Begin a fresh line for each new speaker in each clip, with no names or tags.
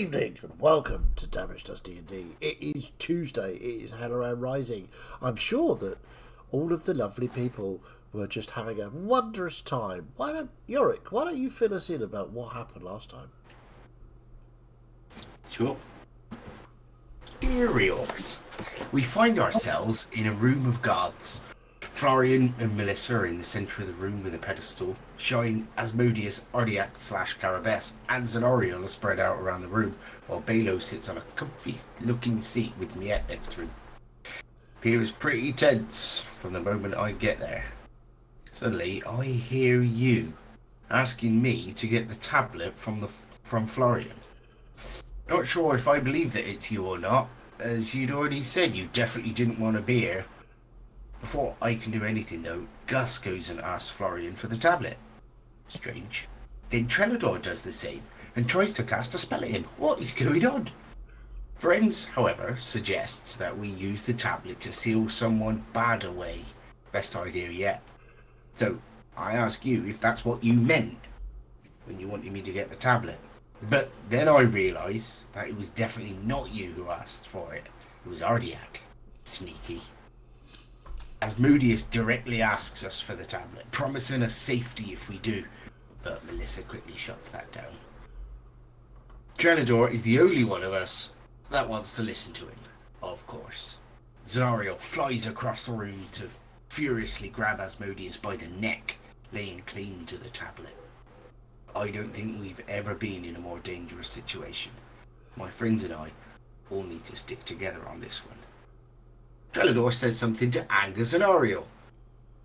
evening and welcome to Damage Does D&D. It is Tuesday, it is Helloran Rising. I'm sure that all of the lovely people were just having a wondrous time. Yorick, why don't you fill us in about what happened last time?
Sure. Dear Reorcs, we find ourselves in a room of gods. Florian and Melissa are in the centre of the room with a pedestal, showing Asmodeus, Ardiac / Carabes, and Zenoriel are spread out around the room, while Balo sits on a comfy-looking seat with Miette next to him. Appears pretty tense from the moment I get there. Suddenly, I hear you asking me to get the tablet from Florian. Not sure if I believe that it's you or not, as you'd already said you definitely didn't want to be here. Before I can do anything though, Gus goes and asks Florian for the tablet. Strange. Then Trelador does the same, and tries to cast a spell at him. What is going on? Friends, however, suggests that we use the tablet to seal someone bad away. Best idea yet. So, I ask you if that's what you meant when you wanted me to get the tablet. But then I realise that it was definitely not you who asked for it. It was Ardiac. Sneaky. Asmodeus directly asks us for the tablet, promising us safety if we do. But Melissa quickly shuts that down. Trelador is the only one of us that wants to listen to him, of course. Zenoriel flies across the room to furiously grab Asmodeus by the neck, laying claim to the tablet. I don't think we've ever been in a more dangerous situation. My friends and I all need to stick together on this one. Trelador says something to anger Zenoriel.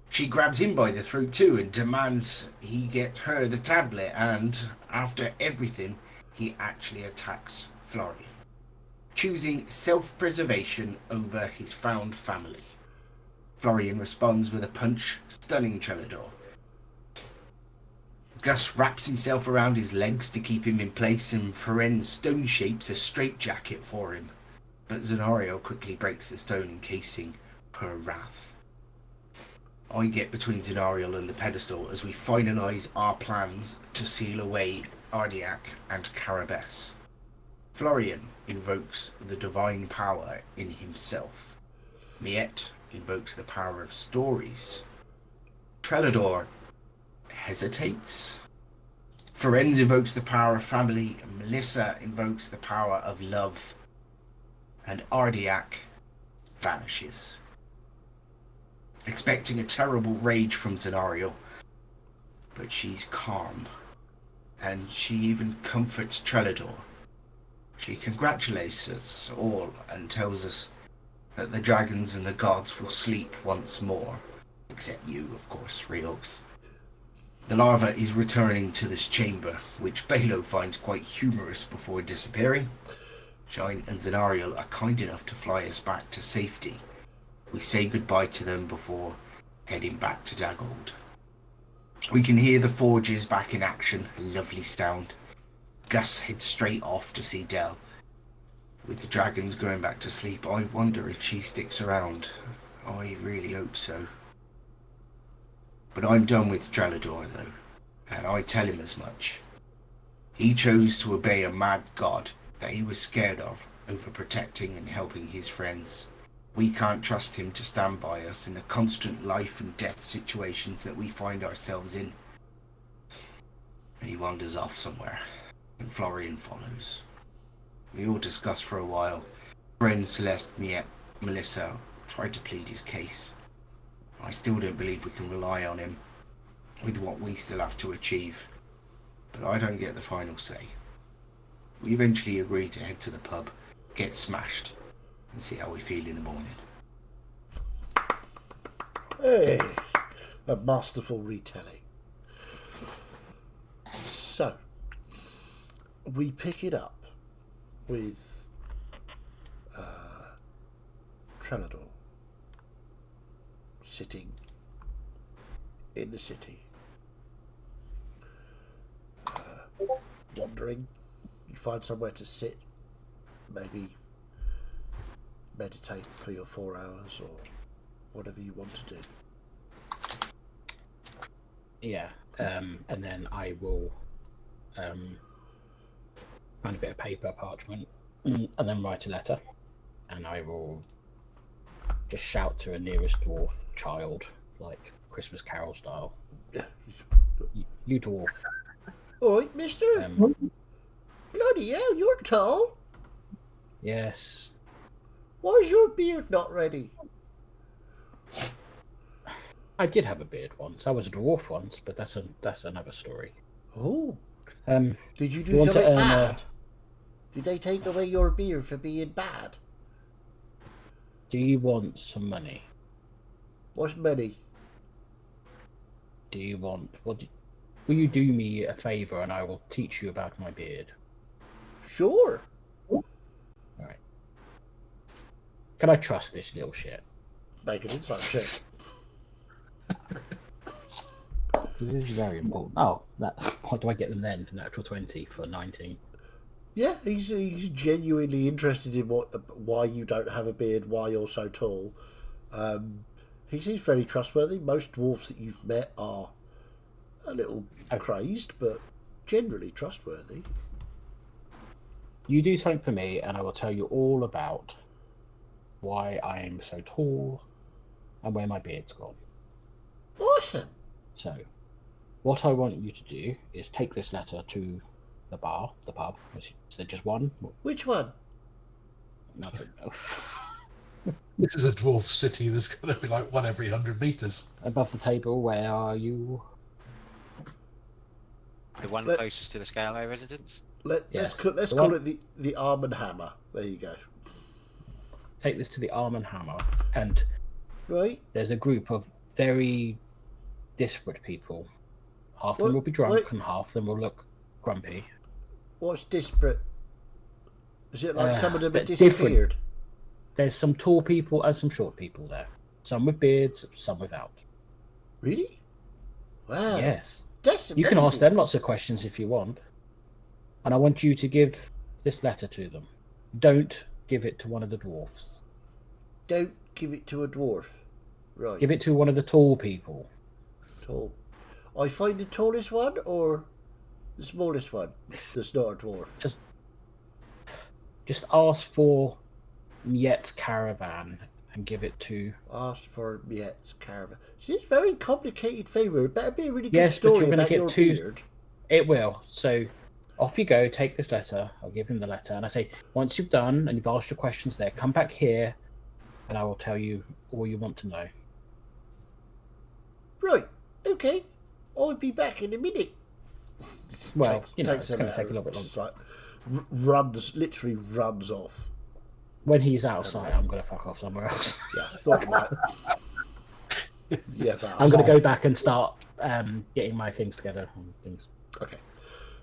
She grabs him by the throat too and demands he get her the tablet, and after everything, he actually attacks Florian, choosing self-preservation over his found family. Florian responds with a punch, stunning Trelador. Gus wraps himself around his legs to keep him in place, and Ferenz stone shapes a straitjacket for him. But Zenoriel quickly breaks the stone encasing her wrath. I get between Zenoriel and the pedestal as we finalise our plans to seal away Ardiac and Carabes. Florian invokes the divine power in himself. Miette invokes the power of stories. Trelador hesitates. Ferenz invokes the power of family. Melissa invokes the power of love. And Ardiac vanishes. Expecting a terrible rage from Zenoriel, but she's calm, and she even comforts Trelador. She congratulates us all and tells us that the dragons and the gods will sleep once more, except you, of course, Reorcs. The larva is returning to this chamber, which Balo finds quite humorous before disappearing. Shine and Zenariel are kind enough to fly us back to safety. We say goodbye to them before heading back to Dagold. We can hear the forges back in action, a lovely sound. Gus heads straight off to see Del. With the dragons going back to sleep, I wonder if she sticks around. I really hope so. But I'm done with Trelador though, and I tell him as much. He chose to obey a mad god that he was scared of over protecting and helping his friends. We can't trust him to stand by us in the constant life and death situations that we find ourselves in. And he wanders off somewhere, and Florian follows. We all discuss for a while. Friends Celeste, Miette, Melissa tried to plead his case. I still don't believe we can rely on him with what we still have to achieve, but I don't get the final say. We eventually agree to head to the pub, get smashed, and see how we feel in the morning.
Hey, a masterful retelling. So, we pick it up with Trelador sitting in the city, wandering. You find somewhere to sit, maybe meditate for your 4 hours or whatever you want to do.
Yeah, and then I will find a bit of paper, parchment, and then write a letter. And I will just shout to a nearest dwarf child, like Christmas Carol style.
Yeah.
You dwarf.
Oi, mister. Bloody hell, you're tall.
Yes.
Why's your beard not ready?
I did have a beard once. I was a dwarf once, but that's another story.
Oh.
Um,
Did you
you
do
want to
something
earn
bad? Did they take away your beard for being bad?
Do you want some money?
What's money?
Do you want... Will you do me a favour and I will teach you about my beard?
Sure.
Alright. Can I trust this little shit?
Make an insight check.
This is very important. Oh, what do I get them then? An actual 20 for 19.
Yeah, he's genuinely interested in why you don't have a beard, why you're so tall. He seems very trustworthy. Most dwarves that you've met are a little crazed, but generally trustworthy.
You do something for me, and I will tell you all about why I am so tall and where my beard's gone.
Awesome.
So, what I want you to do is take this letter to the pub. Is there just one?
Which one?
I don't know.
This is a dwarf city. There's going to be like one every 100 meters.
Above the table, where are you?
The one closest to the Scalo residence?
Let's call it the Arm and Hammer. There you go.
Take this to the Arm and Hammer, and
Right.
there's a group of very disparate people. Half of them will be drunk, and half of them will look grumpy.
What's disparate? Is it like some of them
they're
have disappeared?
There's some tall people and some short people there. Some with beards, some without.
Really? Wow.
Yes.
That's
You can ask
amazing.
them lots of questions if you want. And I want you to give this letter to them. Don't give it to one of the dwarfs.
Don't give it to a dwarf. Right.
Give it to one of the tall people.
Tall. I find the tallest one or the smallest one that's not a dwarf?
Just ask for Miet's caravan and give it to...
Ask for Miet's caravan. See, it's a very complicated favour. It better be a really good
Yes, but
story
you're going
about
to
your
get two...
beard.
It will. So off you go, take this letter. I'll give him the letter. And I say, once you've done and you've asked your questions there, come back here and I will tell you all you want to know.
Right. Okay. I'll be back in a minute.
Well,
Takes
it's
a
going to take a
minute.
little bit longer.
It's like, literally runs off.
When he's out of sight, I'm going to fuck off somewhere else.
Yeah, thought you might. Yeah, but
I'm going to go back and start getting my things together. And things.
Okay,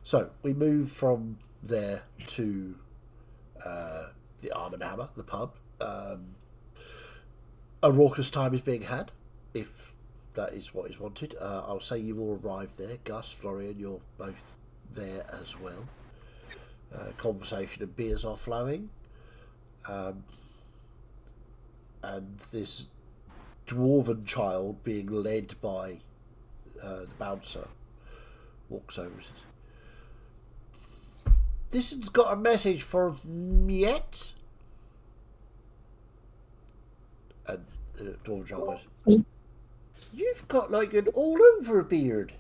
so we move from there to the Arm and Hammer, the pub. A raucous time is being had, if that is what is wanted. I'll say you've all arrived there. Gus, Florian, you're both there as well. Conversation and beers are flowing. And this dwarven child being led by the bouncer walks over and says, "This has got a message for Miet." And the dwarven child goes, "You've got like an all over beard.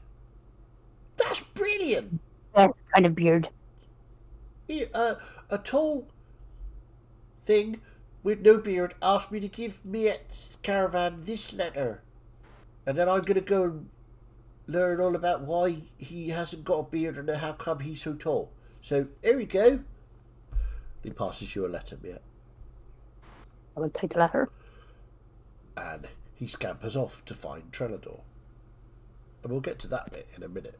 That's brilliant."
That's kind of beard.
A tall thing with no beard asked me to give Miet's caravan this letter, and then I'm going to go and learn all about why he hasn't got a beard and how come he's so tall. So here we go. He passes you a letter, Miet,
I will take the letter.
and he scampers off to find Trellador. And we'll get to that bit in a minute.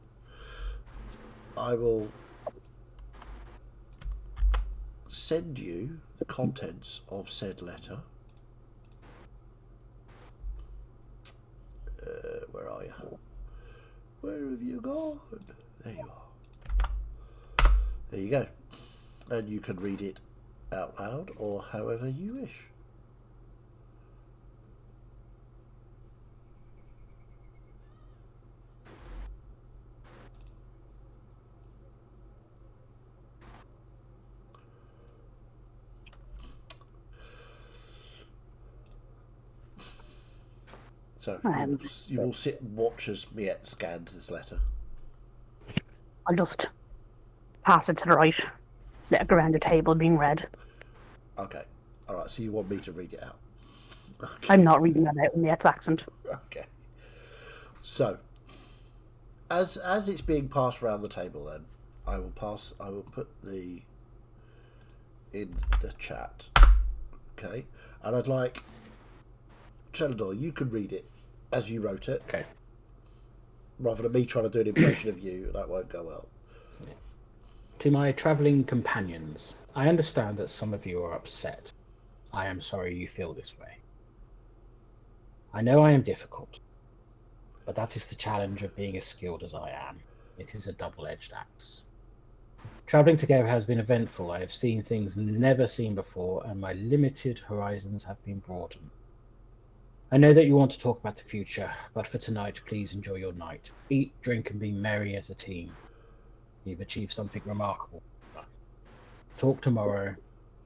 I will send you the contents of said letter. Where are you? Where have you gone? There you are. There you go. And you can read it out loud or however you wish. So
Um,
you will sit and watch as Miette scans this letter.
I'll just pass it to the right. Let it go around the table being read.
Okay. All right. So you want me to read it out?
I'm not reading that out in Miette's accent.
Okay. So, as it's being passed around the table, then I will put the in the chat. Okay, and I'd like Trellador, you can read it as you wrote it,
Okay.
rather than me trying to do an impression of you. That won't go well.
To my travelling companions, I understand that some of you are upset. I am sorry you feel this way. I know I am difficult, but that is the challenge of being as skilled as I am. It is a double-edged axe. Travelling together has been eventful. I have seen things never seen before, and my limited horizons have been broadened. I know that you want to talk about the future, but for tonight, please enjoy your night. Eat, drink, and be merry as a team. You've achieved something remarkable. Talk tomorrow.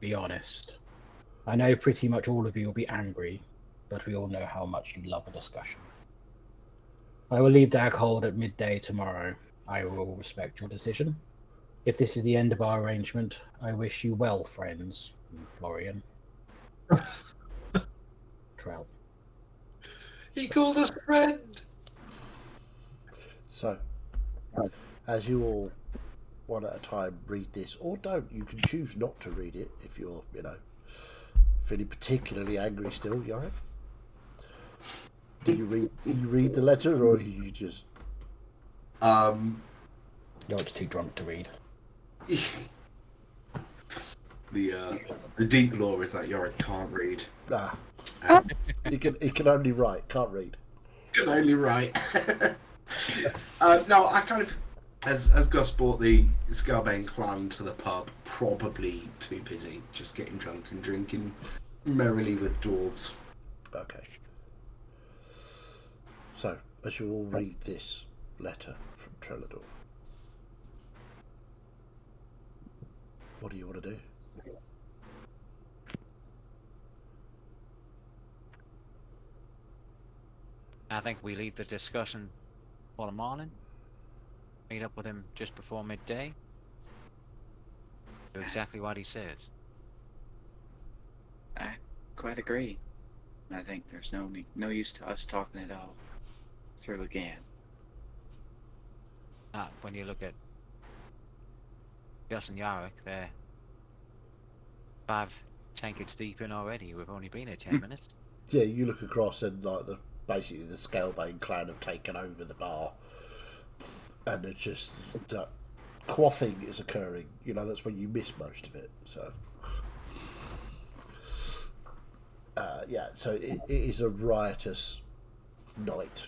Be honest. I know pretty much all of you will be angry, but we all know how much you love a discussion. I will leave Daghold at midday tomorrow. I will respect your decision. If this is the end of our arrangement, I wish you well, friends. Florian. Trell.
He called us friend.
So, as you all one at a time read this, or don't, you can choose not to read it if you're, feeling particularly angry still, Yorick. Do you read the letter, or are you just?
You're too drunk to read.
The deep lore is that Yorick can't read.
He can only write, can't read.
Can only write. No, I kind of, as Gus brought the Scalbane clan to the pub, probably too busy, just getting drunk and drinking merrily with dwarves.
Okay. So, as you all read this letter from Trellador, what do you want to do?
I think we leave the discussion for the morning. Meet up with him just before midday. Do exactly what he says.
I quite agree. I think there's no use to us talking it all through again.
When you look at Gus and Yarick, they're 5 tankards deep in already. We've only been here 10 minutes.
Yeah, you look across and basically the Scalebane clan have taken over the bar, and it's just quaffing is occurring. That's when you miss most of it. So, so it is a riotous night.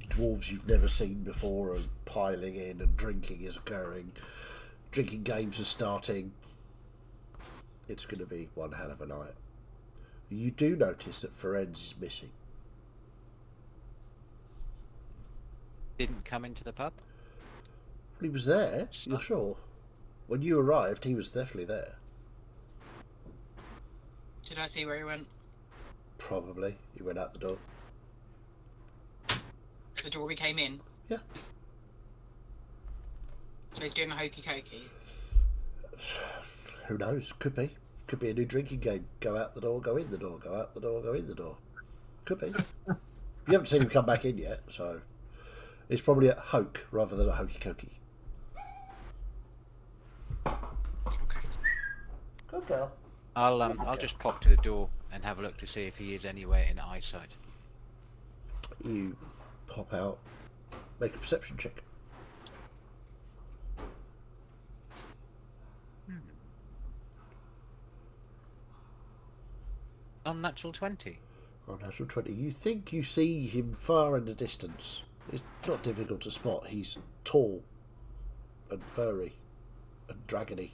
Dwarves you've never seen before are piling in, and drinking is occurring. Drinking games are starting. It's going to be one hell of a night. You do notice that Ferenz is missing.
Didn't come into the pub?
Well, he was there, you're sure? When you arrived, he was definitely there.
Did I see where he went?
Probably. He went out the door.
The door we came in?
Yeah.
So he's doing a hokey cokey?
Who knows? Could be. Could be a new drinking game. Go out the door, go in the door, go out the door, go in the door. Could be. You haven't seen him come back in yet, so it's probably a hoke rather than a hokey cokey.
Okay.
Good girl.
I'll just pop to the door and have a look to see if he is anywhere in eyesight.
You pop out, make a perception check.
Unnatural 20.
Unnatural 20. You think you see him far in the distance. It's not difficult to spot. He's tall and furry and dragony.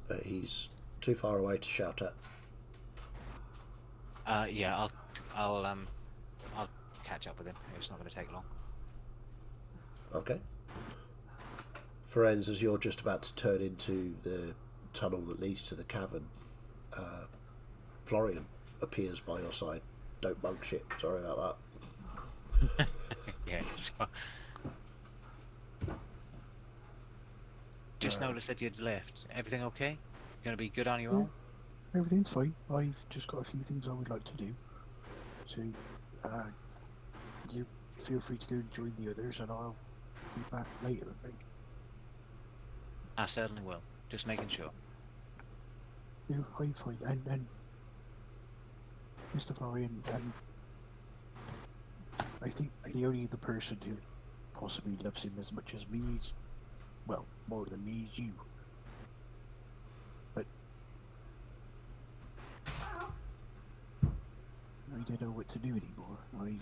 But he's too far away to shout at.
Yeah, I'll catch up with him. It's not going to take long.
Okay. Ferenz, as you're just about to turn into the tunnel that leads to the cavern, Florian, appears by your side. Don't bug shit. Sorry about that.
Yeah. So... Just noticed that you'd left. Everything okay? You gonna be good on your
Yeah.
own?
Everything's fine. I've just got a few things I would like to do. So, you feel free to go and join the others, and I'll be back later. Right?
I certainly will. Just making sure.
No, I'm fine. And Mr. Florian, and I think the only other person who possibly loves him as much as me is, well, more than me is you. But I don't know what to do anymore. I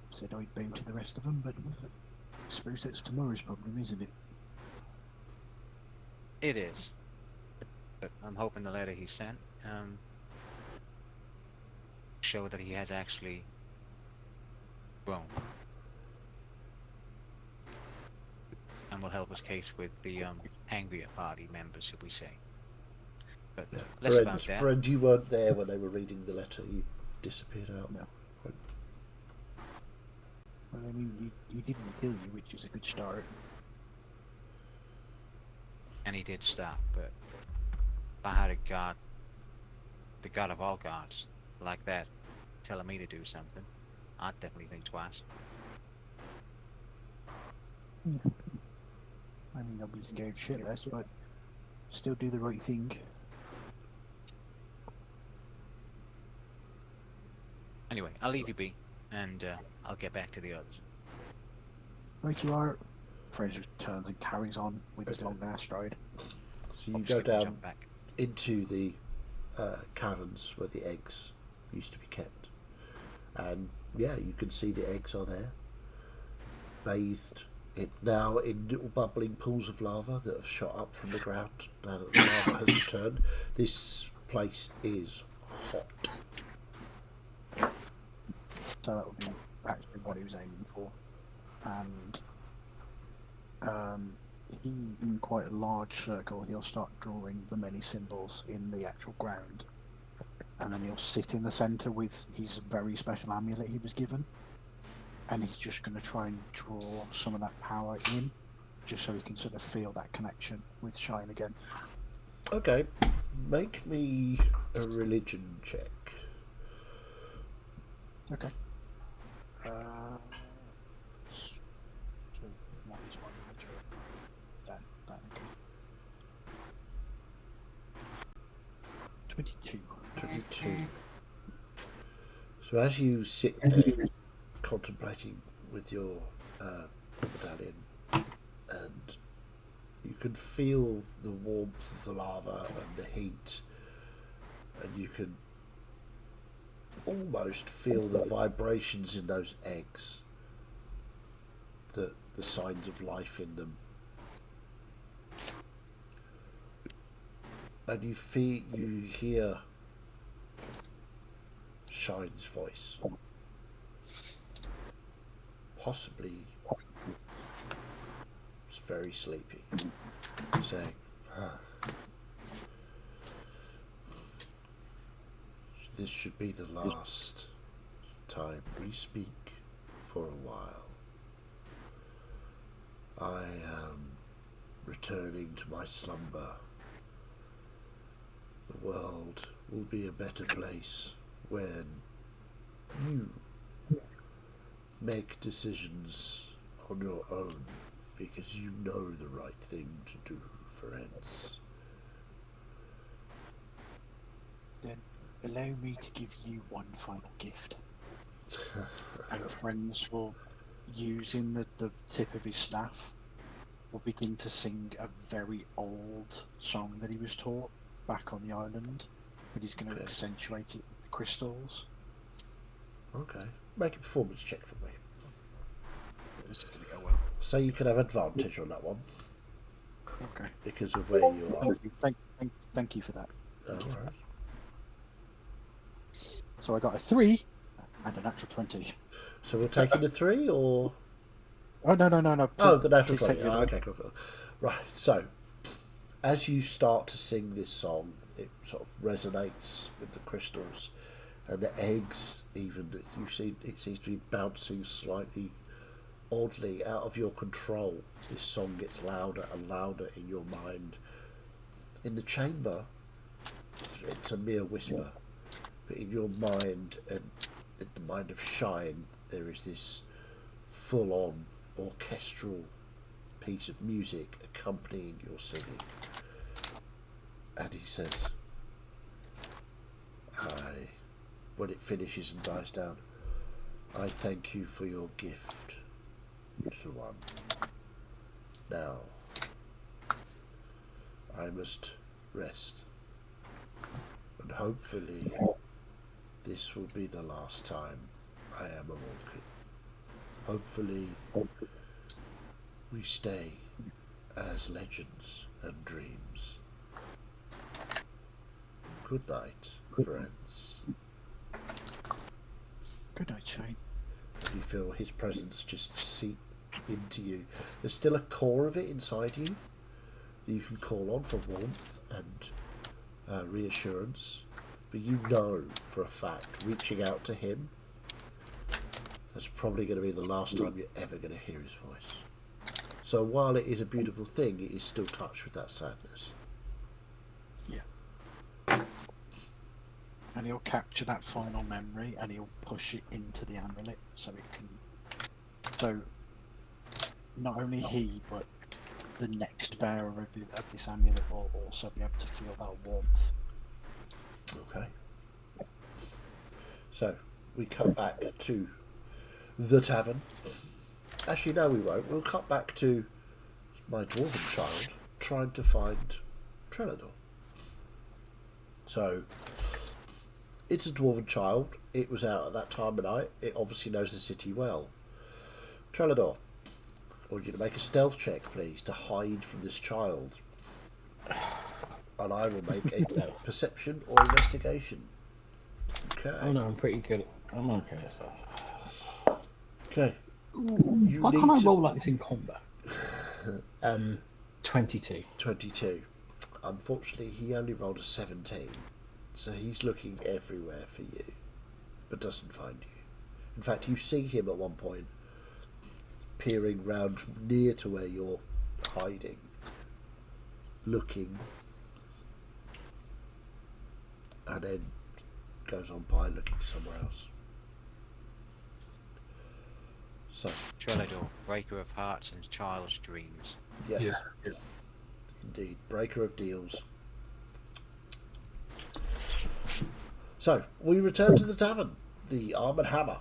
said I'd bow to the rest of them, but I suppose that's tomorrow's problem, isn't it?
It is. But I'm hoping the letter he sent show that he has actually grown. And will help his case with the angrier party members, should we say. But less about that.
Friend, you weren't there when they were reading the letter. You disappeared out.
No. Well, I mean, he didn't kill you, which is a good start.
And he did stop, but if I had a god, the god of all gods, like that, telling me to do something, I'd definitely think twice.
I mean, I'll be scared shitless, but still do the right thing.
Anyway, I'll leave you be, and I'll get back to the others.
Right you are. Fraser turns and carries on with his long ass stride.
So you
I'll
go
skip and
down
jump back.
into the caverns where the eggs used to be kept, and yeah, you can see the eggs are there, bathed now in little bubbling pools of lava that have shot up from the ground now that the lava has returned. This place is hot.
So that would be actually what he was aiming for. And he, in quite a large circle, he'll start drawing the many symbols in the actual ground. And then he'll sit in the centre with his very special amulet he was given. And he's just going to try and draw some of that power in, just so he can sort of feel that connection with Shine again.
Okay, make me a religion check.
Okay. So what is my religion? That okay. 22.
22. So as you sit there contemplating with your medallion, and you can feel the warmth of the lava and the heat, and you can almost feel the vibrations in those eggs, the signs of life in them, and you hear Shine's voice, possibly it's very sleepy, saying, this should be the last time we speak for a while. I am returning to my slumber. The world will be a better place when you make decisions on your own, because you know the right thing to do, friends.
Then allow me to give you one final gift. And friends will, using the tip of his staff, will begin to sing a very old song that he was taught back on the island, but he's going to accentuate it with crystals.
Okay. Make a performance check for me.
This is going to go well.
So you can have advantage on that one
Okay.
because of where you are.
Thank you for that.
Alright.
So I got a 3 and a natural 20.
So we're taking the 3 or?
Oh, no.
Oh, the natural
please take
20.
the other
Okay, cool. Right, so as you start to sing this song, it sort of resonates with the crystals, and the eggs even you see it seems to be bouncing slightly oddly out of your control. This song gets louder and louder in your mind. In the chamber, it's a mere whisper, but in your mind and in the mind of Shine, there is this full-on orchestral piece of music accompanying your singing. And he says, when it finishes and dies down, I thank you for your gift, little one. Now, I must rest. And hopefully, this will be the last time I am awoken. Hopefully, we stay as legends and dreams. Good night, friends.
Good night, Shane.
You feel his presence just seep into you. There's still a core of it inside you that you can call on for warmth and reassurance, but you know for a fact reaching out to him, that's probably going to be the last time you're ever going to hear his voice. So while it is a beautiful thing, it is still touched with that sadness.
Yeah. And he'll capture that final memory and he'll push it into the amulet so it can. So not only he, but the next bearer of this amulet will also be able to feel that warmth.
Okay. So we cut back to the tavern. Actually, no, we won't. We'll cut back to my dwarven child trying to find Trellador. So it's a dwarven child. It was out at that time of night. It obviously knows the city well. Trellador, I want you to make a stealth check, please, to hide from this child. And I will make a perception or investigation. Okay.
Oh no, I'm pretty good. I'm okay at stuff.
Okay.
Why can't I roll like this in combat? 22.
22. Unfortunately, he only rolled a 17. So he's looking everywhere for you, but doesn't find you. In fact, you see him at one point peering round near to where you're hiding, looking, and then goes on by looking somewhere else. So,
Trellador, breaker of hearts and child's dreams.
yes,
Yeah.
indeed, breaker of deals. So, we return to the tavern, the Arm and Hammer.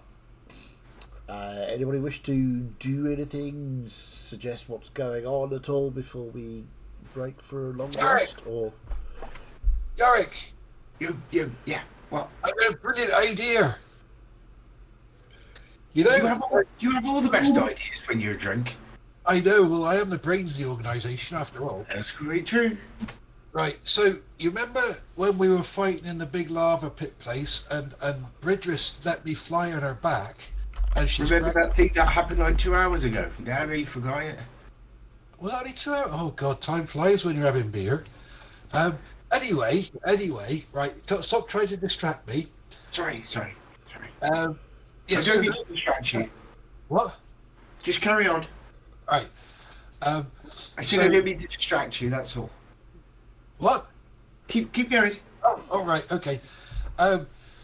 Anybody wish to do anything, suggest what's going on at all before we break for a long rest? Or
Yorick! Yeah, what?
I got a brilliant idea. You know,
You have all the best ideas when you're drunk.
I know. Well, I am the brains of the organisation after all.
That's quite true.
Right. So you remember when we were fighting in the big lava pit place, and Bridris let me fly on her back, and she's
Remember that thing that happened like 2 hours ago? Now you forgot it.
Well, only 2 hours. Oh God, time flies when you're having beer. Anyway, right. Stop trying to distract me.
Sorry.
Yes.
I don't need to distract you.
What?
Just carry on.
Right.
I said I don't mean to distract you, that's all.
What?
Keep going.
Oh, all right. Okay.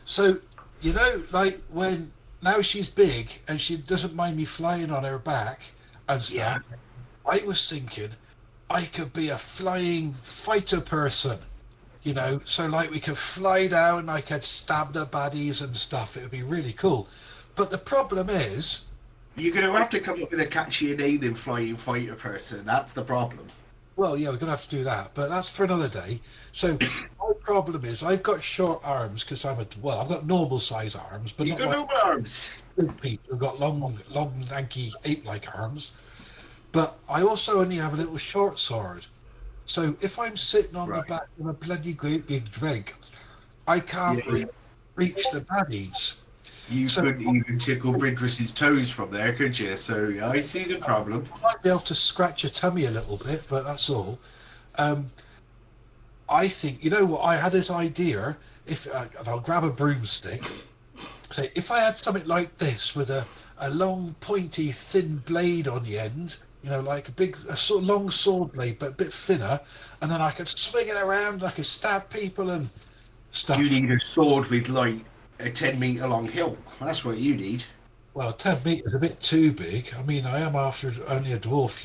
So you know, like when now she's big and she doesn't mind me flying on her back and stuff.
Yeah.
I was thinking I could be a flying fighter person. You know, so like we could fly down and I could stab the baddies and stuff. It would be really cool. But the problem is,
You're going to have to come up with a catchier name than Flying Fighter Person. That's the problem.
well, yeah, we're going to have to do that. But that's for another day. So my problem is I've got short arms because I've got normal size arms, but
You've
not
got
like
no arms.
people who've got long, lanky, ape-like arms. But I also only have a little short sword. So if I'm sitting on the back of a bloody great big drake, I can't reach the baddies.
You couldn't even tickle Bridris's toes from there, could you? So yeah, I see the problem.
I might be able to scratch your tummy a little bit, but that's all. I think, you know what, I had this idea and I'll grab a broomstick. Say, if I had something like this with a long, pointy, thin blade on the end, like a sort of long sword blade, but a bit thinner, and then I could swing it around, and I could stab people and stuff.
You need a sword with like a 10-meter long hilt. That's what you need.
Well, 10 meters a bit too big. I mean, I am after only a dwarf,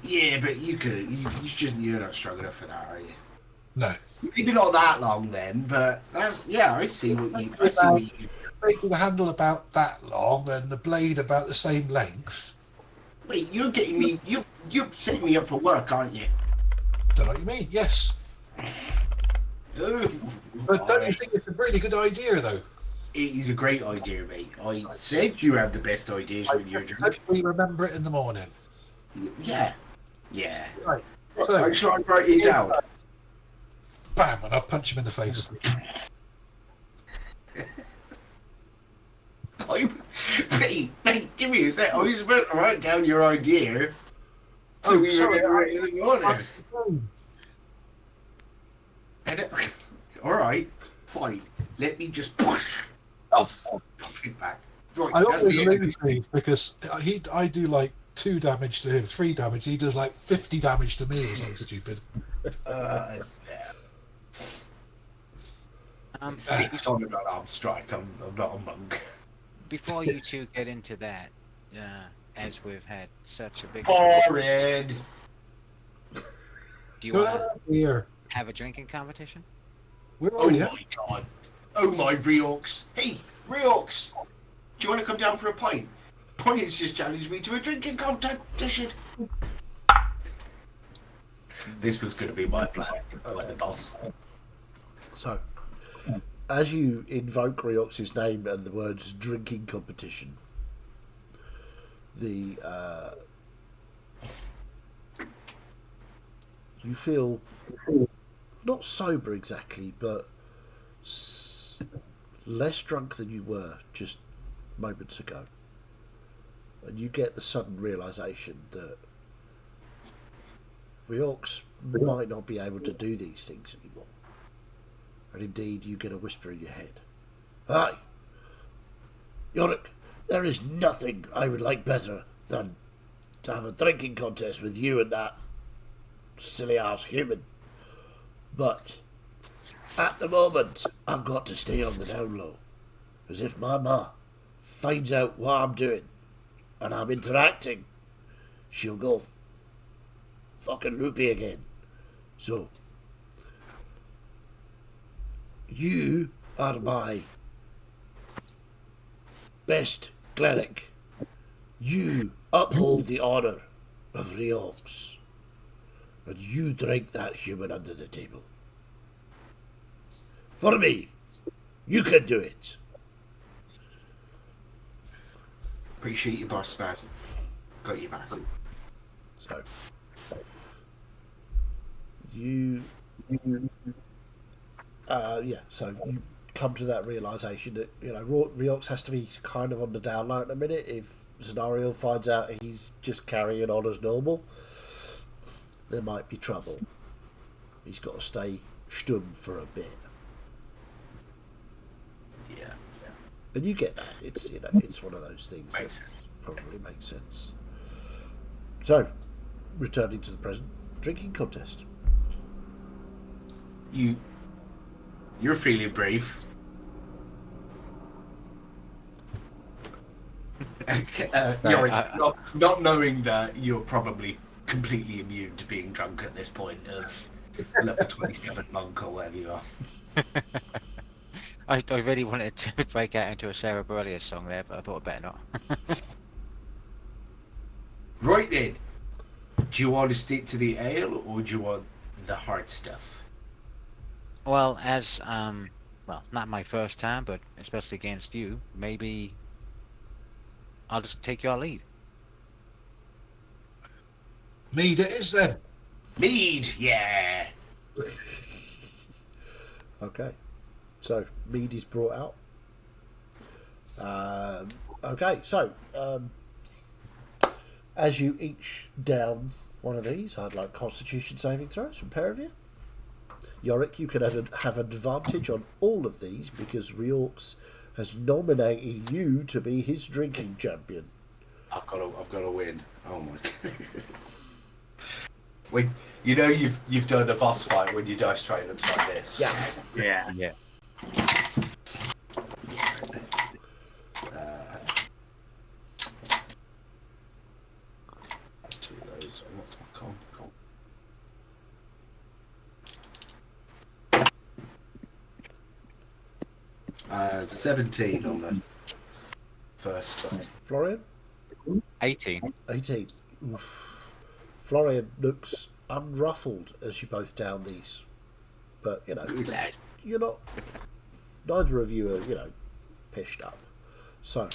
Yeah, but you're not strong enough for that, are you?
No.
Maybe not that long then, but I see what you.
Making the handle about that long and the blade about the same length.
Wait, you're getting me. You're setting me up for work, aren't you?
Don't know what you mean. Yes.
Oh,
But don't you think it's a really good idea, though?
it is a great idea, mate. I said you have the best ideas when you're drunk.
We remember it in the morning.
Yeah.
Right. So,
Shall I write it down?
bam, and I'll punch him in the face.
Mate, give me a sec. I was about to write down your idea.
Oh, sorry.
All right, fine. Let me just push.
Oh,
It back. Right,
I
that's
always
the end.
lose me because I do like 2 damage to him, 3 damage. He does like 50 damage to me or something stupid.
Yeah. 6 on an alarm strike. I'm not a monk.
Before you two get into that, as we've had such a big...
Horrid.
Do you want to
Here.
have a drinking competition?
We're
Oh
already
my god. Oh my Reorx. Hey, Reorx. Do you want to come down for a pint? Point's just challenged me to a drinking competition. This was going to be my plan. The boss.
So, as you invoke Riox's name and the words drinking competition, you feel not sober exactly, but less drunk than you were just moments ago. And you get the sudden realization that Riox might not be able to do these things anymore. And indeed, you get a whisper in your head. Hi! Yorick, there is nothing I would like better than to have a drinking contest with you and that silly-ass human. But at the moment, I've got to stay on the down low. As if my ma finds out what I'm doing and I'm interacting, she'll go fucking loopy again. So, you are my best cleric. You uphold the honour of Riox. And you drink that human under the table. For me, you can do it.
Appreciate you, boss man. Got you back.
So, you come to that realisation that, Riox has to be kind of on the down low in a minute. If Scenario finds out he's just carrying on as normal, there might be trouble. He's got to stay stum for a bit.
Yeah.
And you get that. It's one of those things
Makes
that
sense.
probably makes sense. So, returning to the present, drinking contest.
You're feeling brave. Not knowing that you're probably completely immune to being drunk at this point of level 27 monk or whatever you are.
I really wanted to break out into a Sarah Bareilles song there, but I thought I'd better not.
Right then, do you want to stick to the ale or do you want the hard stuff?
Well, as not my first time, but especially against you, maybe I'll just take your lead.
Mead it is then.
Mead, yeah.
Okay. So, mead is brought out. Okay, so as you each down one of these, I'd like Constitution saving throws from pair of you. Yorick, you can have advantage on all of these because Reorx has nominated you to be his drinking champion.
I've got to win. Oh my god. When you know you've done a boss fight when your dice tray looks like this.
Yeah.
Yeah.
Yeah.
Two of those. What's my con? 17 on the first.
Florian?
18.
18. Oof. Florian looks unruffled as you both down these. But, you know,
Good lad.
you're not... Neither of you are, you know, pished up. So,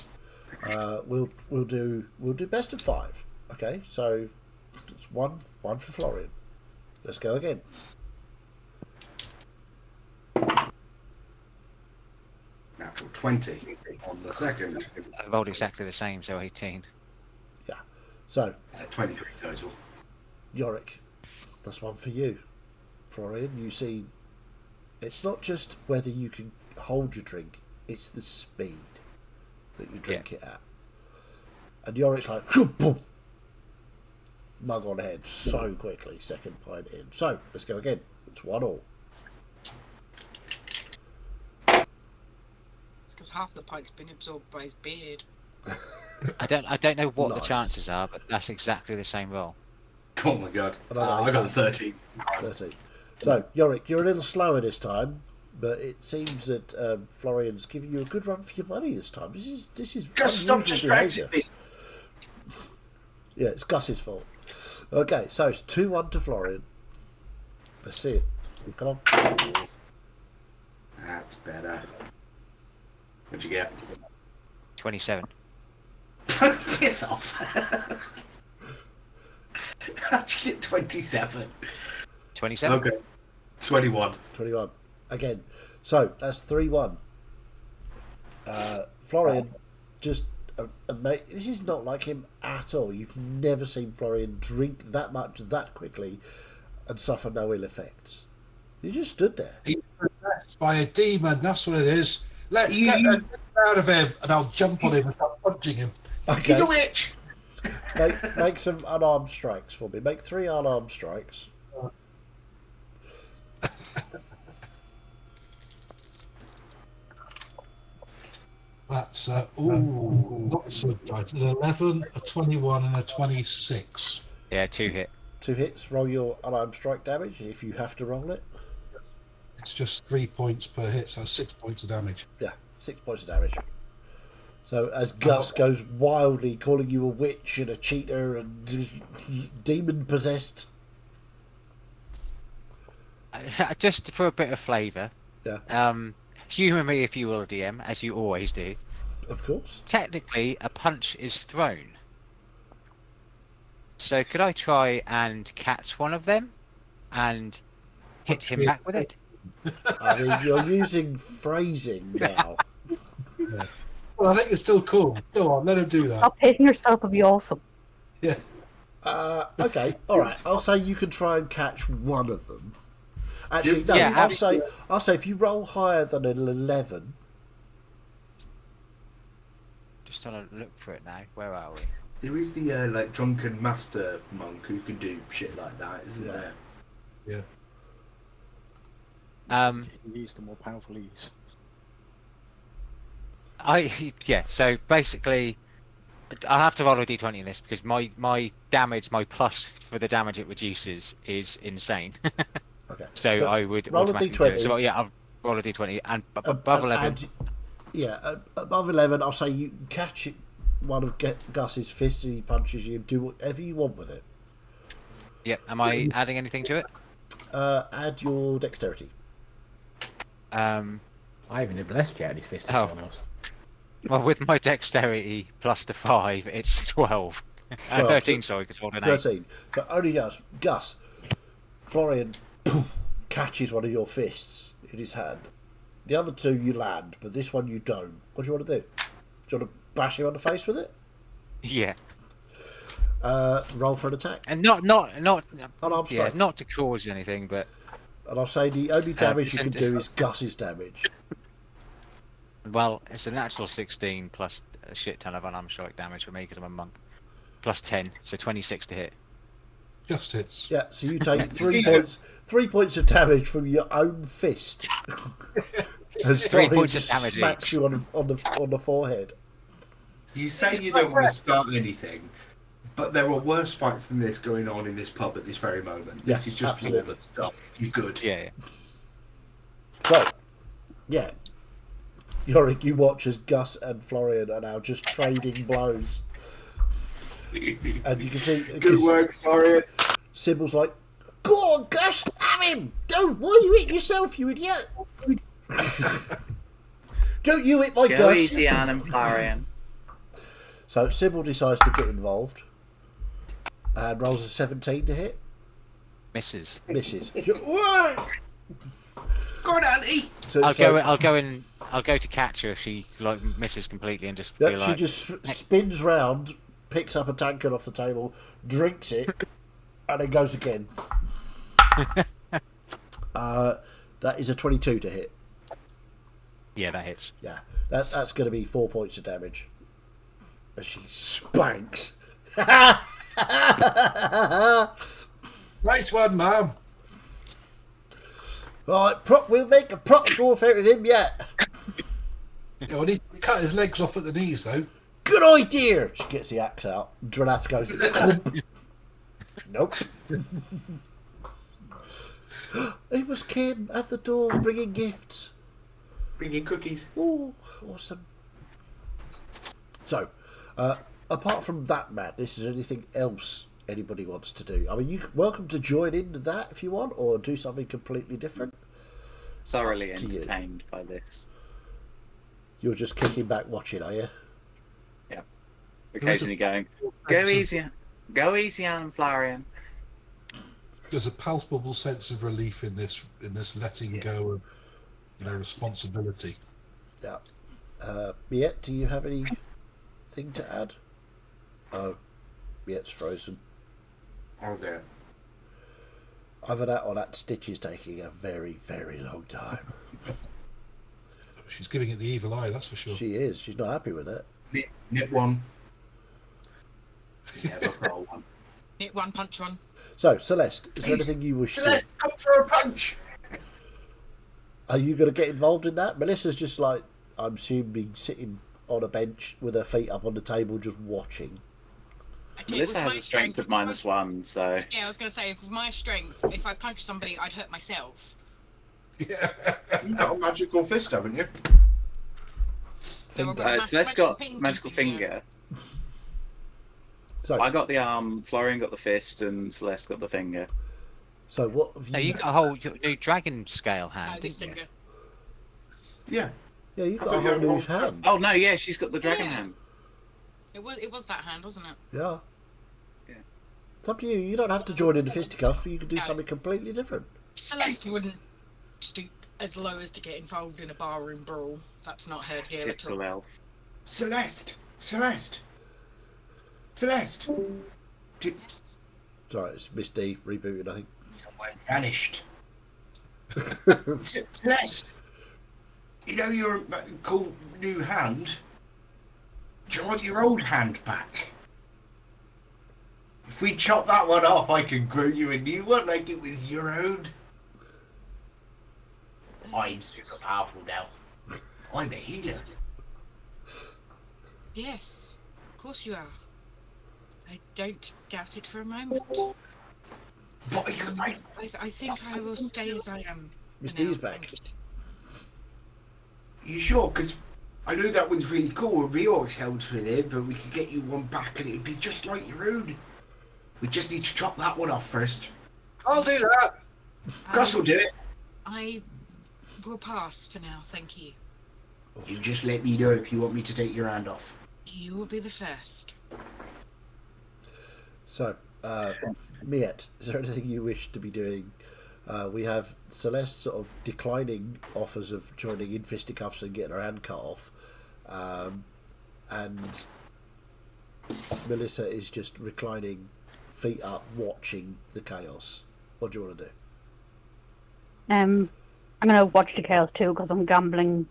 we'll do best of 5. Okay, so it's one for Florian. Let's go again.
Natural 20 on the second.
I rolled exactly the same, so 18.
Yeah. So,
23 total.
Yorick, that's one for you. Florian, you see, it's not just whether you can hold your drink, it's the speed that you drink it at. And Yorick's like, boom, mug on head so quickly, second pint in. So, let's go again. It's 1-1.
It's because half the pint's been absorbed by his beard.
I don't know what the
Nice.
chances are, but that's exactly the same roll.
Oh my god.
And I
I got 13.
13. So, Yorick, you're a little slower this time, but it seems that Florian's giving you a good run for your money this time. This is
Just stop
unusual
distracting
behaviour.
me.
Yeah, it's Gus's fault. Okay, so it's 2-1 to Florian. Let's see it. Come on.
That's better. What'd you get?
27.
Piss off. How'd you get 27?
27?
Okay. 21.
21. Again. So, that's 3-1. Florian, just... this is not like him at all. You've never seen Florian drink that much that quickly and suffer no ill effects. You just stood there.
He's possessed by a demon, that's what it is. Let's get the demon out of him, and I'll jump on him and start punching him.
Okay.
He's a witch!
Make some unarmed strikes for me. Make 3 unarmed strikes.
That's, not so bright. An 11, a 21, and a 26.
Yeah, 2 hit.
2 hits. Roll your unarmed strike damage if you have to roll it.
It's just 3 points per hit, so 6 points of damage.
Yeah, 6 points of damage. So as Gus goes wildly, calling you a witch and a cheater and demon possessed.
Just for a bit of flavour.
Yeah.
Humour me if you will, DM, as you always do.
Of course.
Technically, a punch is thrown. So could I try and catch one of them and hit him back with it?
I mean, you're using phrasing now.
Well, I think it's still cool. Go on, let him do that.
Stop hitting yourself would be awesome.
Yeah.
Okay, all right. I'll say you can try and catch one of them. Actually, no.
Yeah,
I'll say if you roll higher than an 11.
Just trying to look for it now. Where are we?
There is the like drunken master monk who can do shit like that, isn't there?
Yeah.
He's the more powerful he is.
So basically, I'll have to roll a d20 in this because my damage, my plus for the damage it reduces is insane.
Okay.
So I would
roll a
automatically do
d20.
it. So yeah, I'll roll a d20 and above 11.
Above 11, I'll say you can catch one of Gus's fists and he punches you and do whatever you want with it.
Yeah. Am I adding anything to it?
Add your dexterity.
I haven't even blessed yet. His fist is
Oh.
someone else.
Well, with my dexterity plus the 5, it's 12.
12.
13, sorry, because I rolled an 8.
13. So only Gus. Florian poof, catches one of your fists in his hand. The other two you land, but this one you don't. What do you want to do? Do you want to bash him on the face with it?
Yeah.
Roll for an attack.
And not
Unarmed
yeah,
strike.
not to cause anything, but
And I'll say the only damage you can
it's-
do is Gus's damage.
Well, it's a natural 16 plus a shit ton of unarmed strike damage for me because I'm a monk. Plus 10, so 26 to hit.
Just hits.
Yeah, so you take 3 points of damage from your own fist. As
3
Florian
points of
just
damage
smacks
each.
you on the forehead.
You say you don't want to start anything, but there are worse fights than this going on in this pub at this very moment. This
Yeah,
is just
absolutely.
normal stuff. You're good.
Yeah.
So, yeah. Yorick, you watch as Gus and Florian are now just trading blows. And you can see...
Good work, Florian.
Sybil's like, go on, Gus, have him! Don't, why you hit yourself, you idiot? Don't you hit my
Go
Gus.
easy on him, Florian.
So Sybil decides to get involved and rolls a 17 to hit.
Misses.
Misses.
Go on, Andy.
So,
I'll go to catch her if she like misses completely and just be
yeah,
like.
she just spins round, picks up a tankard off the table, drinks it, and then goes again. That is a 22 to hit.
Yeah, that hits.
Yeah, that's going to be 4 points of damage. As she spanks.
Nice one, Mum.
Right, we'll make a proper warfare with him yet.
Yeah, we need to cut his legs off at the knees, though.
Good idea. She gets the axe out. Dranath goes, clump. Nope. It was Kim at the door bringing gifts.
Bringing cookies.
Oh, awesome. So, apart from that madness, is there anything else anybody wants to do? I mean, you're welcome to join into that if you want, or do something completely different.
Thoroughly
Up to you.
entertained by this.
You're just kicking back watching, are you?
Yeah. Occasionally going, go easy on him, Florian.
There's a palpable sense of relief in this letting go of responsibility.
Yeah. Miette, do you have anything to add? Oh, Miette's frozen.
Okay.
Other than that, that stitch is taking a very, very long time.
She's giving it the evil eye, that's for sure.
She is. She's not happy with it.
Nip one. Never roll one.
Hit one, punch one.
So, Celeste, is there
Please,
anything you wish
Celeste, come for a punch.
Are you going to get involved in that? Melissa's just like, I'm assuming, sitting on a bench with her feet up on the table, just watching.
Okay,
Melissa
with
has
my
a strength of -1, so
Yeah, I was going to say, with my strength, if I punch somebody, I'd hurt myself.
Yeah.
You've got a magical fist, haven't you?
So I've got a
Celeste got magical finger.
So,
I got the arm, Florian got the fist, and Celeste got the finger.
so what have
No,
you...
you got a whole new dragon scale
No,
hand,
this
didn't you?
finger.
Yeah.
Yeah, you've
I
got a
thought you
whole
had
new
one.
hand.
Oh no, yeah, she's got the dragon
Yeah.
hand.
It was that hand, wasn't it?
Yeah.
Yeah.
It's up to you. You don't have to join in the fisticuffs, but you can do
No.
something completely different.
Celeste wouldn't stoop as low as to get involved in a barroom brawl. That's not her deal at
Typical
all.
elf.
Celeste. Celeste.
Sorry, it's Miss D rebooted, I think.
Someone vanished. Celeste. You know your cool new hand? Do you want your old hand back? If we chop that one off, I can grow you a new one like it was your own. I'm super powerful now. I'm a healer.
Yes, of course you are. I don't doubt it for a moment.
But
I think I will stay as I am.
Miss
for now.
D's back.
you sure? Because I know that one's really cool. Reorg's held for it, but we could get you one back and it'd be just like your own. We just need to chop that one off first.
I'll do that.
Gus will do it.
I will pass for now, thank you.
You just let me know if you want me to take your hand off.
You will be the first.
So, Miette, is there anything you wish to be doing? We have Celeste sort of declining offers of joining in fisticuffs and getting her hand cut off. And Melissa is just reclining, feet up, watching the chaos. What do you want to do?
I'm gonna watch the chaos too because I'm gambling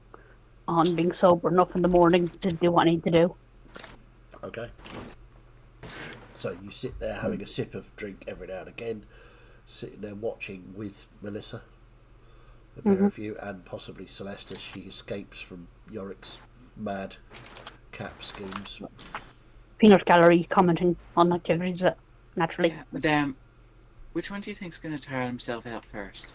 on being sober enough in the morning to do what I need to do.
Okay. So you sit there having a sip of drink every now and again, sitting there watching with Melissa, the pair of you, and possibly Celeste as she escapes from Yorick's mad cap schemes.
Peanut Gallery commenting on activities that naturally.
Yeah, but which one do you think's going to tire himself out first?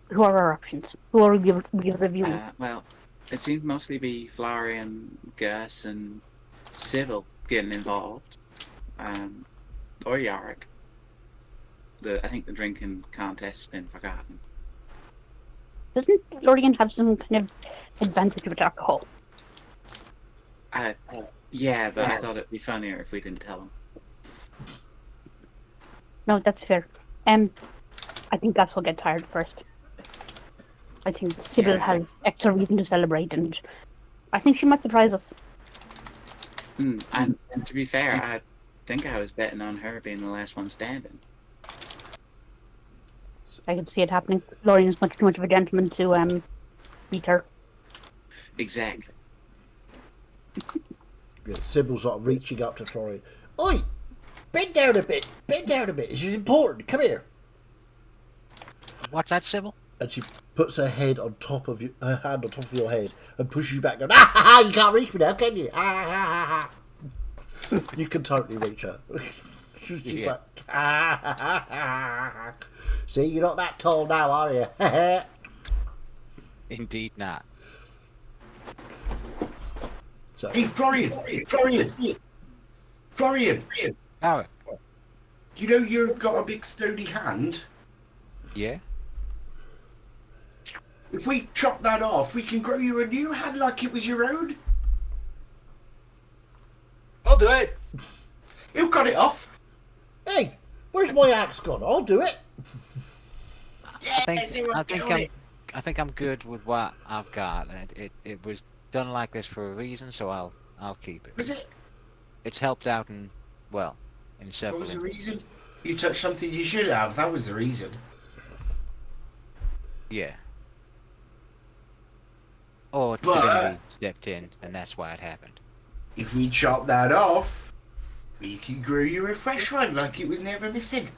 Who are our options? Who are we reviewing?
Well, it seems to mostly be Florian, Gus, and Sybil getting involved, or Yorick. I think the drinking contest's been forgotten.
Doesn't Florian have some kind of advantage with alcohol?
Yeah, but I thought it'd be funnier if we didn't tell him.
No, that's fair. I think Gus will get tired first. I think Sybil has extra reason to celebrate, and I think she might surprise us.
And to be fair, I think I was betting on her being the last one standing.
I can see it happening. Florian is much too much of a gentleman to beat her.
Exactly.
Yeah, Sybil's sort of reaching up to Florian. Oi! Bend down a bit! Bend down a bit! This is important. Come here.
What's that, Sybil?
And she puts her head on top of her hand on top of your head and pushes you back. Going, ah ha ha! You can't reach me now, can you? Ah ha ha ha! You can totally reach her. She's like, ah ha ha ha! See, you're not that tall now, are you?
Indeed not.
So,
Hey, Florian! Florian!
How?
You know you've got a big stony hand?
Yeah?
If we chop that off, we can grow you a new hand like it was your own.
I'll do it.
Who cut it off?
hey, where's my axe gone? I'll do it.
I think I'm good with what I've got. It was done like this for a reason, so I'll keep it.
Was it?
It's helped out in
What
several.
was the reason? You touched something you should have. That was the reason.
Yeah. Or
But-
divinity stepped in, and that's why it happened.
If we chop that off, we can grow you a fresh one like it was never missing.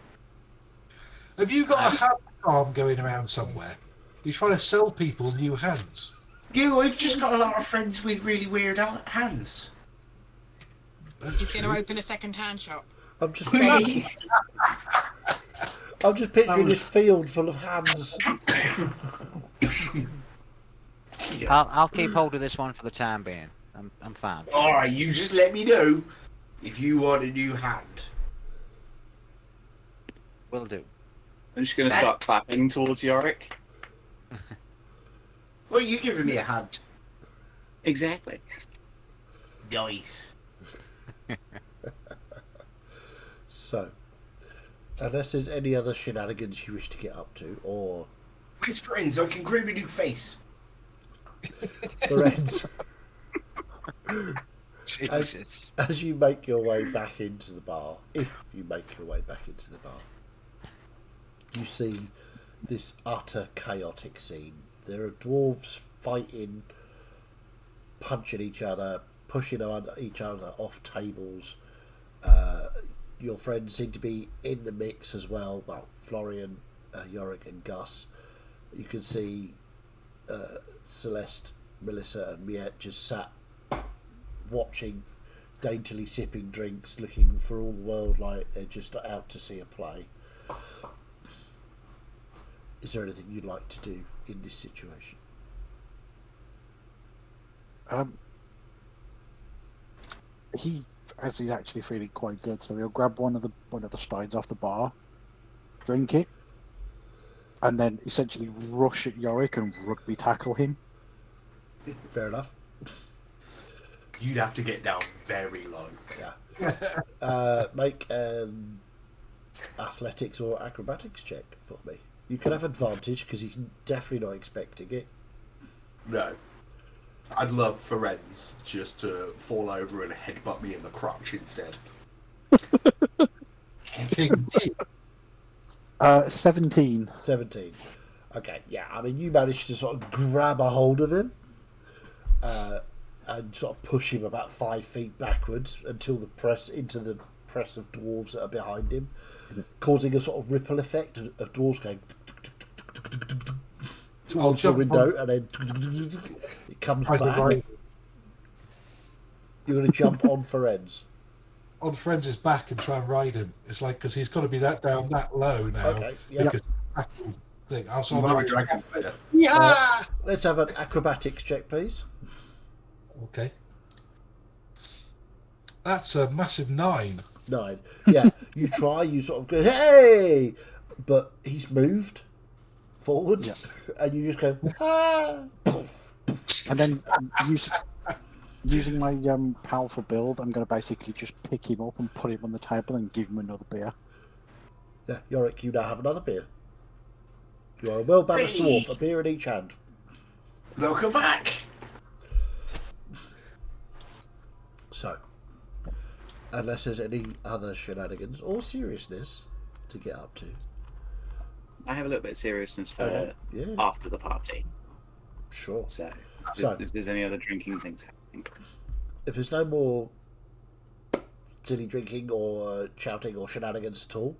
Have you got a hand farm going around somewhere? You're trying to sell people new hands.
I've just got a lot of friends with really weird hands.
That's
He's going
true.
to open a second-hand shop.
I'm just picturing this field full of hands.
I'll keep hold of this one for the time being. I'm fine.
Alright, you just let me know if you want a new hand.
Will do.
I'm just going to start clapping towards Yorick.
Well, you giving me a hand.
Exactly.
Nice.
So, unless there's any other shenanigans you wish to get up to, or
Where's friends? I can grow a new face.
Lorenz,
Jesus.
as you make your way back into the bar, if you make your way back into the bar, you see this utter chaotic scene. There are dwarves fighting, punching each other, pushing each other off tables. Your friends seem to be in the mix as well. Well, Florian, Yorick, and Gus. You can see Celeste, Melissa, and Miette just sat watching, daintily sipping drinks, looking for all the world like they're just out to see a play. Is there anything you'd like to do in this situation?
He's actually feeling quite good, so he'll grab one of the steins off the bar, drink it, and then essentially rush at Yorick and rugby tackle him.
Fair enough.
You'd have to get down very low.
Yeah. Make an athletics or acrobatics check for me. You can have advantage because he's definitely not expecting it.
No. I'd love for Renz just to fall over and headbutt me in the crotch instead.
King.
17.
17. Okay, yeah. I mean, you managed to sort of grab a hold of him and sort of push him about 5 feet backwards until the press of dwarves that are behind him, causing a sort of ripple effect of dwarves going towards the window, and then it comes back. You're going to jump on Ferenz.
On Friends' back and try and ride him. It's like, because he's got to be that low now.
Okay, yeah.
Because thing. Also,
Dragon Slayer.
yeah.
Let's have an acrobatics check, please.
Okay. That's a massive 9.
9. Yeah, you try, you sort of go, hey! But he's moved forward, and you just go, ah!
And then using my powerful build, I'm going to basically just pick him up and put him on the table and give him another beer.
Yeah, Yorick, you now have another beer. You are a well-balanced dwarf, a beer in each hand.
Welcome back.
So, unless there's any other shenanigans or seriousness to get up to.
I have a little bit of seriousness for
yeah.
after the party.
Sure.
So, if there's any other drinking things happening.
If there's no more silly drinking or shouting or shenanigans at all,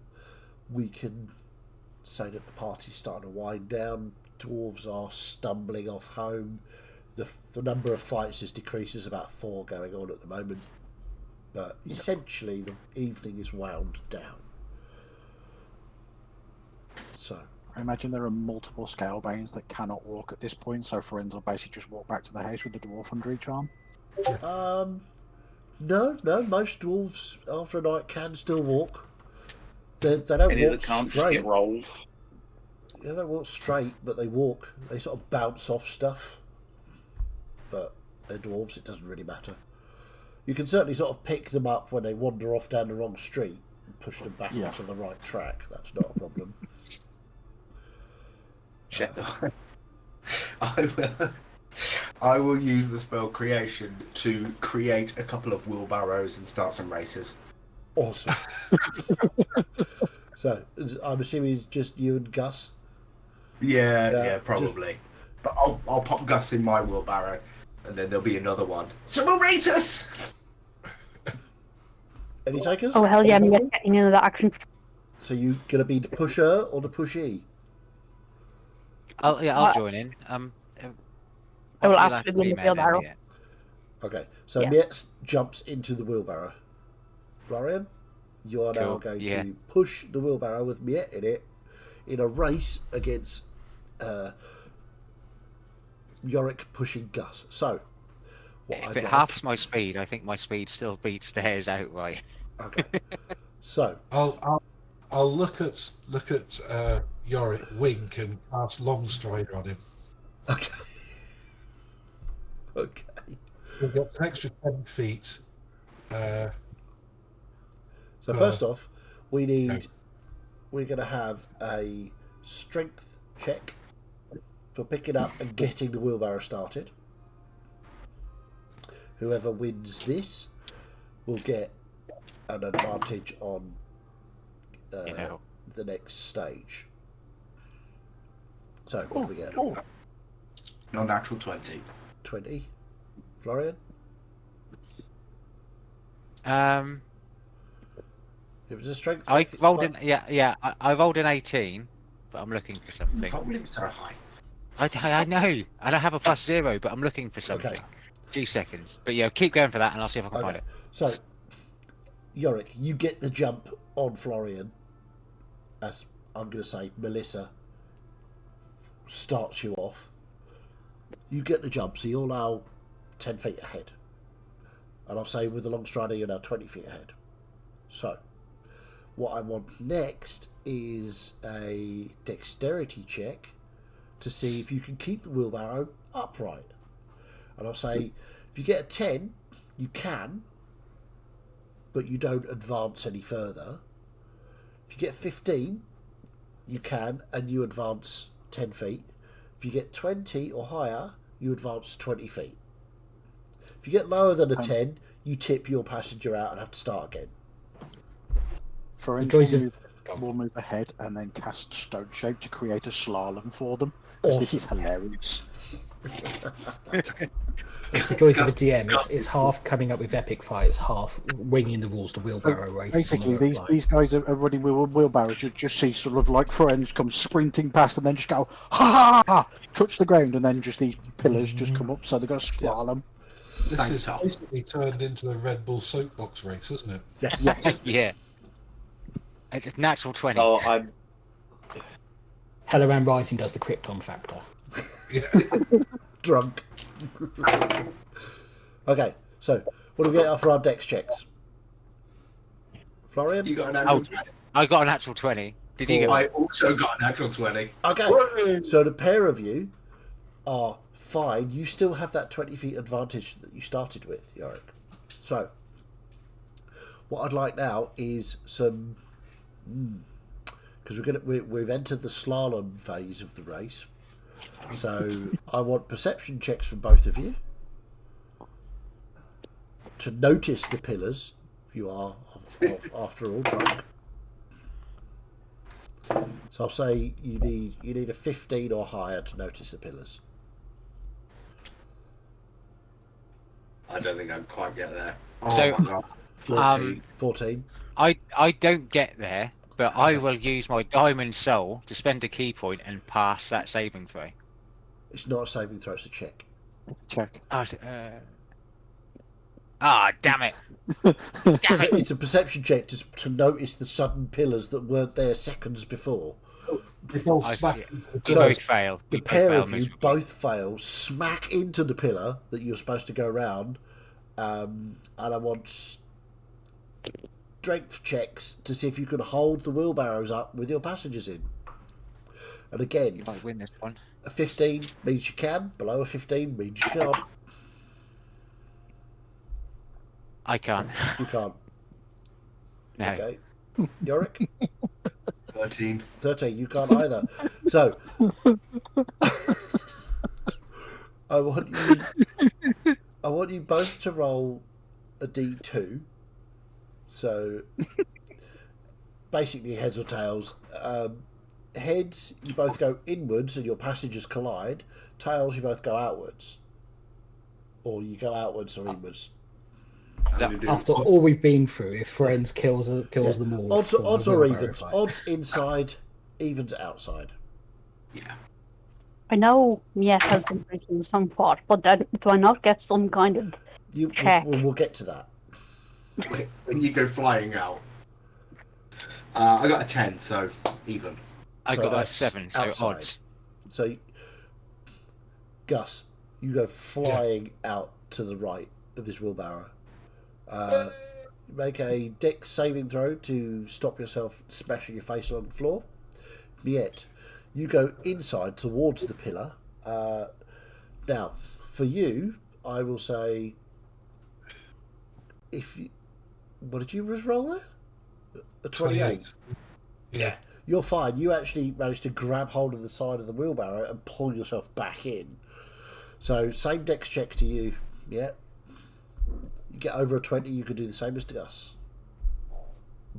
we can say that the party's starting to wind down. Dwarves are stumbling off home. The number of fights has decreased. There's about 4 going on at the moment. But essentially, the evening is wound down. So,
I imagine there are multiple scalebanes that cannot walk at this point, so Ferenz will basically just walk back to the house with the dwarf under each arm.
No. Most dwarves after a night can still walk. They don't
Any
walk
that can't just
straight.
get rolled.
They don't walk straight, but they walk. They sort of bounce off stuff. But they're dwarves, it doesn't really matter. You can certainly sort of pick them up when they wander off down the wrong street and push them back onto the right track. That's not a problem.
I will use the spell creation to create a couple of wheelbarrows and start some races.
Awesome. So, I'm assuming it's just you and Gus?
Yeah, probably. But I'll pop Gus in my wheelbarrow, and then there'll be another one. So we'll race us!
Any takers?
Oh, hell yeah, I'm getting into that action.
So you going to be the pusher or the pushee?
I'll join in.
I will
you'll
actually
have to
be in the
email him,
wheelbarrow.
yeah.
Okay, so
Yeah.
Mietz jumps into the wheelbarrow. Florian, you are now
Cool,
going
yeah.
to push the wheelbarrow with Miet in it in a race against Yorick pushing Gus. So, what
If
I'd
it
like-
halves my speed, I think my speed still beats theirs outright.
Okay. So,
I'll look at Yorick, wink, and cast Long Strider on him.
okay. Okay.
We'll get an extra 10 feet.
So first off, we're going to have a strength check for picking up and getting the wheelbarrow started. Whoever wins this will get an advantage on the next stage. So what do we get?
Non-natural 20.
20. Florian? It was a strength.
I
check.
rolled in, I rolled an 18, but I'm looking for something.
Rolling so high.
I know, and I have a +0, but I'm looking for something.
Okay.
2 seconds, but yeah, keep going for that, and I'll see if I can find it.
So, Yorick, you get the jump on Florian, as I'm going to say, Melissa starts you off. You get the jump, so you're now 10 feet ahead. And I'll say with the long strider, you're now 20 feet ahead. So, what I want next is a dexterity check to see if you can keep the wheelbarrow upright. And I'll say, if you get a 10, you can, but you don't advance any further. If you get 15, you can, and you advance 10 feet. If you get 20 or higher, you advance 20 feet. If you get lower than a 10, you tip your passenger out and have to start again.
Ferenz
joys
will
of-
move will move ahead and then cast Stone Shape to create a slalom for them. Because this is hilarious.
It's the joys of a DM. It's half coming up with epic fights, half winging the walls to wheelbarrow race.
Basically, these guys are running with wheelbarrows. You just see sort of like friends come sprinting past and then just go, ha ha ha, touch the ground, and then just these pillars just come up. So they've got to slalom.
This is basically turned into the Red Bull soapbox race, isn't it?
Yes.
Yeah. It's a natural 20.
Oh, I'm
Helloran Rising does the Krypton factor.
Drunk. Okay, so what do we get for our dex checks? Florian?
You got an natural 20.
I got a natural 20. Did you get
I also got a natural 20.
Okay, so the pair of you are fine. You still have that 20 feet advantage that you started with, Yorick. So, what I'd like now is some... Because we've entered the slalom phase of the race. So, I want perception checks from both of you. To notice the pillars, if you are, after all, drunk. So I'll say you need a 15 or higher to notice the pillars.
I don't think I'd quite get there.
So,
my God.
14.
I don't get there, but I will use my diamond soul to spend a key point and pass that saving throw.
It's not a saving throw, it's a check.
Check.
Damn it! Damn it!
It's a perception check to notice the sudden pillars that weren't there seconds before.
They all smack into the
We
pillar.
both fail.
The pair of you both fail, smack into the pillar that you're supposed to go around, and I want strength checks to see if you can hold the wheelbarrows up with your passengers in. And again,
You might win this one.
a 15 means you can, below a 15 means you can't.
I can't.
You can't.
No.
Okay. Yorick?
13.
13, you can't either. So, I want you both to roll a d2. So, basically heads or tails. Heads, you both go inwards and your passengers collide. Tails, you both go outwards. Or you go outwards or inwards.
After all we've been through, if friends kills them all.
Odds
for
or
the wheelbarrow
evens.
fight.
Odds inside, evens outside.
Yeah.
I know Miette has been drinking some thought, but then do I not get some kind of check?
We'll get to that.
When you go flying out. I got a 10, so even.
I
So
got a
that's
7, so
outside.
odds.
So, Gus, you go flying out to the right of this wheelbarrow. Make a dex saving throw to stop yourself smashing your face on the floor. Miette, you go inside towards the pillar. Now, for you, I will say, what did you just roll there? A 28.
Yeah.
You're fine. You actually managed to grab hold of the side of the wheelbarrow and pull yourself back in. So, same dex check to you. Yeah. You get over a 20, you could do the same as to Gus.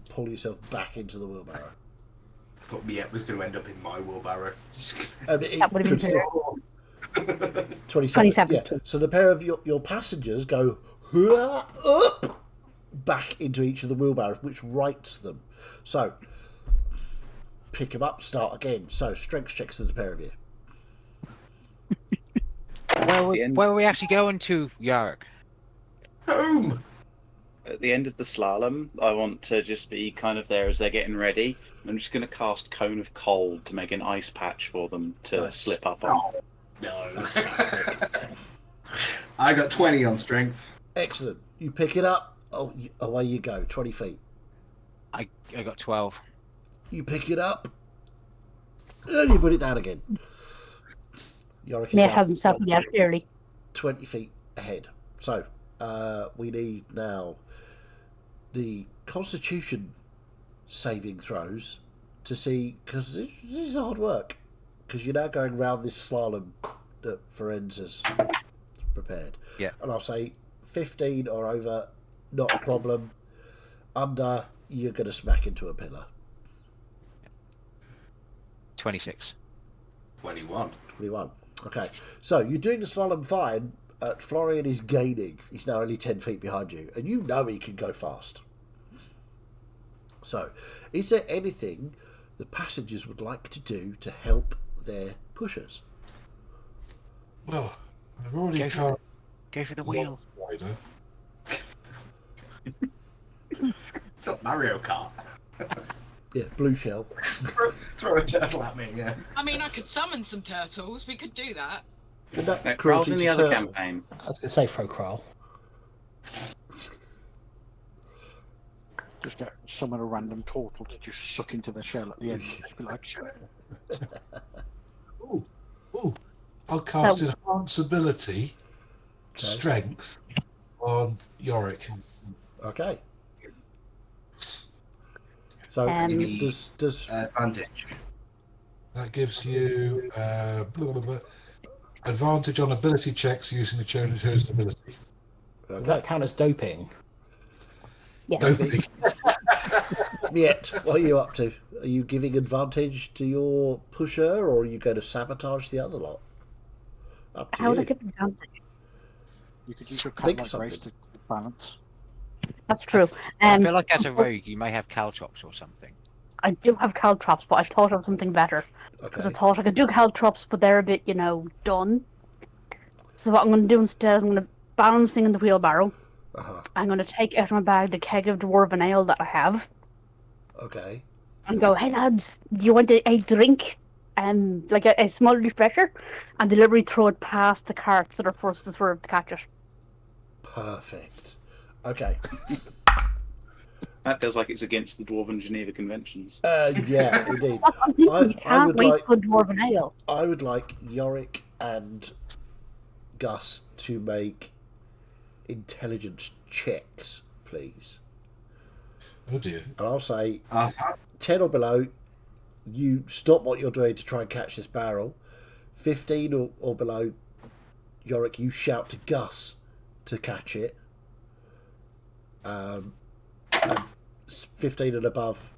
Pull yourself back into the wheelbarrow.
I thought Miette was going to end up in my wheelbarrow.
And it
That would have
could
been
still... 27.
27.
Yeah. So the pair of your passengers go up back into each of the wheelbarrows, which rights them. So, pick them up, start again. So, strength checks to the pair of you.
Where are we actually going to, Yark?
Home!
at the end of the slalom. I want to just be kind of there as they're getting ready. I'm just going to cast Cone of Cold to make an ice patch for them to
Nice.
slip up on.
No. I got 20 on strength.
Excellent. You pick it up. Oh, away you go. 20 feet.
I got 12.
You pick it up. And you put it down again. Yorick is
They
now
haven't settled yet, clearly.
20 feet ahead. So, we need now the Constitution saving throws to see, because this is hard work, because you're now going round this slalom that Ferenz has prepared.
Yeah.
And I'll say 15 or over, not a problem. Under, you're going to smack into a pillar.
26.
21.
21. Okay, so you're doing the slalom fine. Florian is gaining. He's now only 10 feet behind you, and you know he can go fast. So, is there anything the passengers would like to do to help their pushers?
Well, I've already got
Go for the wheel.
rider.
It's not Mario Kart.
Yeah, blue shell.
Throw a turtle at me, yeah.
I mean, I could summon some turtles. We could do that.
And that
No,
cruelty
Kral's in the
to
other
turtle.
campaign.
I was going to say throw Kral.
Just get summon a random turtle to just suck into the shell at the end. Just be like, sure.
Ooh, I'll cast
So-
enhance ability, strength on Yorick.
Okay. So does
Advantage.
That gives you blah, blah, blah, advantage on ability checks using the chosen ability.
Does that count as doping?
Yes.
Doping.
Miet, what are you up to? Are you giving advantage to your pusher, or are you going to sabotage the other lot? Up to
How would I
you.
give advantage?
You could use your
Think
cat
of
like race
something.
to balance.
That's true.
I feel like as a rogue, you may have caltrops or something.
I do have caltrops, but I thought of something better. Because I
Okay.
thought I could do caltrops, but they're a bit, done. So what I'm going to do instead is I'm going to balancing in the wheelbarrow.
Uh-huh.
I'm going to take out of my bag the keg of dwarven ale that I have
Okay.
and go, hey lads, do you want a drink? Like a small refresher? And deliberately throw it past the carts that are forced to swerve to catch it.
Perfect. Okay.
That feels like it's against the Dwarven Geneva Conventions.
Yeah, indeed.
I'm thinking
I
you can't
would
wait
like-
for dwarven ale.
I would like Yorick and Gus to make intelligence checks, please.
Oh dear.
And I'll say
Uh-huh.
10 or below, you stop what you're doing to try and catch this barrel. 15 or below, Yorick, you shout to Gus to catch it. And 15 and above,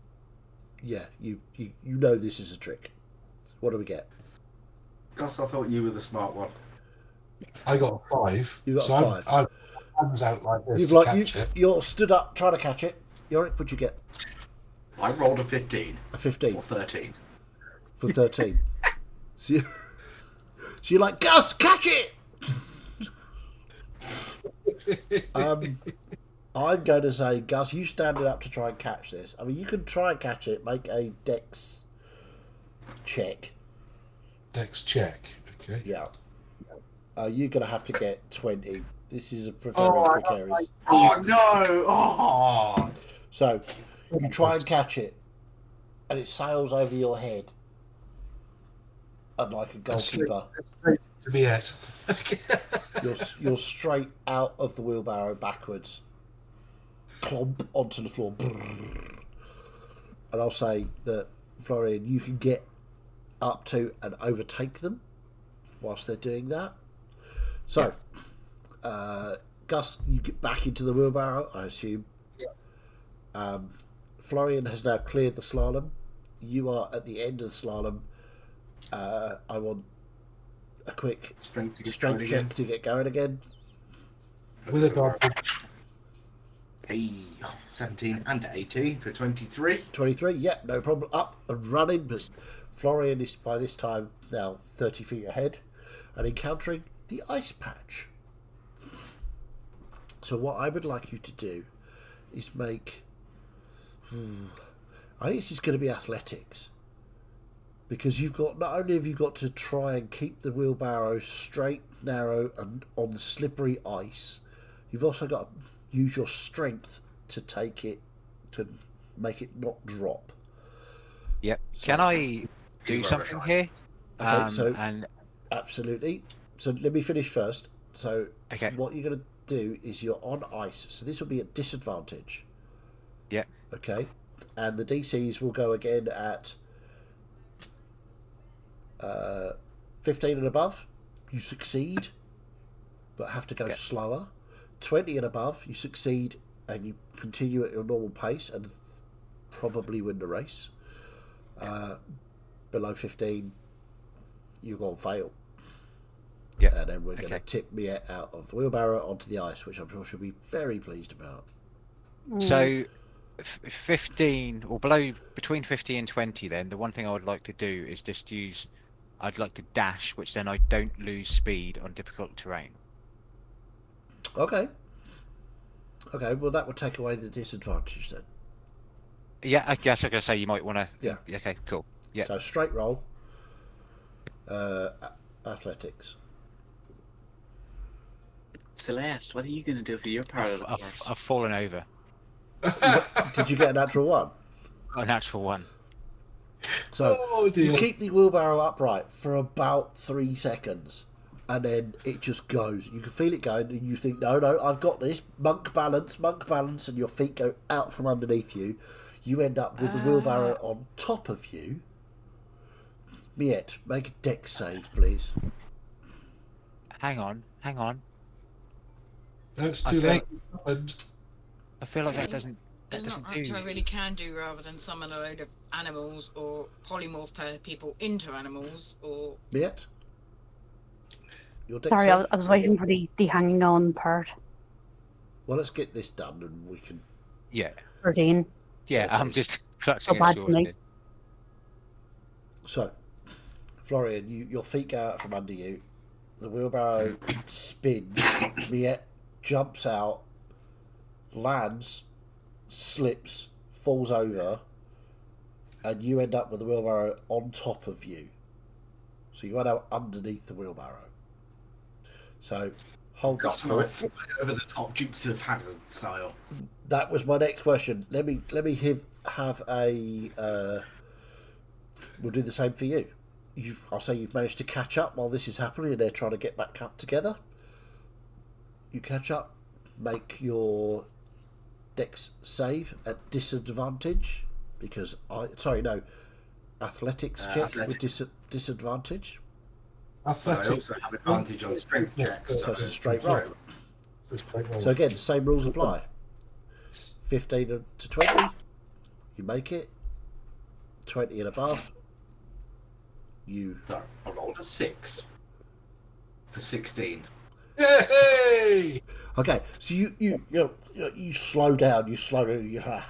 yeah, you know this is a trick. What do we get?
Gus, I thought you were the smart one.
I got a 5.
You got
so
a 5.
I'm hands out like this
You've
to
like
catch it.
you're stood up trying to catch it. Yorick, what'd you get?
I rolled a 15
A 15
or 13.
for 13. so you're like, Gus, catch it! I'm going to say, Gus, you stand it up to try and catch this. I mean, you can try and catch it. Make a dex check.
Dex check. Okay.
Yeah. You're going to have to get 20. This is a very precarious.
Oh, no! Oh!
So, you try and catch it, and it sails over your head. And like a goalkeeper,
Straight to be at.
you're straight out of the wheelbarrow backwards. Clomp onto the floor. Brrr. And I'll say that, Florian, you can get up to and overtake them whilst they're doing that. So, Gus, you get back into the wheelbarrow, I assume. Florian has now cleared the slalom. You are at the end of the slalom. I want a quick
Strength to get
strength
going
check
again.
to get going again.
With advantage.
Hey, 17 and 18 for 23.
23, yeah, no problem. Up and running, but Florian is by this time now 30 feet ahead and encountering the ice patch. So what I would like you to do is make... I think this is going to be athletics. Because you've got, not only have you got to try and keep the wheelbarrow straight, narrow and on slippery ice, you've also got to use your strength to take it, to make it not drop.
Yep. Can I do
He's
something
rubbish.
here?
Okay, so
And
absolutely. So let me finish first. So
Okay.
what you're going to do is you're on ice. So this will be at disadvantage.
yeah,
Okay. And the DCs will go again at 15 and above. You succeed, but have to go
Yeah.
slower. 20 and above, you succeed and you continue at your normal pace and probably win the race. below 15, you're going to fail.
Yeah.
And then we're going to
Okay.
tip Miette out of the wheelbarrow onto the ice, which I'm sure she'll be very pleased about.
So, 15 or below, between 15 and 20. Then the one thing I would like to do is just use. I'd like to dash, which then I don't lose speed on difficult terrain.
Okay. Okay, well, that would take away the disadvantage then.
Yeah, I guess I could say you might want to.
Yeah.
Okay, cool. Yeah.
So straight roll. Athletics.
Celeste, what are you going to do for your part of the course?
I've fallen over.
Did you get a natural one?
Got a natural one.
So
Oh, dear.
you keep the wheelbarrow upright for about 3 seconds, and then it just goes. You can feel it going, and you think, no, I've got this. Monk balance, and your feet go out from underneath you. You end up with the wheelbarrow on top of you. Miette, make a dex save, please.
Hang on.
No, it's
I
too
feel-
late. And
I feel like that doesn't
There's not much I really can do rather than summon a load of animals or polymorph people into animals or.
Miette? Your dex
Sorry,
save?
I was waiting for the hanging on part.
Well, let's get this done, and we can.
Yeah.
13.
Yeah, I'm
Okay.
just clutching
So
at
bad for
straws
me.
here.
So, Florian, your feet go out from under you. The wheelbarrow spins. Miette jumps out, lands, slips, falls over, and you end up with the wheelbarrow on top of you. So you end up underneath the wheelbarrow. So hold that
Got my
thought.
fly over the top, Dukes of Hazzard style.
That was my next question. Let me have a. We'll do the same for you. I'll say you've managed to catch up while this is happening, and they're trying to get back up together. You catch up, make your dex save at disadvantage because athletics check with disadvantage.
But I
athletics.
also have advantage on strength checks.
So it's a straight roll.
It's straight rolls.
So again, same rules apply. 15 to 20, you make it. 20 and above, you.
So I rolled a 6 for 16.
Yay!
Okay, so you slow down. You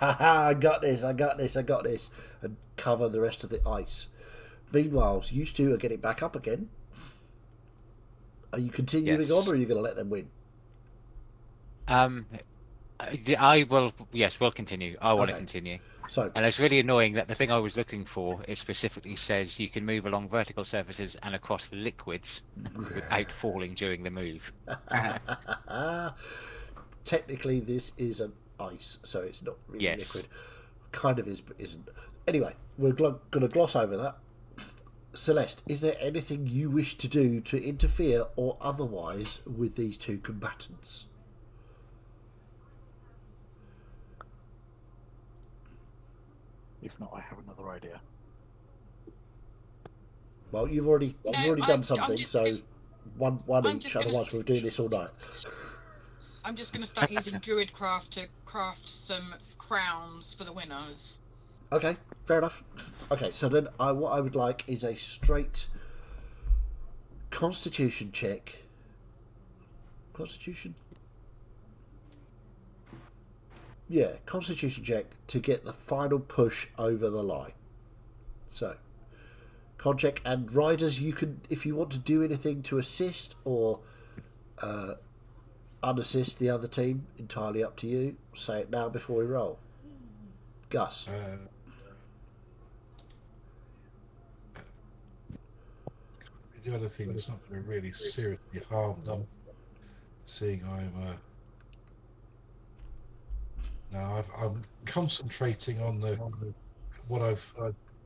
I got this, and cover the rest of the ice. Meanwhile, you two are getting back up again. Are you continuing
Yes.
on, or are you going to let them win?
I will. Yes, we'll continue. I want to
Okay.
continue.
So,
And it's really annoying that the thing I was looking for, it specifically says you can move along vertical surfaces and across liquids without falling during the move.
technically, this is an ice, so it's not really
Yes.
liquid. Kind of is, but isn't. Anyway, we're going to gloss over that. Celeste, is there anything you wish to do to interfere or otherwise with these two combatants?
If not, I have another idea.
Well, you've already done
I'm
something,
just-
so one
I'm
each.
just gonna
Otherwise, we're doing this all night.
I'm just going to start using Druidcraft to craft some crowns for the winners.
Okay, fair enough. Okay, so then what I would like is a straight Constitution check. Constitution? Yeah, Constitution check to get the final push over the line. So, con check, and riders, you can, if you want to do anything to assist or unassist the other team, entirely up to you. Say it now before we roll. Gus.
The other thing that's not going to really seriously harm them, seeing I'm concentrating on what I've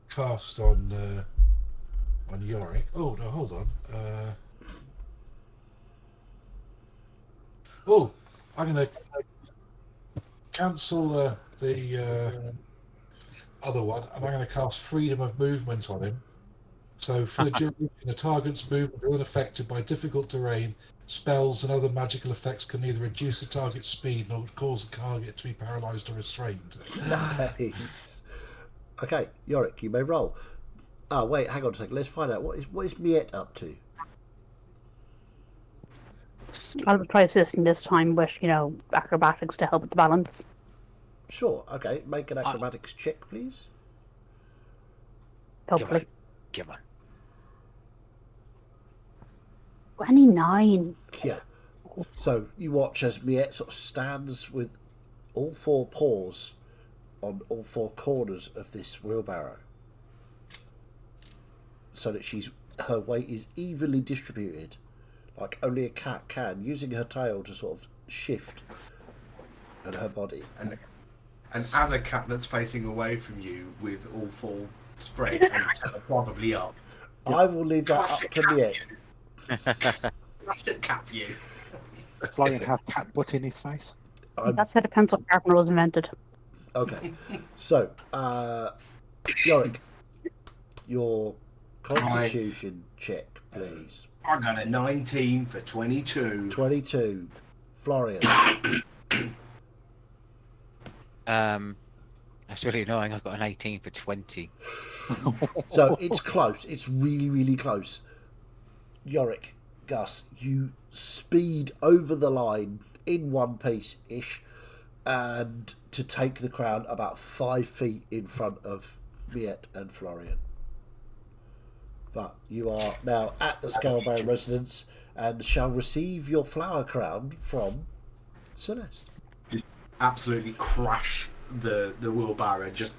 cast on Yorick. Oh no, hold on. I'm going to cancel the other one, and I'm going to cast Freedom of Movement on him. So for the duration, the target's movement is unaffected by difficult terrain. Spells and other magical effects can neither reduce the target's speed nor cause the target to be paralysed or restrained.
Nice. Okay, Yorick, you may roll. Oh wait, hang on a second. Let's find out what is Miette up to.
I'll try assisting this time with, acrobatics to help with the balance.
Sure. Okay. Make an acrobatics check, please.
Hopefully.
Give her.
29.
Yeah. So you watch as Miette sort of stands with all four paws on all four corners of this wheelbarrow, so that her weight is evenly distributed, like only a cat can, using her tail to sort of shift and her body.
And as a cat that's facing away from you with all four spread and probably up.
I will leave that up to Miette.
Classic cat view.
Flying has cat butt in his face.
That's how the pencil sharpener was invented.
Okay. So, Yorick, your constitution check, please.
I got a 19 for 22.
22. Florian.
That's really annoying. I've got an 18 for 20.
So it's close. It's really, really close. Yorick, Gus, you speed over the line in one piece-ish, and to take the crown about 5 feet in front of Miette and Florian. But you are now at the Scalebound residence and shall receive your flower crown from Celeste.
Just absolutely crash the wheelbarrow, just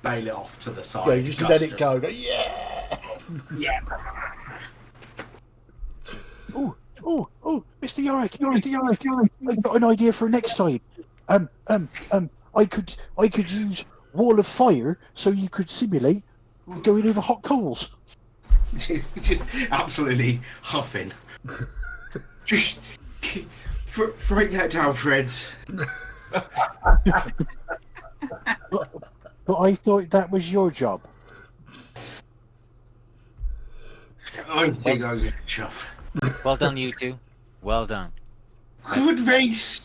bail it off to the side.
Yeah, you just let it go. Go, yeah!
Yeah.
Oh, Mr. Yorick, I've got an idea for next time. I could use wall of fire so you could simulate going over hot coals.
just absolutely huffing. Just write that down, Freds.
But I thought that was your job.
I think I'm gonna chuff.
Well done, you two. Well done.
Good race.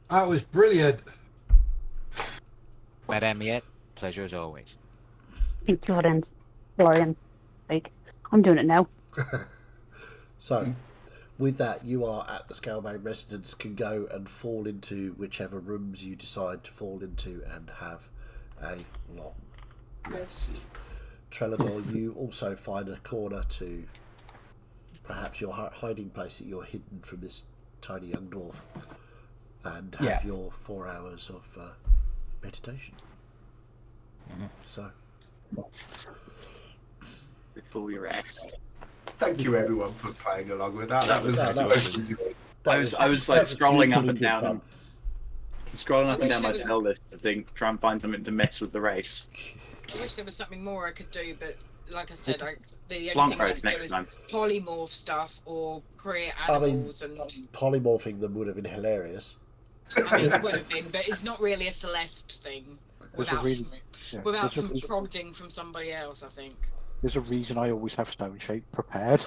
That was brilliant.
Madame Miette, pleasure as always.
Thank you, Florian. Like, I'm doing it now.
So, with that, you are at the Scalebound residence, can go and fall into whichever rooms you decide to fall into and have a long rest. Trellador, you also find a corner to perhaps your hiding place that you're hidden from this tiny young dwarf, and have your 4 hours of meditation. So,
Before we rest.
Thank you, everyone, for playing along with that. That was
I was like scrolling up and down,
fun.
scrolling up and down my spell list to try and find something to mess with the race.
I wish there was something more I could do, but like I said, the
Blanc
only thing I
rose
could do
next
is
time.
polymorph stuff or create
I mean,
animals and.
polymorphing them would have been hilarious.
I mean, it would have been, but it's not really a Celeste thing.
There's a reason.
Without some prodding from somebody else, I think.
There's a reason I always have stone shape prepared.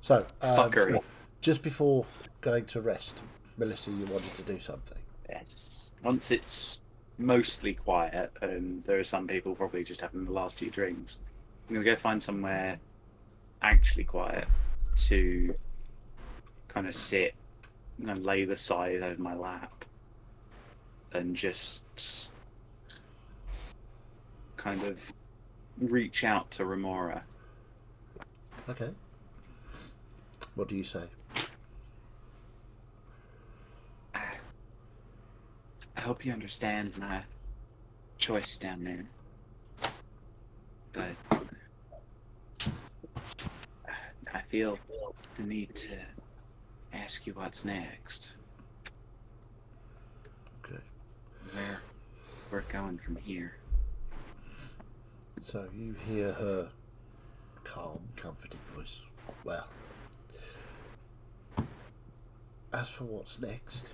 So,
Fuckery.
just before going to rest, Melissa, you wanted to do something.
Yes. Once it's mostly quiet, and there are some people probably just having the last few drinks, I'm gonna go find somewhere actually quiet to kind of sit and lay the scythe over my lap and just kind of reach out to Remora.
Okay. What do you say?
I hope you understand my choice down there, but I feel the need to ask you what's next.
Okay.
Where we're going from here.
So you hear her calm, comforting voice. Well, as for what's next,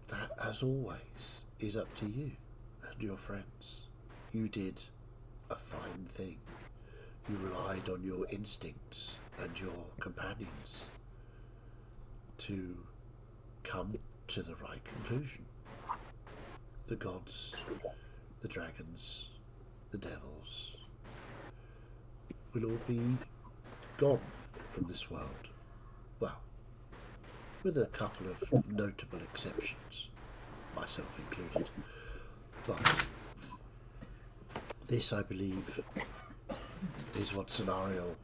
that, as always, is up to you and your friends. You did a fine thing. You relied on your instincts and your companions to come to the right conclusion. The gods, the dragons, the devils, will all be gone from this world. Well, with a couple of notable exceptions, myself included. But this, I believe, is what Scenario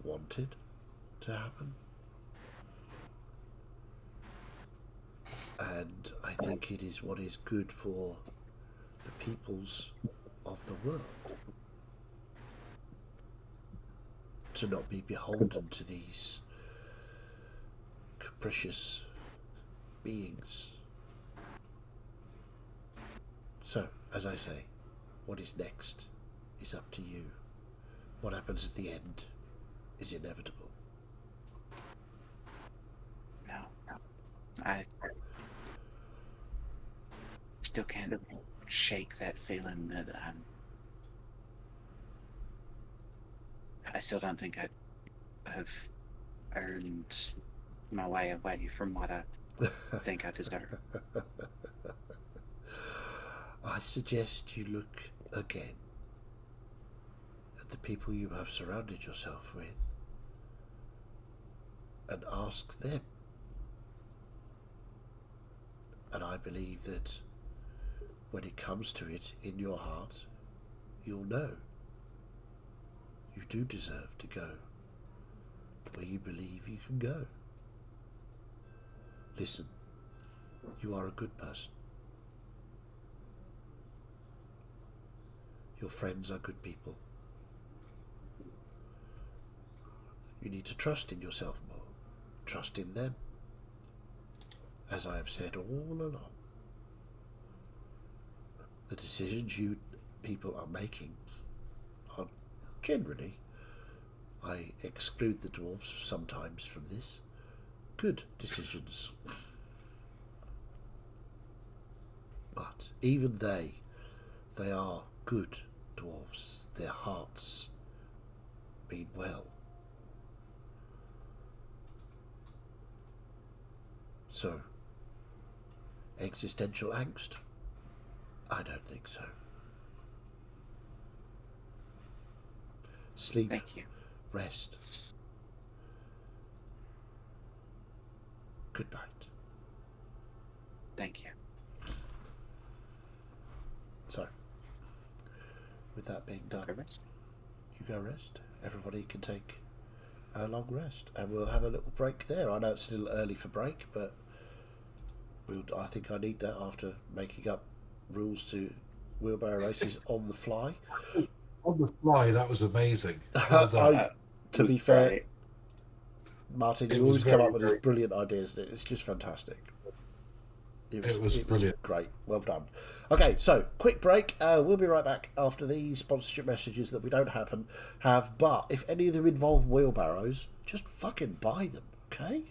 wanted to happen. And I think it is what is good for the peoples of the world. To not be beholden to these capricious beings. So, as I say, what is next is up to you. What happens at the end is inevitable.
No. I still can't shake that feeling that I still don't think I have earned my way away from what I think I deserve.
I suggest you look again at the people you have surrounded yourself with and ask them. And I believe that when it comes to it in your heart, you'll know you do deserve to go where you believe you can go. Listen, you are a good person. Your friends are good people. You need to trust in yourself more. Trust in them. As I have said all along, the decisions you people are making are generally, I exclude the dwarves sometimes from this, good decisions. But even they are good dwarves. Their hearts mean well. So, existential angst? I don't think so. Sleep.
Thank you.
Rest. Good night.
Thank you.
So, with that being done, you go rest. Everybody can take a long rest, and we'll have a little break there. I know it's a little early for break, but I think I need that after making up rules to wheelbarrow races on the fly.
On the fly, that was amazing. Well done.
To be fair,
great.
Martin,
It
you
was
always come
very,
up with these
very-
brilliant ideas. It's just fantastic.
It was brilliant.
Great. Well done. Okay, so quick break. We'll be right back after these sponsorship messages that we don't have. But if any of them involve wheelbarrows, just fucking buy them, okay?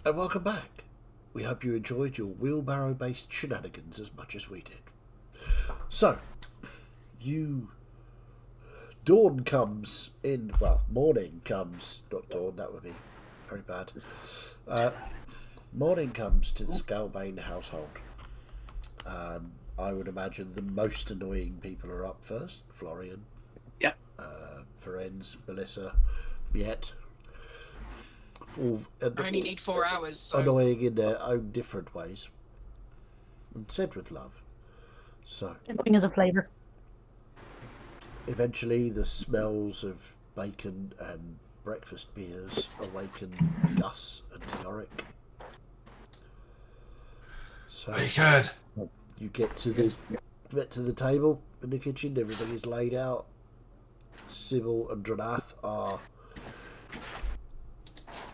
and welcome back. We hope you enjoyed your wheelbarrow-based shenanigans as much as we did. So, dawn comes in, well, morning comes, not dawn, that would be very bad. Morning comes to the Scalebane household. I would imagine the most annoying people are up first. Florian.
Yep.
Ferenz, Melissa, Miet. All,
I only need 4 hours. So.
Annoying in their own different ways. And said with love. So.
Everything is a flavour.
Eventually the smells of bacon and breakfast beers awaken Gus and Yorick. So
Bacon!
you get to the table in the kitchen, everything is laid out. Sybil and Dranath are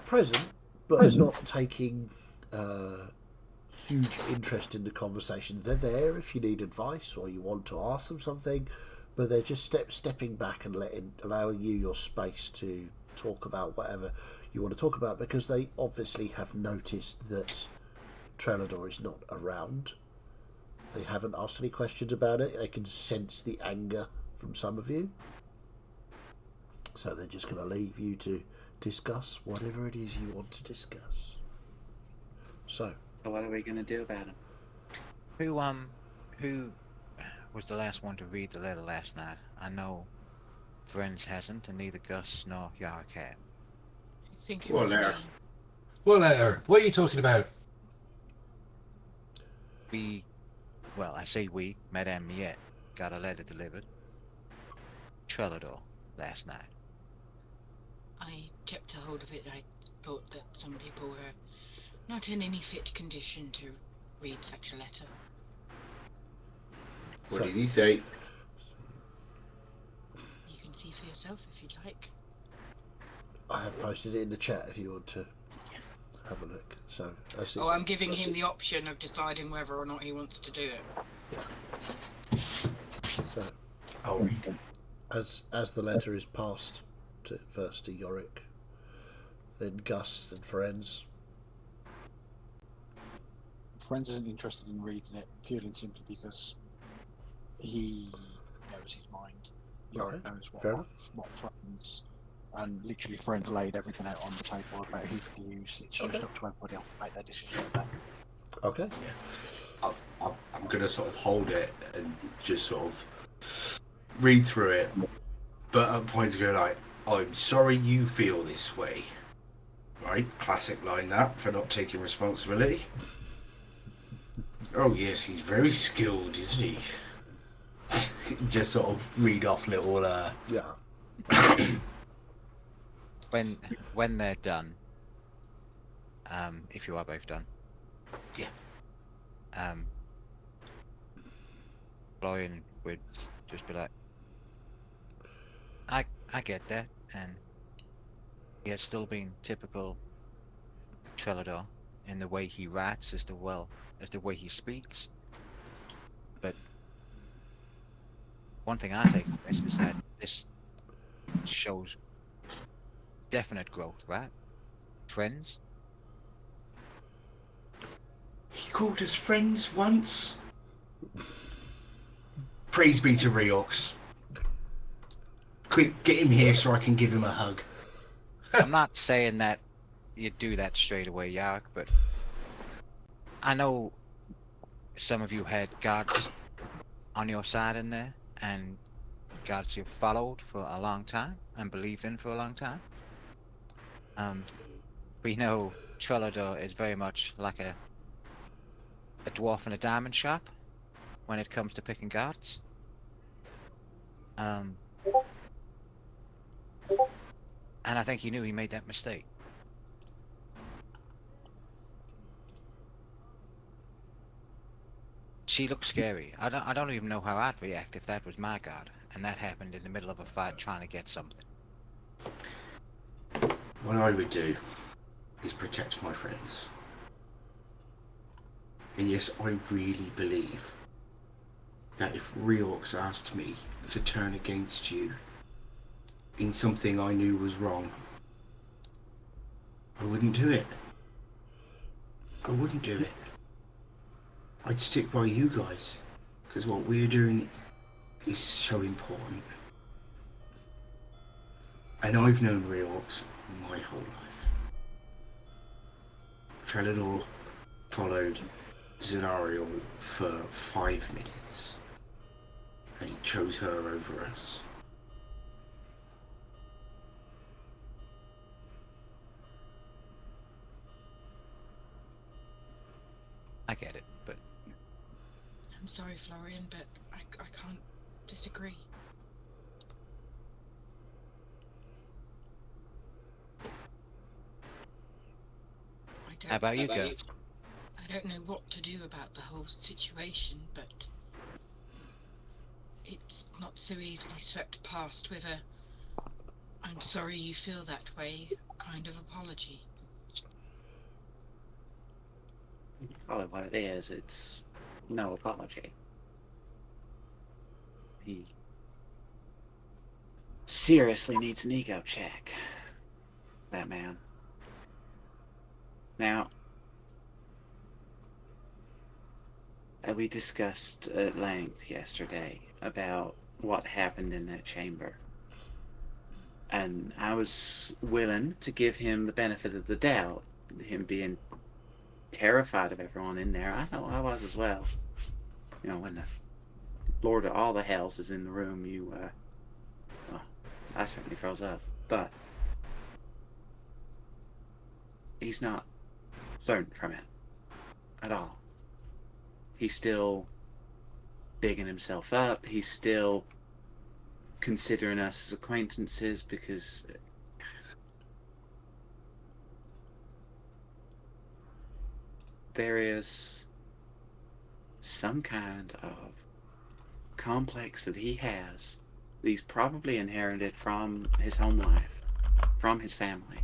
present, but not taking huge interest in the conversation. They're there if you need advice or you want to ask them something, but they're just stepping back and allowing you your space to talk about whatever you want to talk about, because they obviously have noticed that Trelador is not around. They haven't asked any questions about it. They can sense the anger from some of you. So they're just going to leave you to discuss whatever it is you want to discuss. So
what are we going to do about him?
Who was the last one to read the letter last night? I know Friends hasn't, and neither Gus nor Yarick have.
I think it
What
was
letter?
me.
What letter? What are you talking about?
I say we, Madame Miette, got a letter delivered. Trelador last night.
I kept a hold of it. I thought that some people were not in any fit condition to read such a letter.
What did he say?
You can see for yourself if you'd like.
I have posted it in the chat if you want to have a look. So I see.
Oh, I'm giving him the option of deciding whether or not he wants to do it.
So
I'll read it.
as the letter is passed first to Yorick, then Gus and Ferenz.
Friends isn't interested in reading it purely and simply because he knows his mind. Yorick
Okay,
knows
fair enough.
what Friends, and literally Friends laid everything out on the table about his views. It's just up to everybody else to make their decisions then.
Okay.
I'm going to sort of hold it and just sort of read through it, but at points go like, I'm sorry you feel this way. Right? Classic line that, for not taking responsibility. Oh yes, he's very skilled, isn't he? Just sort of read off little
Yeah.
When they're done, if you are both done.
Yeah.
Florian would just be like, I get that, and he has still been typical Trelador in the way he writes as the way he speaks. But one thing I take from this is that this shows definite growth, right? Trends.
He called us friends once. Praise be to Reox. Quick, get him here so I can give him a hug.
I'm not saying that you do that straight away, Yark, but I know some of you had gods on your side in there, and gods you've followed for a long time and believed in for a long time. We know Trelador is very much like a dwarf in a diamond shop when it comes to picking gods. And I think he knew he made that mistake. She looked scary. I don't even know how I'd react if that was my god, and that happened in the middle of a fight trying to get something.
What I would do is protect my friends. And yes, I really believe that if Reorx asked me to turn against you in something I knew was wrong, I wouldn't do it. I wouldn't do it. I'd stick by you guys, because what we're doing is so important. And I've known Reorcs my whole life. Trellador followed Zenariel for 5 minutes, and he chose her over us.
I get it, but
I'm sorry, Florian, but I can't disagree.
how about you, girl?
I don't know what to do about the whole situation, but it's not so easily swept past with a "I'm sorry you feel that way" kind of apology.
Call it what it is. It's no apology. He seriously needs an ego check. That man. Now, we discussed at length yesterday about what happened in that chamber. And I was willing to give him the benefit of the doubt, him being terrified of everyone in there. I know I was as well. You know, when the Lord of all the hells is in the room, well, I certainly froze up. But he's not learned from it at all. He's still bigging himself up. He's still considering us as acquaintances because there is some kind of complex that he has that he's probably inherited from his home life, from his family,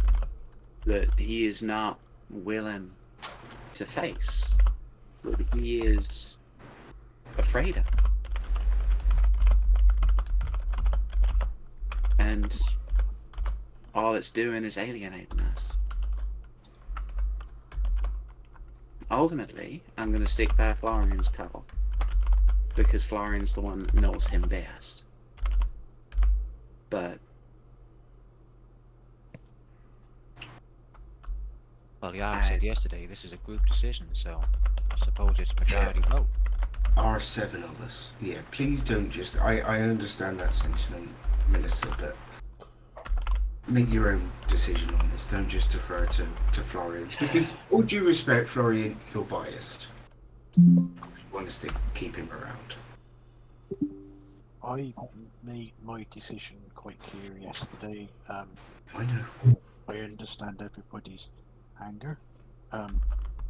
that he is not willing to face, that he is afraid of. And all it's doing is alienating us. Ultimately, I'm going to stick by Florian's call, because Florian's the one that knows him best. But
well, Yara said yesterday this is a group decision, so I suppose it's majority vote.
Are 7 of us. Yeah, please don't just... I understand that sentiment, Melissa, but make your own decision on this. Don't just defer to Florian. Because, all due respect, Florian, you're biased. You want us to keep him around.
I made my decision quite clear yesterday.
I know.
I understand everybody's anger,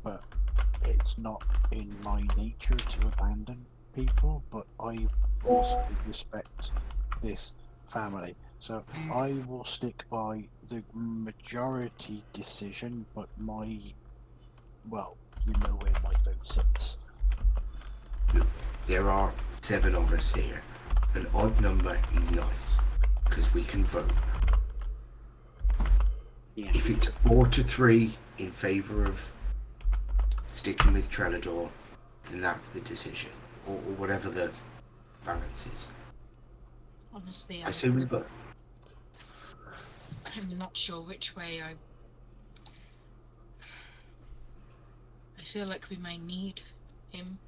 but it's not in my nature to abandon people, but I also respect this family. So I will stick by the majority decision, but well, you know where my vote sits.
There are 7 of us here. An odd number is nice, because we can vote.
yeah,
If it's 4-3 in favour of sticking with Trellador, then that's the decision, or whatever the balance is.
Honestly,
I say we vote.
I'm not sure which way I feel like we may need him,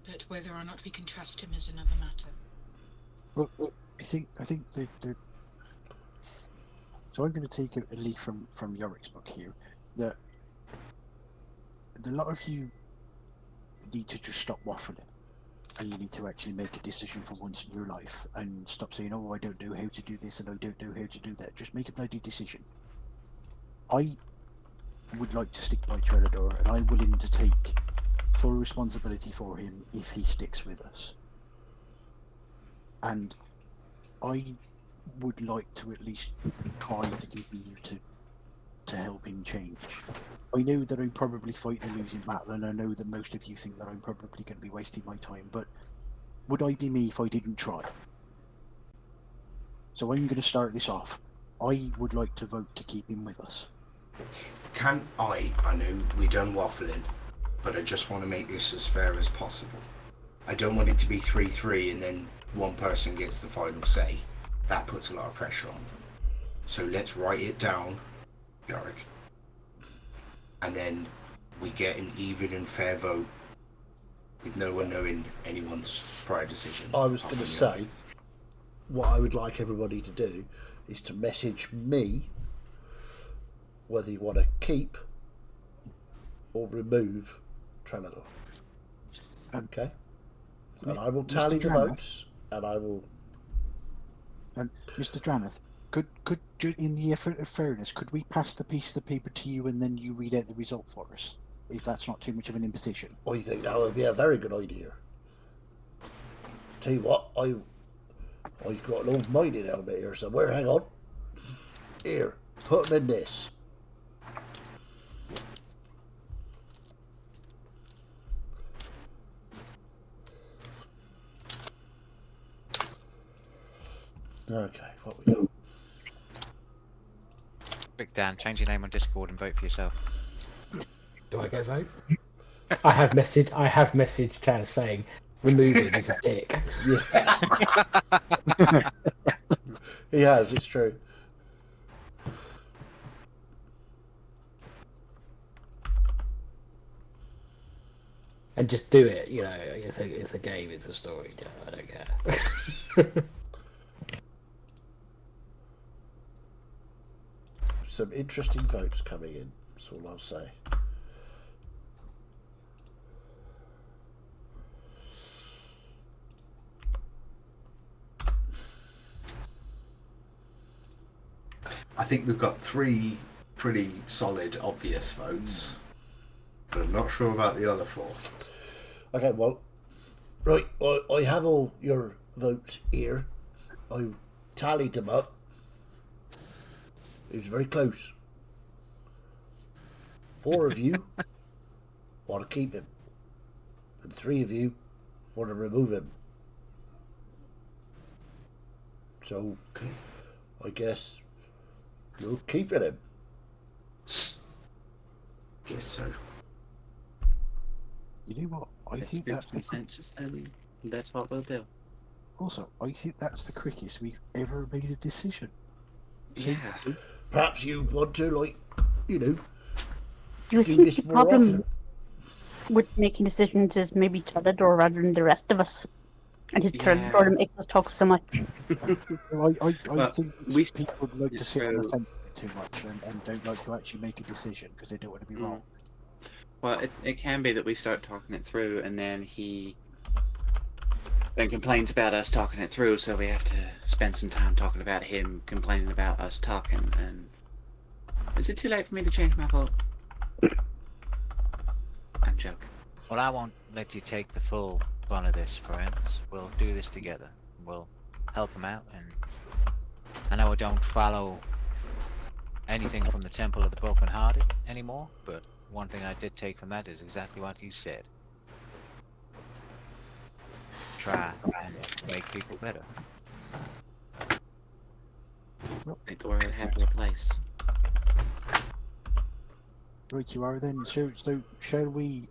but whether or not we can trust him is another matter.
Well, I think the so I'm going to take a leaf from Yorick's book here, that a lot of you need to just stop waffling, and you need to actually make a decision for once in your life, and stop saying, "Oh, I don't know how to do this and I don't know how to do that." Just make a bloody decision. I would like to stick by Trellador, and I'm willing to take full responsibility for him if he sticks with us. And I would like to at least try to continue to help him change. I know that I'm probably fighting a losing battle, and I know that most of you think that I'm probably going to be wasting my time, but would I be me if I didn't try? So I'm going to start this off. I would like to vote to keep him with us.
I know we done waffling, but I just want to make this as fair as possible. I don't want it to be 3-3 and then one person gets the final say. That puts a lot of pressure on them. So let's write it down, Yorick. And then we get an even and fair vote with no one knowing anyone's prior decision.
I was going to say, what I would like everybody to do is to message me whether you want to keep or remove Trellador. Okay? And I will tally the votes, and I will...
Mr. Dranath, could in the effort of fairness, could we pass the piece of paper to you and then you read out the result for us? If that's not too much of an imposition.
I think that would be a very good idea. Tell you what, I've got an old mining helmet here somewhere. Hang on. Here, put them in this. Okay, what we got?
Big Dan, change your name on Discord and vote for yourself.
Do I get a vote? I have messaged Chaz saying removing is a dick.
Yeah. He has, it's true.
And just do it, you know, it's a game, it's a story, I don't care.
Some interesting votes coming in, that's all I'll say.
I think we've got 3 pretty solid, obvious votes, but I'm not sure about the other 4.
Okay, well, right, I have all your votes here. I tallied them up. It was very close. 4 of you want to keep him, and 3 of you want to remove him. So, I guess you're keeping him.
Guess so.
You know what? I think that's the
consensus, then that's what we'll do.
Also, I think that's the quickest we've ever made a decision.
Yeah.
Perhaps you want to, like, you know,
Do you
do
think
this
the
more
problem
often.
with making decisions is maybe Trellador rather than the rest of us? And his Trellador makes us talk so much.
I think
we-
people like to sit on the
so-
fence too much and don't like to actually make a decision because they don't want to be wrong.
Well, it can be that we start talking it through, and then he then complains about us talking it through, so we have to spend some time talking about him complaining about us talking. And is it too late for me to change my vote? I'm joking.
Well, I won't let you take the full run of this, friends. We'll do this together. We'll help him out, and I know I don't follow anything from the Temple of the Broken Hearted anymore, but one thing I did take from that is exactly what you said. Try and make people better.
Make the world a happier place.
Right, you are then. So shall we?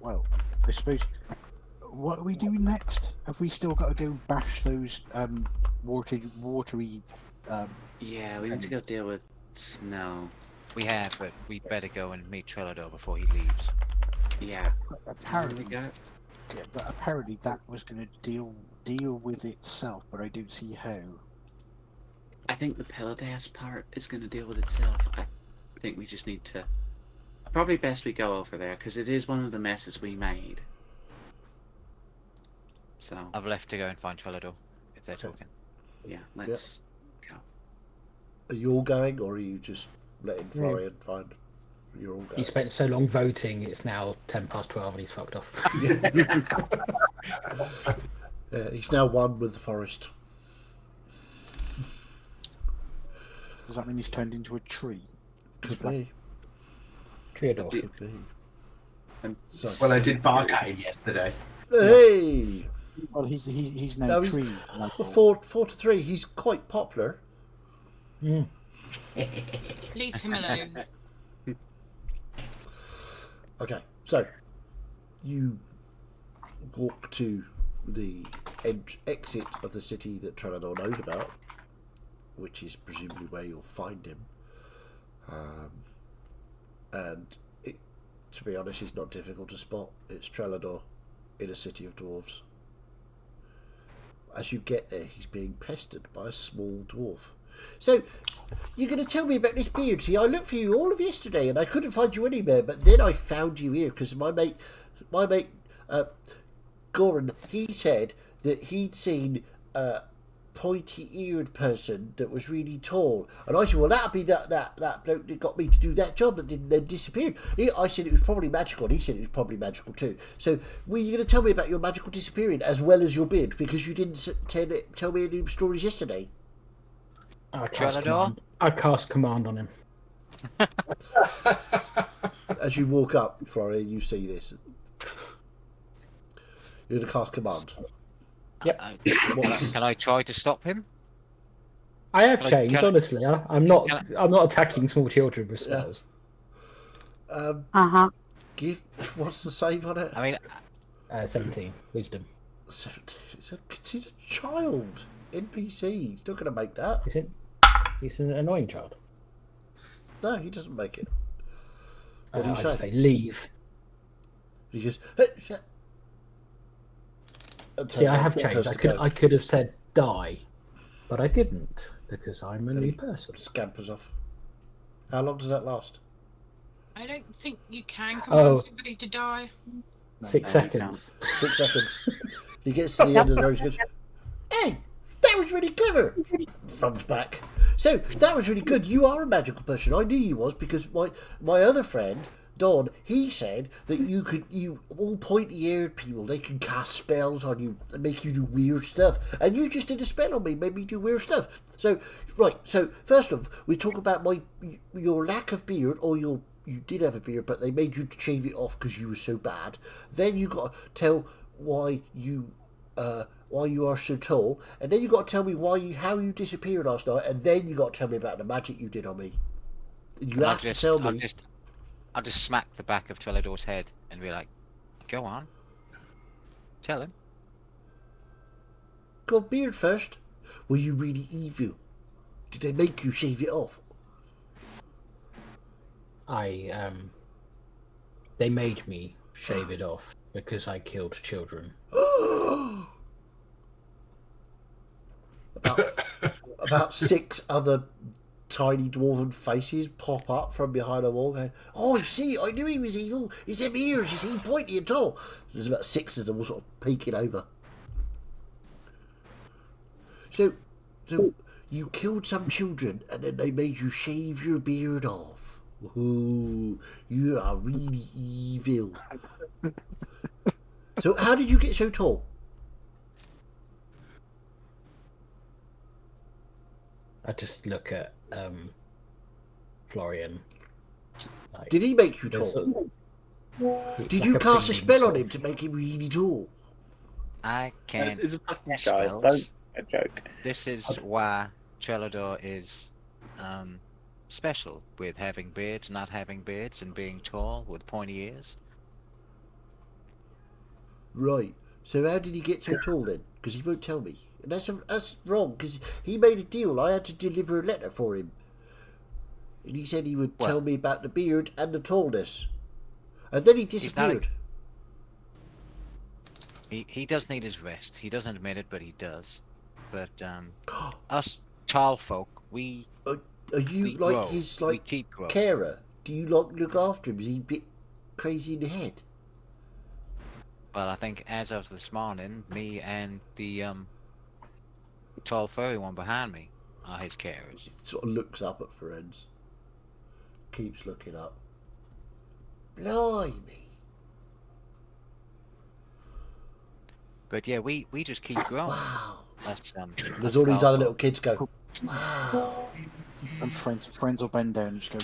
Well, I suppose. What are we doing next? Have we still got to go bash those watery?
Yeah, we need to go deal with snow.
We have, but we better go and meet Trellador before he leaves.
Yeah.
Apparently,
There we go.
yeah, but apparently that was going to deal with itself, but I don't see how.
I think the Peladas part is going to deal with itself. I think we just need to. Probably best we go over there because it is one of the messes we made. So
I've left to go and find Trellador if they're talking.
yeah, let's go.
Are you all going, or are you just letting Florian find? You're all going.
He spent so long voting, it's now 12:10 and he's fucked off.
Yeah, he's now one with the forest.
Does that mean he's turned into a tree?
Could be.
Trellador.
Could be. So,
Well, I did bark at him yesterday.
hey!
Well, he's now
No,
tree. Like,
Well, 4-3. He's quite popular.
Leave him alone.
Okay, so you walk to the exit of the city that Trellador knows about, which is presumably where you'll find him. And to be honest, it's not difficult to spot. It's Trellador in a city of dwarves. As you get there, he's being pestered by a small dwarf. So, you're going to tell me about this beard. See, I looked for you all of yesterday and I couldn't find you anywhere, but then I found you here because my mate, Goran, he said that he'd seen a pointy-eared person that was really tall. And I said, well, that'll be that bloke that got me to do that job and then disappeared. I said it was probably magical, and he said it was probably magical too. So, were you going to tell me about your magical disappearing as well as your beard? Because you didn't tell me any stories yesterday.
I cast command on him.
As you walk up, Florian, you see this. You're going to cast command.
Yep.
Can I try to stop him?
I have changed, honestly. I'm not attacking small children with spells.
What's the save on it?
I mean,
17 wisdom.
17. He's a child. NPC. He's not going to make that.
He's an annoying child.
No, he doesn't make it. What do you
I
say?
just say leave.
He goes.
See, I have changed. I could have said die, but I didn't because I'm a new person.
Scampers off. How long does that last?
I don't think you can command somebody to die.
6 seconds.
6 seconds. He gets to the end of the road and goes, hey, that was really clever. Runs back. So, that was really good. You are a magical person. I knew you was because my other friend, Don, he said that you all pointy-eared people, they can cast spells on you and make you do weird stuff. And you just did a spell on me, made me do weird stuff. So, right, so first off, we talk about your lack of beard, or you did have a beard, but they made you shave it off because you were so bad. Then you got to tell why you are so tall, and then you got to tell me how you disappeared last night, and then you got to tell me about the magic you did on me. You have to tell me.
I'll just smack the back of Trellador's head and be like, go on. Tell him.
Go on, beard first. Were you really evil? Did they make you shave it off?
They made me shave it off because I killed children.
About 6 other tiny dwarven faces pop up from behind a wall going, oh, you see, I knew he was evil. His ears, you see, pointy and tall. There's about 6 of them all sort of peeking over. So you killed some children and then they made you shave your beard off. Ooh, you are really evil. So how did you get so tall?
I just look at Florian. Like,
did he make you tall? Did you cast a spell on him to make him really tall?
I can't.
It's a fucking
cast
child.
spells.
Don't a joke.
This is why Trellador is special with having beards, not having beards, and being tall with pointy ears.
Right. So how did he get so tall then? Because he won't tell me. And that's wrong, because he made a deal. I had to deliver a letter for him. And he said he would tell me about the beard and the tallness. And then he disappeared.
He does need his rest. He doesn't admit it, but he does. But us tall folk, we
Are you
we
like
grow.
his
We keep growing.
carer? Do you look after him? Is he a bit crazy in the head?
Well, I think as of this morning, me and the tall furry one behind me are his carers.
Sort of looks up at friends. Keeps looking up. Blimey.
But yeah, we just keep growing.
Wow.
That's,
There's all these other little kids go,
wow. And friends will bend down and just go,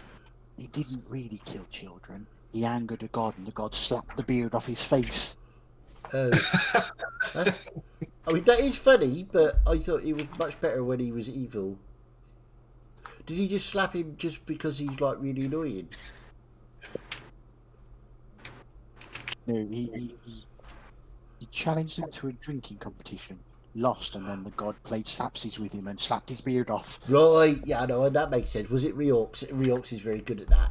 he didn't really kill children. He angered a god, and the god slapped the beard off his face.
I mean, that is funny, but I thought he was much better when he was evil. Did he just slap him just because he's like really annoying?
No, he challenged him to a drinking competition, lost, and then the god played slapsies with him and slapped his beard off.
Right, yeah, I know, and that makes sense. Was it Reorx? Reorx is very good at that.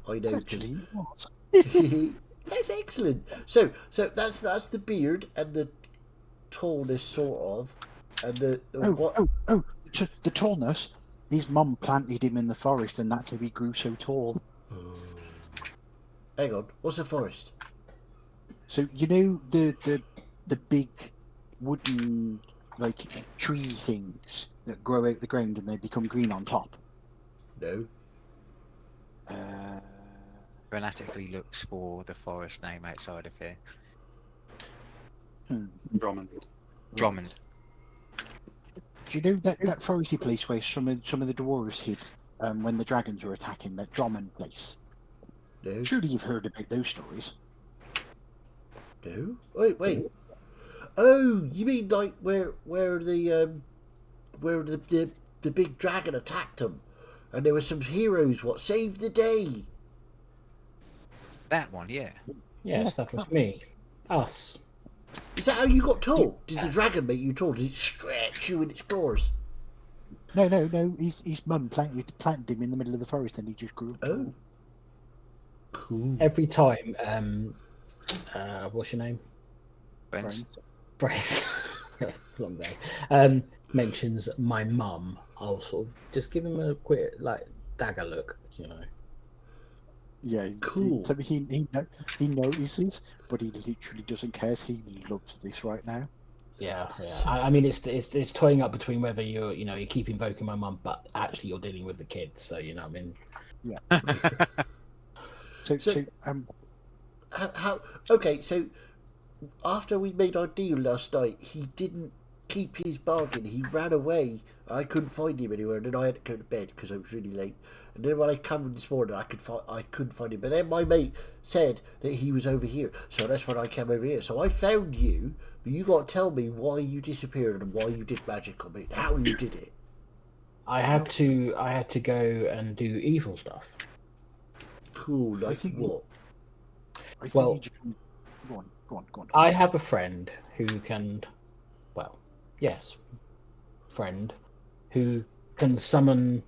I know.
Actually, what?
That's excellent. So that's the beard and the tallness, sort of, and the what?
The tallness. His mum planted him in the forest, and that's how he grew so tall.
Hang on, what's a forest?
So you know the big wooden like tree things that grow out the ground and they become green on top.
No.
Fanatically looks for the forest name outside of here.
Drummond.
Drummond.
Do you know that foresty place where some of the dwarves hid when the dragons were attacking? That Drummond place.
No.
Surely you've heard about those stories.
No. Wait. Oh, you mean like where the big dragon attacked them, and there were some heroes what saved the day.
That one, yeah.
Yes, that was me. Us.
Is that how you got tall? Did the dragon make you tall? Did it stretch you in its claws?
No. His mum planted him in the middle of the forest, and he just grew up.
Oh, cool.
Every time, what's your name?
Ben's.
Brent. Long day. Mentions my mum. I'll sort of just give him a quick dagger look, you know.
Yeah,
cool.
He notices, but he literally doesn't care. He loves this right now.
Yeah. I mean, it's toying up between whether you keep invoking my mum, but actually you're dealing with the kids. So I mean.
Yeah. So
how? Okay, so after we made our deal last night, he didn't keep his bargain. He ran away. I couldn't find him anywhere, and then I had to go to bed because I was really late. And then when I come this morning, I couldn't find him. But then my mate said that he was over here, so that's when I came over here. So I found you, but you got to tell me why you disappeared and why you did magic on me, how you did it.
I had to go and do evil stuff.
Cool. Like what?
Go on.
I have a friend who can, friend who can summon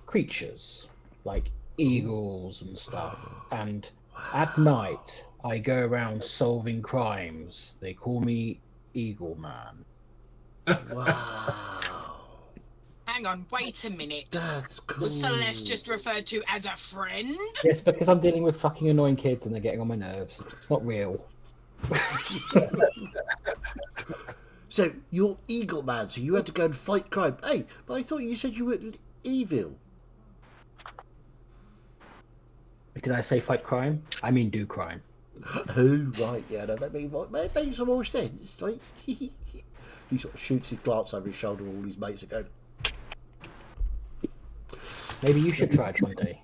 creatures like eagles and stuff. And at night, I go around solving crimes. They call me Eagle Man.
Wow.
Hang on, wait a minute.
That's cool.
Was Celeste just referred to as a friend?
Yes, because I'm dealing with fucking annoying kids and they're getting on my nerves. It's not real.
So you're Eagle Man, so you had to go and fight crime. Hey, but I thought you said you were evil.
Did I say fight crime? I mean do crime.
Oh, right, yeah, no, that makes some more sense. Like, he sort of shoots his glance over his shoulder, all his mates are going.
Maybe you should try it one day.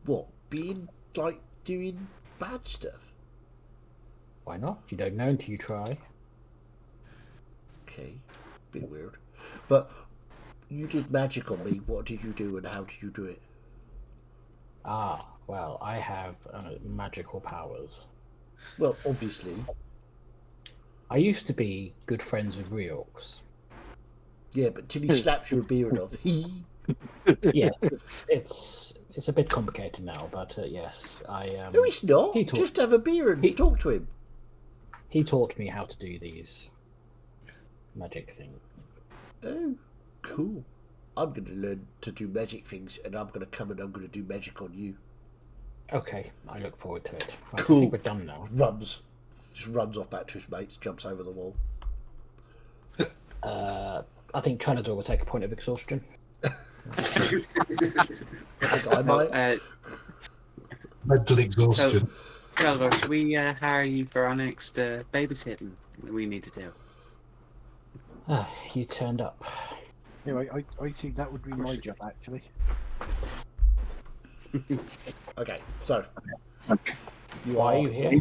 What? Doing bad stuff?
Why not? You don't know until you try.
Okay, bit weird. But you did magic on me. What did you do and how did you do it?
Well, I have magical powers.
Well, obviously.
I used to be good friends with Reorx.
Yeah, but till he slaps your beard off.
Yes, it's a bit complicated now, but yes, I.
No, it's not. Just have a beer and talk to him.
He taught me how to do these magic things.
Oh, cool. I'm going to learn to do magic things, and I'm going to come and I'm going to do magic on you.
Okay, I look forward to it. Right,
Cool.
I think we're done now.
Just runs off back to his mates, jumps over the wall.
I think Trellador will take a point of exhaustion.
I might.
Mental exhaustion.
Trevor, should we hire you for our next babysitting that we need to do?
You turned up.
Anyway, I think that would be my job, actually.
Okay, so.
Why are you here?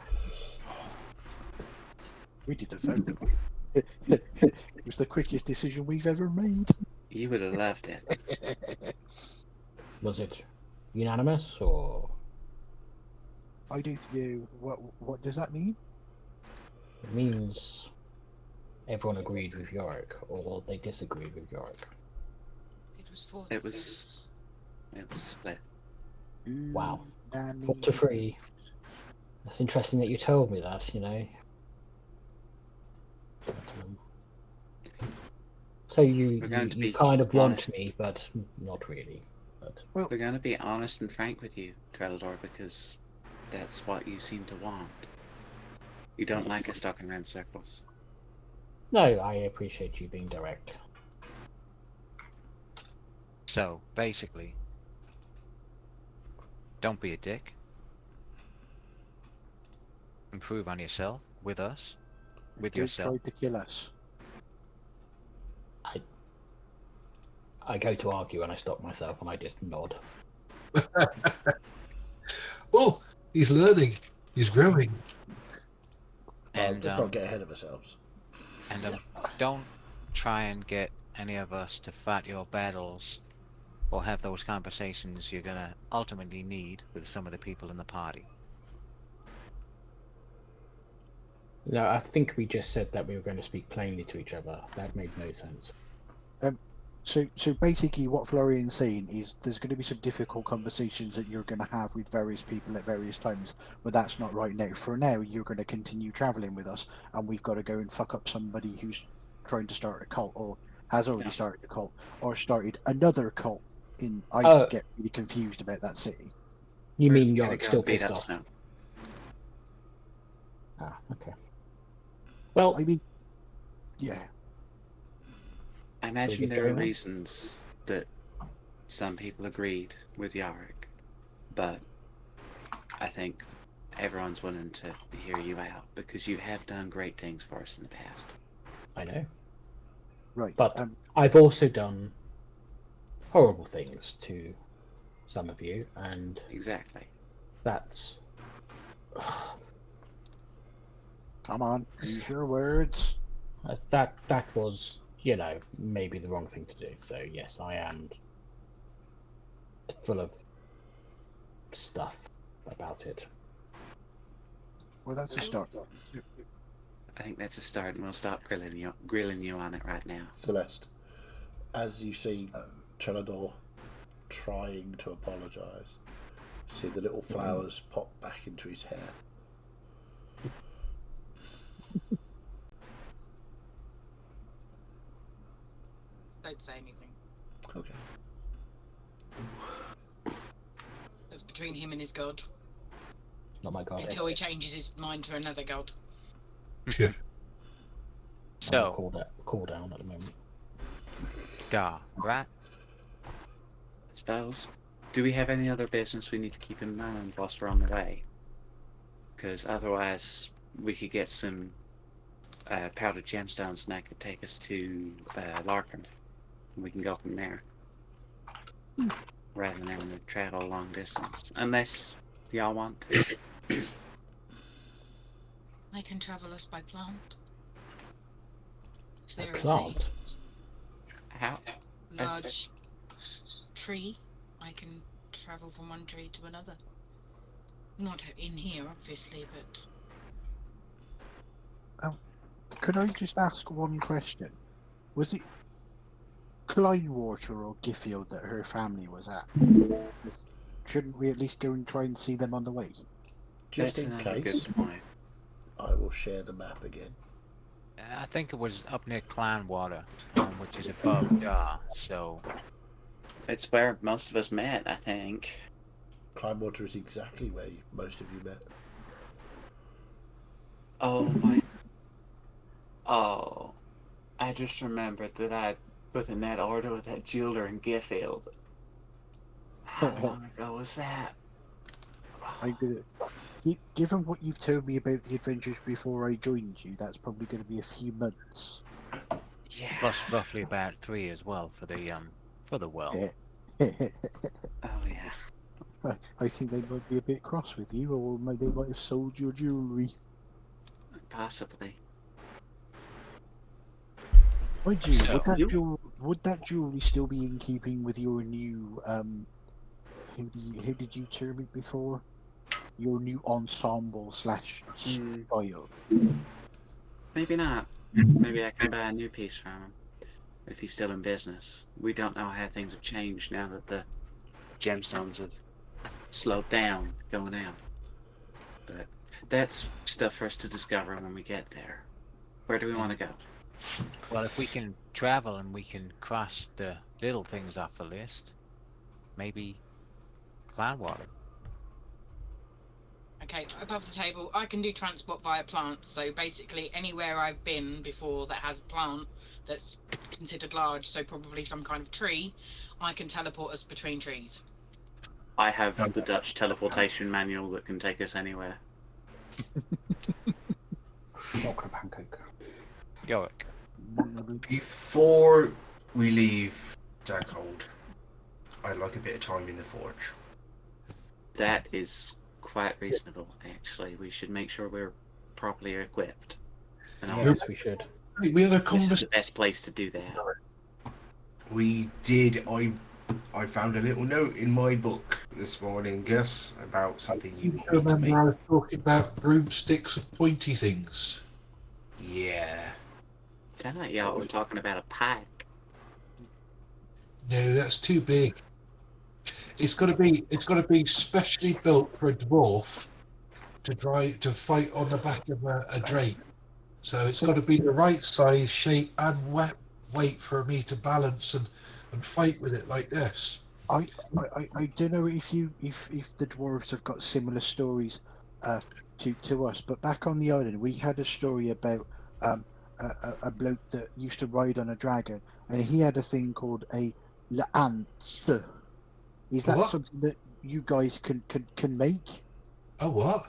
We did a phone. It was the quickest decision we've ever made.
You would have loved it.
Was it unanimous or?
I don't know what does that mean?
It means everyone agreed with Yorick, or they disagreed with Yorick.
It was 4
It was split.
Wow.
Nanny.
4 to 3. That's interesting that you told me that, you know. But, so you
We're going to be
kind of want
honest.
me, but not really. But
We're going to be honest and frank with you, Trelador, because that's what you seem to want. You don't like us talking around circles.
no, I appreciate you being direct.
So, basically, don't be a dick. Improve on yourself, with us, with
Don't
yourself.
try to kill us.
I go to argue and I stop myself and I just nod.
Oh, he's learning. He's growing.
Well,
And,
let's not get ahead of ourselves.
And don't try and get any of us to fight your battles or have those conversations you're gonna ultimately need with some of the people in the party.
No, I think we just said that we were going to speak plainly to each other. That made no sense.
So basically, what Florian's saying is there's going to be some difficult conversations that you're going to have with various people at various times, but that's not right now. For now, you're going to continue traveling with us, and we've got to go and fuck up somebody who's trying to start a cult, or has already started a cult, or started another cult. I get really confused about that city.
You
We're
mean
gonna
you're
go
still
beat
pissed
up
off?
Snow.
Ah, okay. Well,
I mean, yeah.
I imagine
get
there are
going on?
reasons that some people agreed with Yarick, but I think everyone's willing to hear you out because you have done great things for us in the past.
I know.
Right.
But I've also done horrible things to some of you, and
Exactly.
that's
Come on, use your words.
that was, you know, maybe the wrong thing to do. So yes, I am full of stuff about it.
Well, that's a start.
I think that's a start, and we'll stop grilling you on it right now.
Celeste, as you see Trelador trying to apologise, see the little flowers pop back into his hair.
Don't say anything.
Okay.
That's between him and his god.
Not my god.
Until he changes his mind to another god.
Yeah.
So,
cool down at the moment.
right?
I suppose. Do we have any other business we need to keep in mind whilst we're on the way? Because otherwise, we could get some powdered gemstones, and that could take us to Larkin. And we can go from there. Rather than having to travel a long distance. Unless y'all want to.
I can travel us by plant. If
A
there is
plant.
How?
a large tree, I can travel from one tree to another. Not in here, obviously, but
Could I just ask one question? Was it Kleinwater or Giffield that her family was at? Shouldn't we at least go and try and see them on the way?
Just
That's
in
another
case,
good point.
I will share the map again.
I think it was up near Clanwater, which is above so...
It's where most of us met, I think.
Climewater is exactly where most of you met.
Oh my. Oh. I just remembered that I put in that order with that jeweler in Giffield. How long ago was that?
I'm gonna. Given what you've told me about the adventures before I joined you, that's probably going to be a few months.
Yeah.
Plus roughly about 3 as well for the well.
Oh yeah.
I think they might be a bit cross with you, or they might have sold your jewellery.
Possibly.
Mind you,
You-
would that jewelry still be in keeping with your new how did you term it before? Your new ensemble slash style.
Maybe not. Maybe I can buy a new piece from him if he's still in business. We don't know how things have changed now that the gemstones have slowed down going out. But that's stuff for us to discover when we get there. Where do we want to go?
Well, if we can travel and we can cross the little things off the list, maybe Cloudwater.
Okay, above the table, I can do transport via plants. So basically, anywhere I've been before that has plant that's considered large, so probably some kind of tree, I can teleport us between trees.
I have the Dutch teleportation manual that can take us anywhere.
Chocolate pancake.
Yorick.
Before we leave Darkhold, I'd like a bit of time in the forge.
That is quite reasonable, actually. We should make sure we're properly equipped. And
Yes, we should.
We had a
this is
conversation.
the best place to do that.
We did. I found a little note in my book this morning, Gus, about something you
I
wanted to
remember
make.
I was talking about broomsticks and pointy things.
Yeah.
Sound like y'all were talking about a pike.
No, that's too big. It's got to be specially built for a dwarf to fight on the back of a drake. So it's got to be the right size, shape, and weight for me to balance and fight with it like this.
I don't know if the dwarves have got similar stories to us, but back on the island we had a story about a bloke that used to ride on a dragon, and he had a thing called a lance. Is that
What?
something that you guys can make?
Oh, what?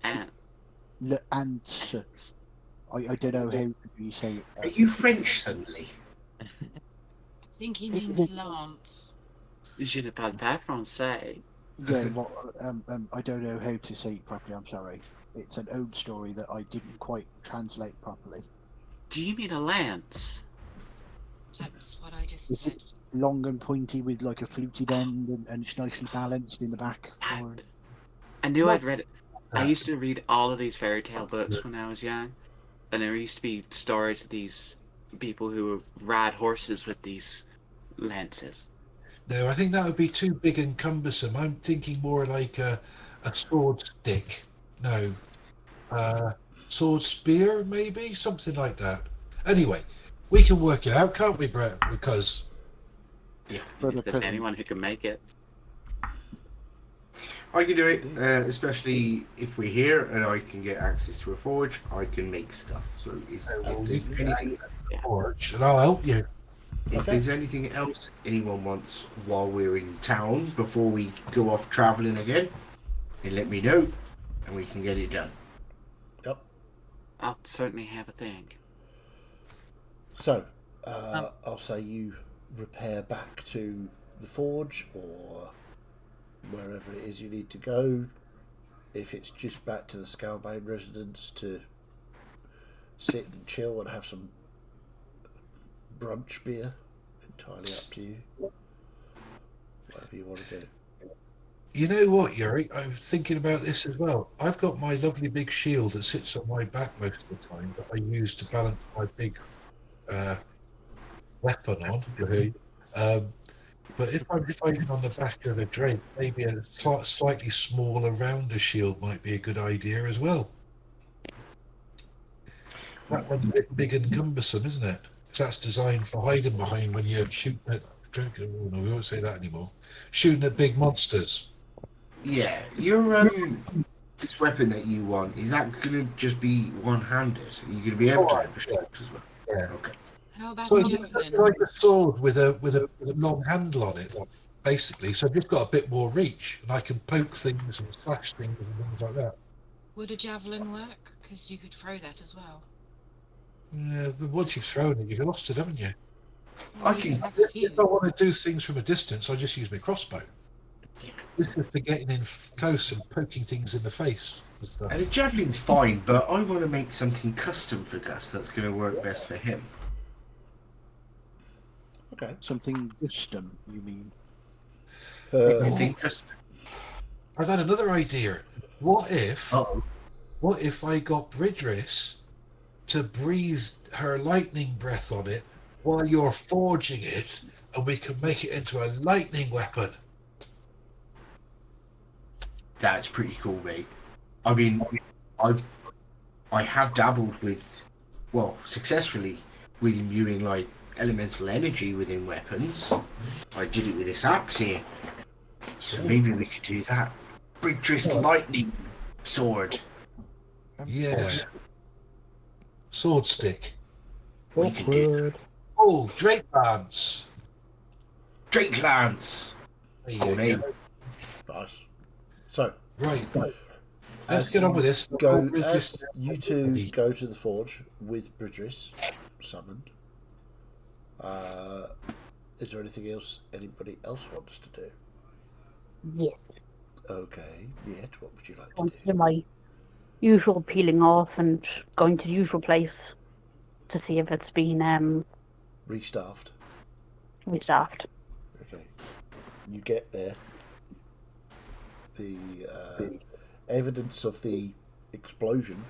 Lance. I don't know how you say it.
Are you French suddenly?
I think he means lance.
Je ne parle pas français.
Yeah, well, I don't know how to say it properly. I'm sorry. It's an old story that I didn't quite translate properly.
Do you mean a lance?
That's what I just
Is
said.
it long and pointy with like a fluted end, and it's nicely balanced in the back? Forward?
I knew I'd read it. I used to read all of these fairy tale books when I was young, and there used to be stories of these people who would ride horses with these lances.
No, I think that would be too big and cumbersome. I'm thinking more like a sword stick. No. Sword spear, maybe? Something like that. Anyway, we can work it out, can't we, Brett? Because
Yeah,
Brother
if there's
Cousin.
anyone who can make it.
I can do it, especially if we're here and I can get access to a forge. I can make stuff. So if there's anything,
forge, and I'll help you.
if there's anything else anyone wants while we're in town before we go off travelling again, then let me know, and we can get it done.
Yep.
I'll certainly have a think.
So, I'll say you repair back to the forge or wherever it is you need to go. If it's just back to the Scalbane residence to sit and chill and have some brunch beer, entirely up to you. Whatever you want to do.
You know what, Yuri? I'm thinking about this as well. I've got my lovely big shield that sits on my back most of the time that I use to balance my big weapon on. But if I'm fighting on the back of a drake, maybe a slightly smaller, rounder shield might be a good idea as well. That one's a bit big and cumbersome, isn't it? 'Cause that's designed for hiding behind when you're shooting at drake. Oh, no, we won't say that anymore. Shooting at big monsters.
Yeah, this weapon that you want, is that going to just be one-handed? Are you going to be able to have a shot as well?
Yeah.
Okay.
How about
So
a
it's
javelin?
like a sword with a long handle on it, basically. So I've just got a bit more reach, and I can poke things and slash things and things like that.
Would a javelin work? Because you could throw that as well.
Yeah, but once you've thrown it, you've lost it, haven't you?
I
You
can-
have a few.
If I want to do things from a distance, I just use my crossbow. This is for getting in close and poking things in the face and stuff.
And the javelin's fine, but I want to make something custom for Gus that's going to work best for him.
Okay.
Something custom, you mean?
Anything just.
I've had another idea. What if
Oh,
I got Bridris to breathe her lightning breath on it while you're forging it, and we can make it into a lightning weapon?
that's pretty cool, mate. I mean, I have dabbled with, well, successfully with imbuing like elemental energy within weapons. I did it with this axe here, so maybe we could do that. Bridris lightning sword.
Yeah. Sword stick.
We can do that.
Awkward.
Oh, Drake Lance.
Drake Lance.
There
Cool
you
name.
go.
Nice. So,
Right. Let's
as
get on with this.
Go,
Bridris
as you two
ready.
go to the forge with Bridris summoned. Is there anything else anybody else wants to do?
Yes.
Okay, Yet, what would you like
I
to
want to
do?
do my usual peeling off and going to the usual place to see if it's been
Restaffed.
restaffed.
Okay. You get there. The evidence of the explosion,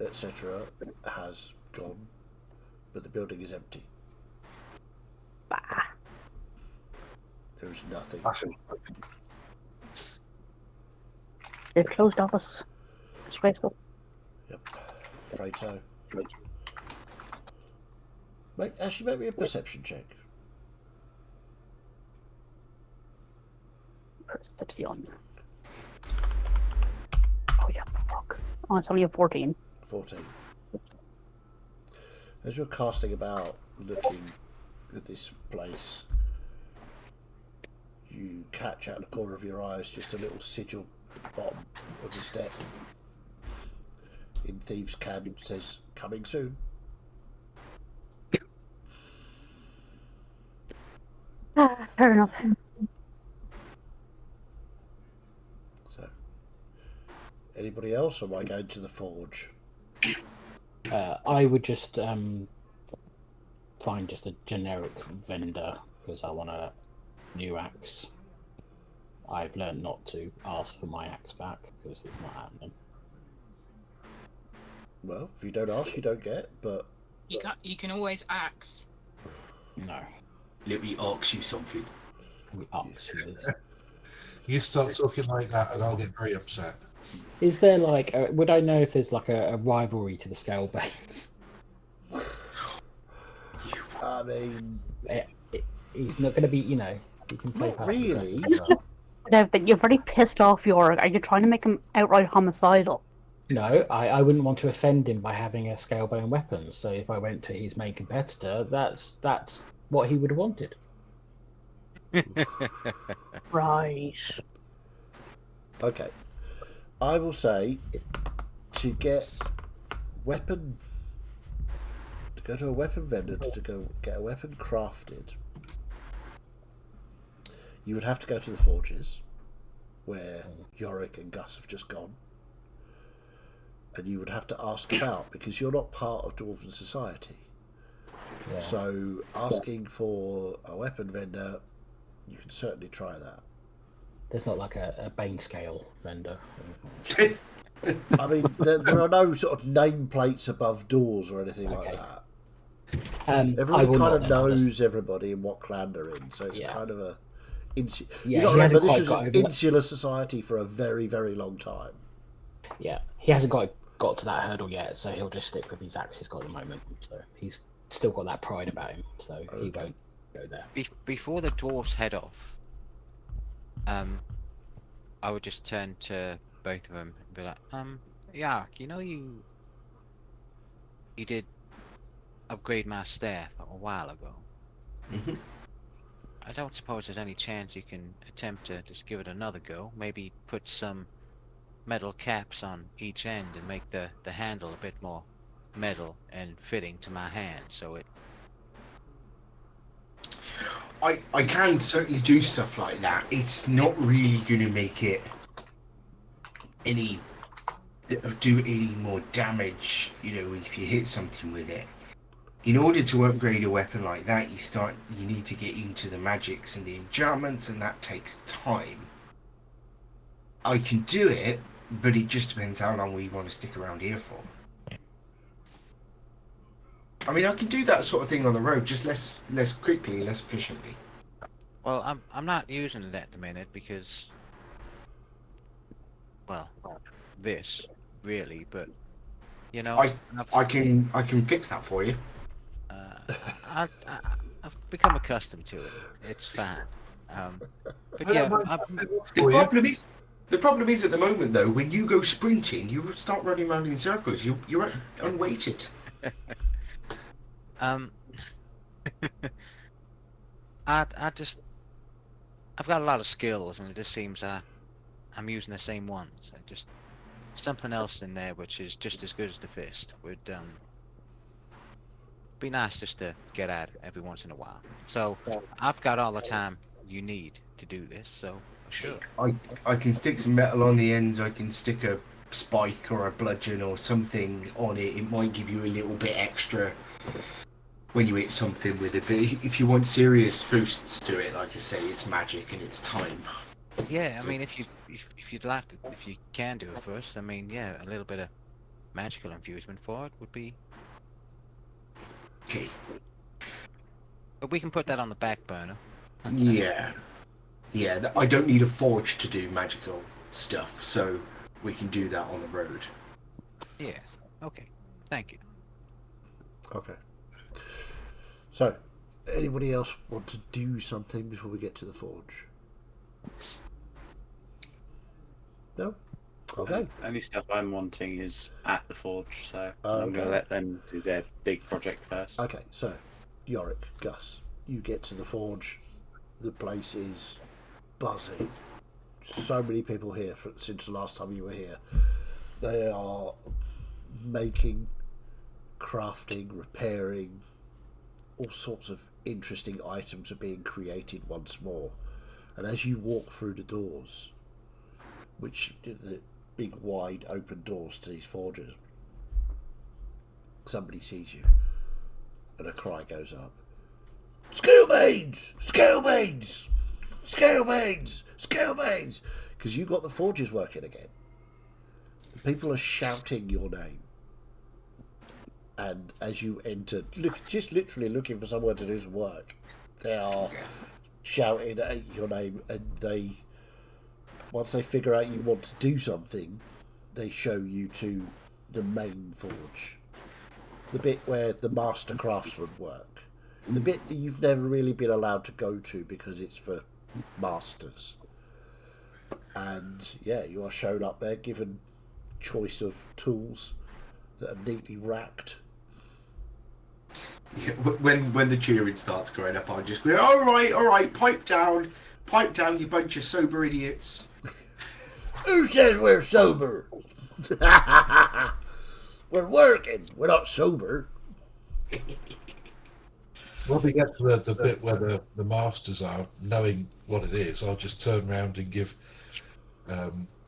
etc., has gone, but the building is empty.
Bah.
There is nothing.
They've closed office. Disgraceful.
Yep. Afraid so. Actually, make me a perception check.
Perception. Oh yeah, fuck. Oh, it's only a 14.
14. As you're casting about, looking at this place, you catch out of the corner of your eyes just a little sigil at the bottom of the step. In Thieves' Can says, "Coming soon."
Fair enough.
So, anybody else, or am I going to the forge?
I would just find just a generic vendor because I want a new axe. I've learned not to ask for my axe back because it's not happening.
Well, if you don't ask, you don't get. But
You can always axe.
No,
Let me ask you something.
we axe you this.
You start talking like that, and I'll get very upset.
Is there like, would I know if there's like a rivalry to the Scalebanes?
I mean,
He's not going to be, you know, he can play
Not
passive
really.
aggressive as well.
No, but you're very pissed off, Yorick. Are you trying to make him outright homicidal?
No, I wouldn't want to offend him by having a Scalebone weapon. So if I went to his main competitor, that's what he would have wanted.
Right.
okay. I will say to get weapon, to go to a weapon vendor to go get a weapon crafted, you would have to go to the forges where Yorick and Gus have just gone, and you would have to ask about because you're not part of Dwarven society.
Yeah.
So asking for a weapon vendor, you can certainly try that.
There's not like a Bane scale vendor.
I mean, there are no sort of nameplates above doors or anything like
Okay.
that.
I
Everybody
will
kind
not
of
then, I'll just-
knows everybody and what clan they're in, so it's
Yeah.
kind of a.
Yeah,
you got to
he
remember,
hasn't
this
quite
was
got
an
over that.
insular society for a very, very long time.
Yeah, he hasn't got to that hurdle yet, so he'll just stick with his axe he's got at the moment. So he's still got that pride about him, so he won't go there.
Before the dwarves head off, I would just turn to both of them and be like, yeah, you know you did upgrade my staff a while ago.
Mhm.
I don't suppose there's any chance you can attempt to just give it another go. Maybe put some metal caps on each end and make the handle a bit more metal and fitting to my hand, so it.
I can certainly do stuff like that. It's not really going to make it do any more damage, you know, if you hit something with it. in order to upgrade a weapon like that, you need to get into the magics and the enchantments, and that takes time. I can do it, but it just depends how long we want to stick around here for. I mean, I can do that sort of thing on the road, just less quickly, less efficiently.
Well, I'm not using it at the minute because, well, this really, but you know,
I can fix that for you.
I've become accustomed to it. It's fine. But
I
yeah,
don't mind.
The problem is at the moment though, when you go sprinting, you start running around in circles. You're unweighted.
I've got a lot of skills, and it just seems I'm using the same ones. Just something else in there which is just as good as the fist would be nice just to get at every once in a while. So I've got all the time you need to do this. So sure.
I can stick some metal on the ends. I can stick a spike or a bludgeon or something on it. It might give you a little bit extra when you hit something with it. But if you want serious boosts to it, like I say, it's magic and it's time.
Yeah, I mean, if you'd like to, if you can do it first, I mean, yeah, a little bit of magical infusement for it would be.
Okay.
But we can put that on the back burner.
Yeah. Yeah, I don't need a forge to do magical stuff, so we can do that on the road.
Yeah. Okay. Thank you.
Okay. So, anybody else want to do something before we get to the forge? No? Okay.
Only stuff I'm wanting is at the forge, so I'm
Okay.
going to let them do their big project first.
Okay, so, Yorick, Gus, you get to the forge. The place is buzzing. So many people here since the last time you were here. They are making, crafting, repairing. All sorts of interesting items are being created once more. And as you walk through the doors, which the big wide open doors to these forges, somebody sees you and a cry goes up. Scalebanes! Scalebanes! Scalebanes! Scalebanes! Because you got the forges working again. People are shouting your name. And as you enter, just literally looking for someone to do some work, they are shouting at your name, and once they figure out you want to do something, they show you to the main forge, the bit where the master craftsmen work, the bit that you've never really been allowed to go to because it's for masters. And yeah, you are shown up there, given choice of tools that are neatly racked.
Yeah, when the cheering starts going up, I'll just go, all right, pipe down, you bunch of sober idiots.
Who says we're sober? We're working. We're not sober.
When we get to the bit where the masters are, knowing what it is, I'll just turn around and give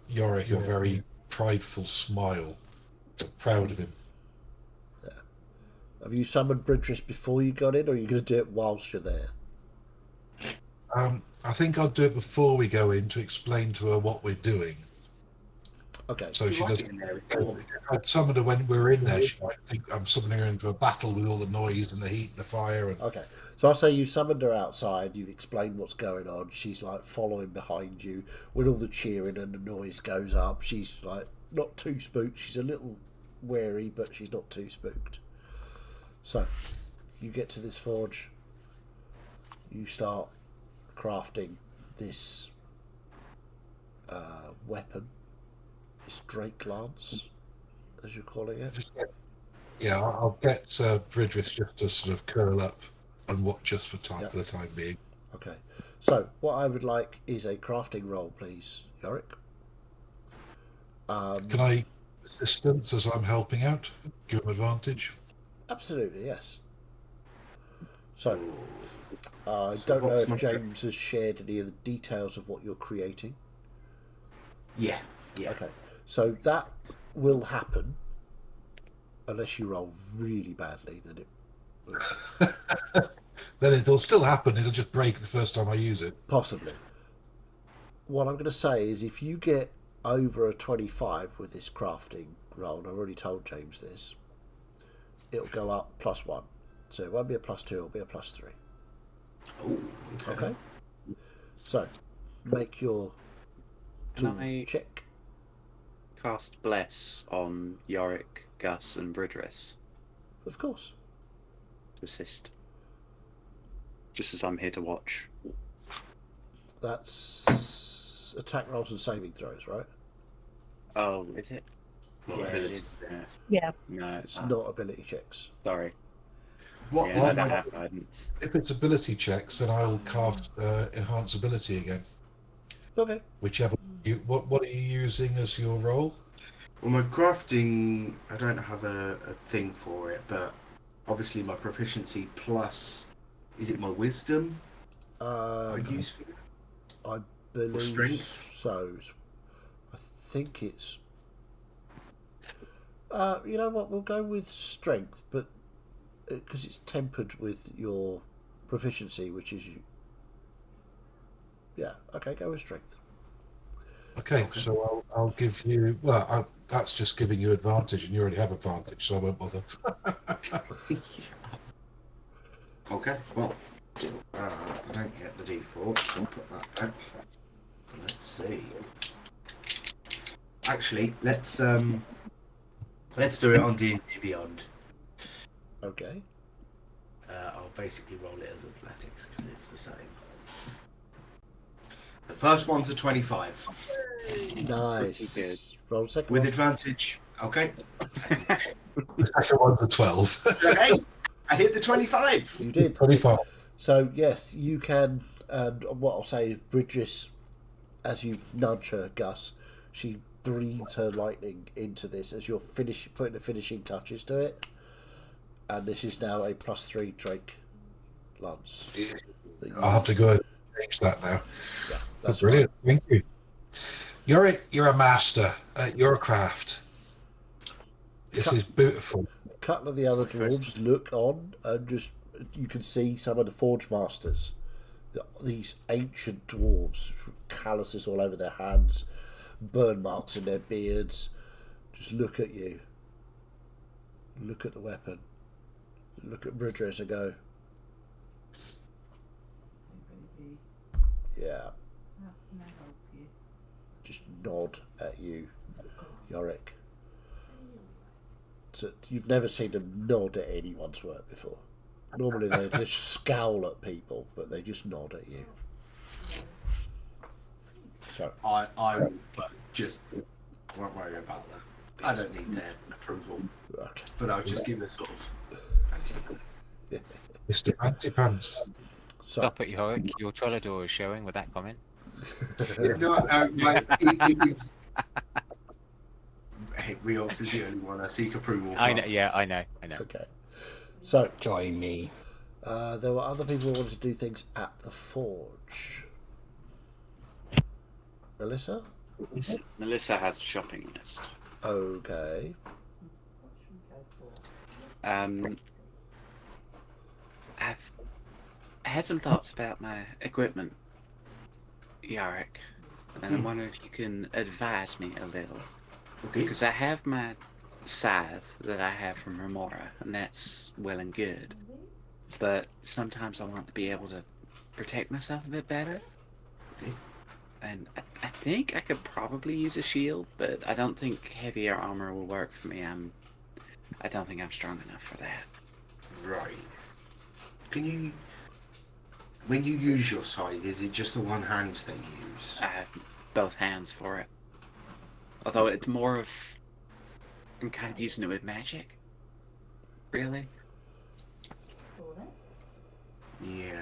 Yorick a very prideful smile, proud of him.
Have you summoned Bridris before you got in, or are you going to do it whilst you're there?
I think I'll do it before we go in to explain to her what we're doing.
Okay.
So she doesn't. I'd summoned her when we were in there. She might think I'm summoning her into a battle with all the noise and the heat and the fire. And...
Okay. So I'll say you summoned her outside, you've explained what's going on, she's like following behind you when all the cheering and the noise goes up. She's like not too spooked, she's a little wary, but she's not too spooked. So, you get to this forge, you start crafting this weapon, this Drake Lance, as you're calling it.
I'll get Bridris just to sort of curl up and watch us for the time being.
Okay. So, what I would like is a crafting roll, please, Yorick.
Can I assistance as I'm helping out? Give him advantage?
Absolutely, yes. So, I don't know if James has shared any of the details of what you're creating.
Yeah.
Okay, so that will happen unless you roll really badly. Then
Then it'll still happen. It'll just break the first time I use it.
Possibly. What I'm going to say is if you get over a 25 with this crafting roll, and I've already told James this, it'll go up +1. So it won't be a +2, it'll be a +3.
Oh,
Okay? So, make your
Can
tools
I
check.
cast Bless on Yorick, Gus, and Bridris
Of course.
to assist? Just as I'm here to watch.
That's attack rolls and saving throws, right?
Oh, is it?
Yeah,
Yeah,
it
it
is.
is. Yeah.
Yeah.
No,
It's not ability checks.
sorry.
What
Yeah,
is
I don't
my
have guidance.
If it's ability checks, then I'll cast enhance ability again.
Okay.
Whichever. What are you using as your roll?
Well, my crafting, I don't have a thing for it, but obviously my proficiency plus, is it my wisdom I use for it?
I believe
strength?
so. I think it's. You know what? We'll go with strength, but because it's tempered with your proficiency, which is you. Yeah. Okay. Go with strength.
Okay, so I'll give you. Well, that's just giving you advantage, and you already have advantage, so I won't bother.
Okay, well, I don't get the D4, so I'll put that back. Let's see. Actually, let's do it on D&D Beyond.
Okay.
I'll basically roll it as athletics because it's the same. The first one's a 25
Nice.
good.
Roll second
with
one.
advantage. Okay.
The second one's a 12.
Okay. I hit the 25.
You did.
25.
So yes, you can. And what I'll say is, Bridges, as you nudge her, Gus, she breathes her lightning into this as you're putting the finishing touches to it. And this is now a +3 Drake lance.
I'll have to go and change that now.
Yeah, that's
Brilliant. Thank you. You're a master at your craft. This is beautiful.
A couple of the other dwarves look on and just you can see some of the forge masters, these ancient dwarves, calluses all over their hands, burn marks in their beards, just look at you, look at the weapon, look at Bridges and go, yeah, just nod at you, Yorick. So you've never seen them nod at anyone's work before. Normally they just scowl at people, but they just nod at you. So
I will, but just won't worry about that. I don't need their approval,
okay.
but I'll just give a sort of.
Mr. Antipants.
So
Stop it, Yorick. Your Trellador is showing with that comment.
No, it is. Hey, Reox is the only one I seek approval from.
I know. Yeah, I know.
okay. So
Join me.
there were other people who wanted to do things at the forge. Melissa?
Melissa has a shopping list.
Okay.
I've had some thoughts about my equipment, Yarick, and I'm wondering if you can advise me a little.
Okay.
Because I have my scythe that I have from Remora, and that's well and good. But sometimes I want to be able to protect myself a bit better.
Okay.
And I think I could probably use a shield, but I don't think heavier armor will work for me. I don't think I'm strong enough for that.
Right. Can you, when you use your scythe, is it just the one hand that you use?
I have both hands for it. Although it's more of, I'm kind of using it with magic. Really?
Yeah.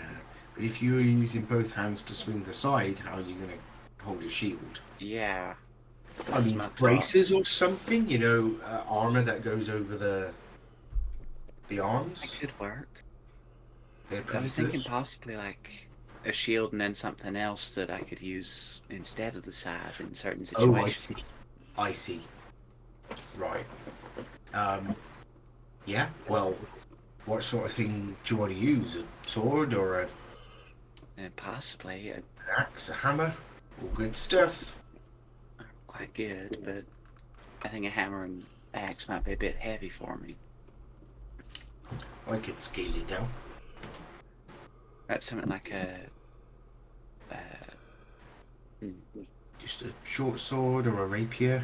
But if you were using both hands to swing the scythe, how are you going to hold your shield?
Yeah.
I mean,
my thought.
braces or something, you know, armor that goes over the
That
arms.
could work.
They're
I
pretty
was
good.
thinking possibly like a shield and then something else that I could use instead of the scythe in certain
Oh, I
situations.
see. I see. Right. Yeah, well, What sort of thing do you want to use? A sword or
Possibly.
an axe, a hammer? All good stuff.
Quite good, but I think a hammer and axe might be a bit heavy for me.
I could scale it down.
Perhaps something like
Just a short sword or a rapier.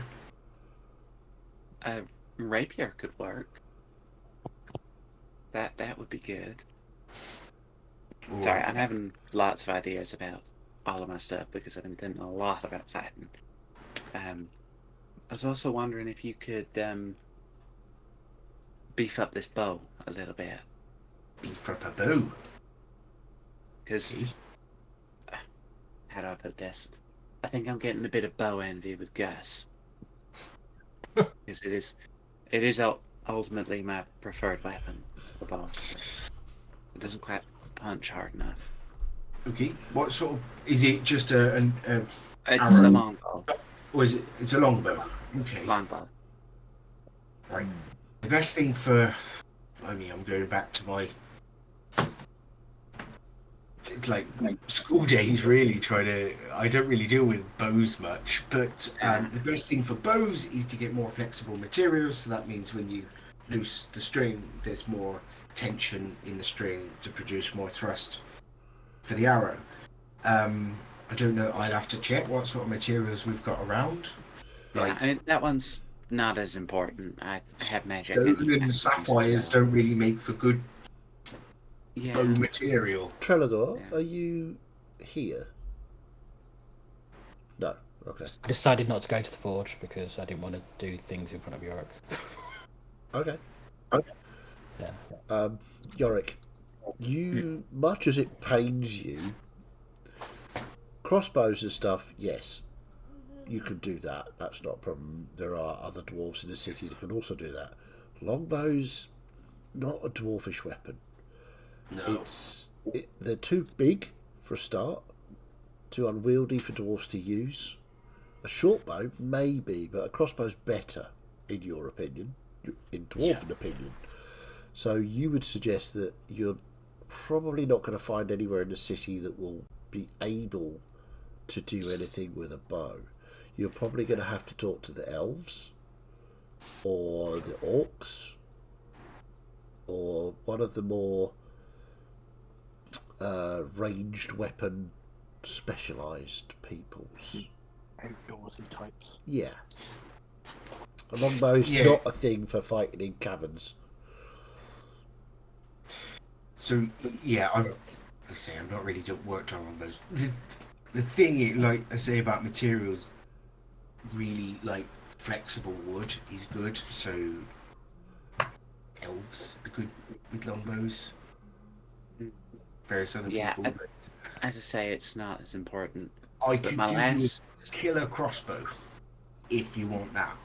a rapier could work. That would be good.
Or
Sorry, I'm having lots of ideas about all of my stuff because I've been thinking a lot about fighting. I was also wondering if you could beef up this bow a little bit.
beef up a bow.
Because, how do I put this? I think I'm getting a bit of bow envy with Gus. Because it is ultimately my preferred weapon, the bow. It doesn't quite punch hard enough.
Okay. What sort of... Is it just an
It's
arrow?
a long bow.
Or is it... It's a longbow. Okay.
Long bow.
Right. The best thing for... I mean, I'm going back to my... It's like school days, really, I don't really deal with bows much, but the best thing for bows is to get more flexible materials, so that means when you loose the string, there's more tension in the string to produce more thrust for the arrow. I don't know, I'll have to check what sort of materials we've got around.
Yeah, I mean, that one's not as important. I have magic.
Gold and sapphires don't really make for good bow material.
Trelador,
Yeah.
are you here? No. Okay.
I decided not to go to the forge because I didn't want to do things in front of Yorick.
Okay.
Yeah.
Yorick, you, much as it pains you, crossbows and stuff, yes, you could do that. That's not a problem. There are other dwarves in the city that can also do that. Longbows, not a dwarfish weapon.
No.
They're too big for a start, too unwieldy for dwarves to use. A short bow, maybe, but a crossbow's better, in your opinion, in dwarven opinion. So you would suggest that you're probably not going to find anywhere in the city that will be able to do anything with a bow. You're probably going to have to talk to the elves, or the orcs, or one of the more ranged weapon specialised peoples.
Outdoorsy types.
Yeah. A longbow is not a thing for fighting in caverns.
So yeah, I'm not really worked on longbows. The thing, like I say about materials, really like flexible wood is good. So elves are good with longbows. Various other people.
As I say, it's not as important.
I
But
could
my
do
last,
a killer crossbow if you want that.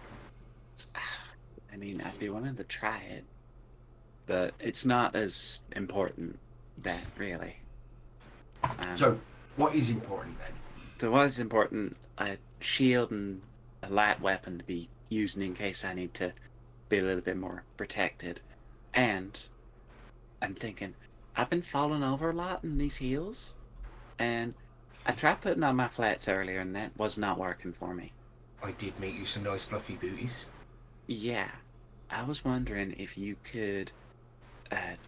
I mean, I'd be willing to try it, but it's not as important then, really.
So, what is important then?
So what is important? A shield and a light weapon to be using in case I need to be a little bit more protected. And I'm thinking, I've been falling over a lot in these heels, and I tried putting on my flats earlier, and that was not working for me.
I did make you some nice fluffy booties.
Yeah, I was wondering if you could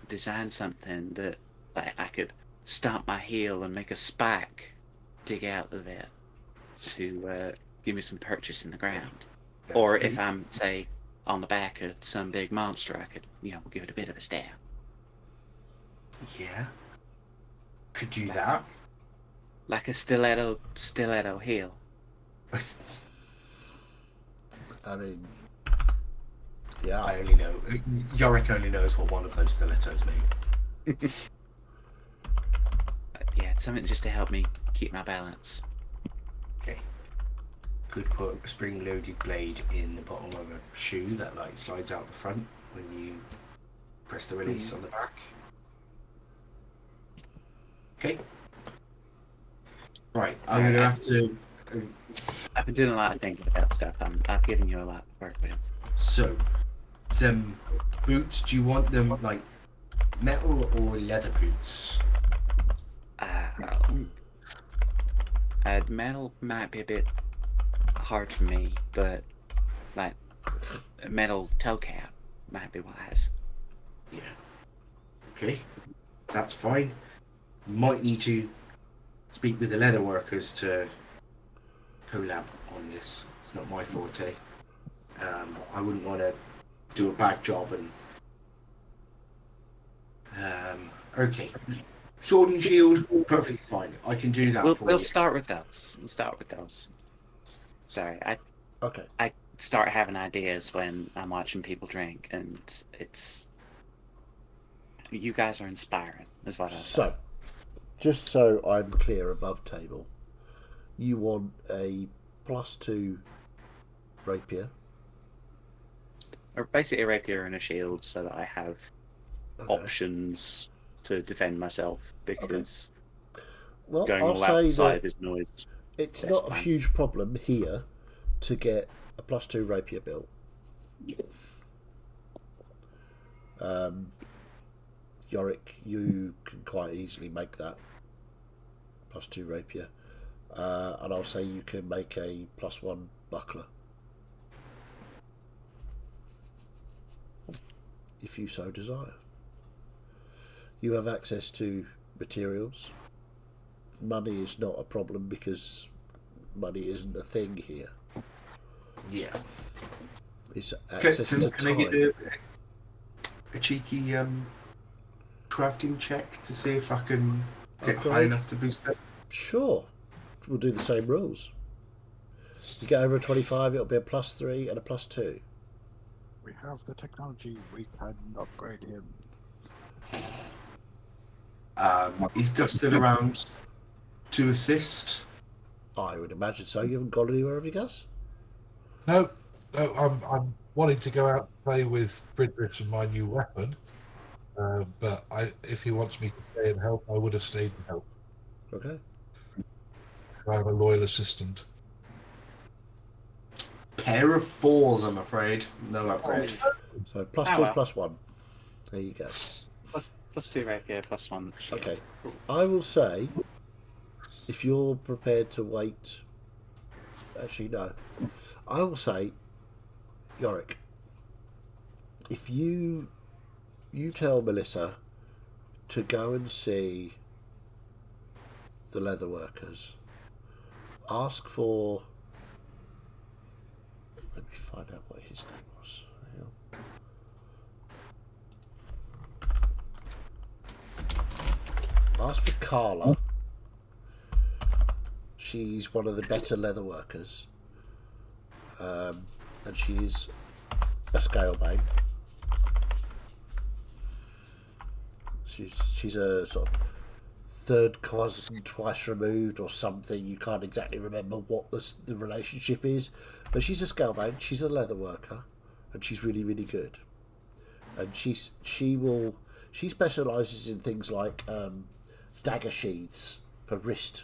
design something that I could stomp my heel and make a spike dig out of it to give me some purchase in the ground.
That's
Or
good.
if I'm, say, on the back of some big monster, I could, give it a bit of a stab.
Yeah. Could do that.
Like a stiletto heel.
I mean, yeah.
I only know. Yorick only knows what one of those stilettos mean.
Yeah, something just to help me keep my balance.
Okay. Could put a spring-loaded blade in the bottom of a shoe that like slides out the front when you press the release on the back. Okay. Right, I'm gonna have to.
I've been doing a lot of thinking about stuff. I've given you a lot to work with.
So, some boots. Do you want them like Metal or leather boots?
Metal might be a bit hard for me, but like a metal toe cap might be wise.
Yeah. Okay, that's fine. Might need to speak with the leather workers to collab on this. It's not my forte. I wouldn't want to do a bad job and. Okay. Sword and shield, perfectly fine. I can do that for
We'll
you.
start with those. Sorry,
Okay.
I start having ideas when I'm watching people drink, and it's you guys are inspiring, is what I say.
So, just so I'm clear above table, you want a +2 rapier.
Or basically a rapier and a shield, so that I have
Okay.
options to defend myself, because
Well,
going
I'll
all
say
outside
that
is noise.
it's
best
not a
plan.
huge problem here to get a +2 rapier built. Yorick, you can quite easily make that +2 rapier, and I'll say you can make a +1 buckler if you so desire. You have access to materials. Money is not a problem because money isn't a thing here.
Yeah.
It's
Can,
access
can,
to
can I
time.
get a cheeky crafting check to see if I can get high
Upgrade?
enough to boost that?
Sure, we'll do the same rules. You get over a 25, it'll be a +3 and a +2.
We have the technology. We can upgrade him.
Is Gus still around to assist?
I would imagine so. You haven't gone anywhere, have you, Gus?
No, I'm wanting to go out and play with Bridget and my new weapon. But if he wants me to stay and help, I would have stayed and helped.
Okay.
I'm a loyal assistant.
Pair of 4s, I'm afraid. No upgrade.
So +2,
well.
+1. There you go.
+2 rapier, +1 shield.
Okay. I will say, if you're prepared to wait... Actually, no. I will say, Yorick, if you tell Melissa to go and see the leather workers, ask for... Let me find out what his name was. Hang on. Ask for Carla. She's one of the better leather workers. And she's a scalebane. She's a sort of third cousin twice removed or something. You can't exactly remember what the relationship is, but she's a scalebane. She's a leather worker, and she's really, really good. And she specialises in things like dagger sheaths for wrist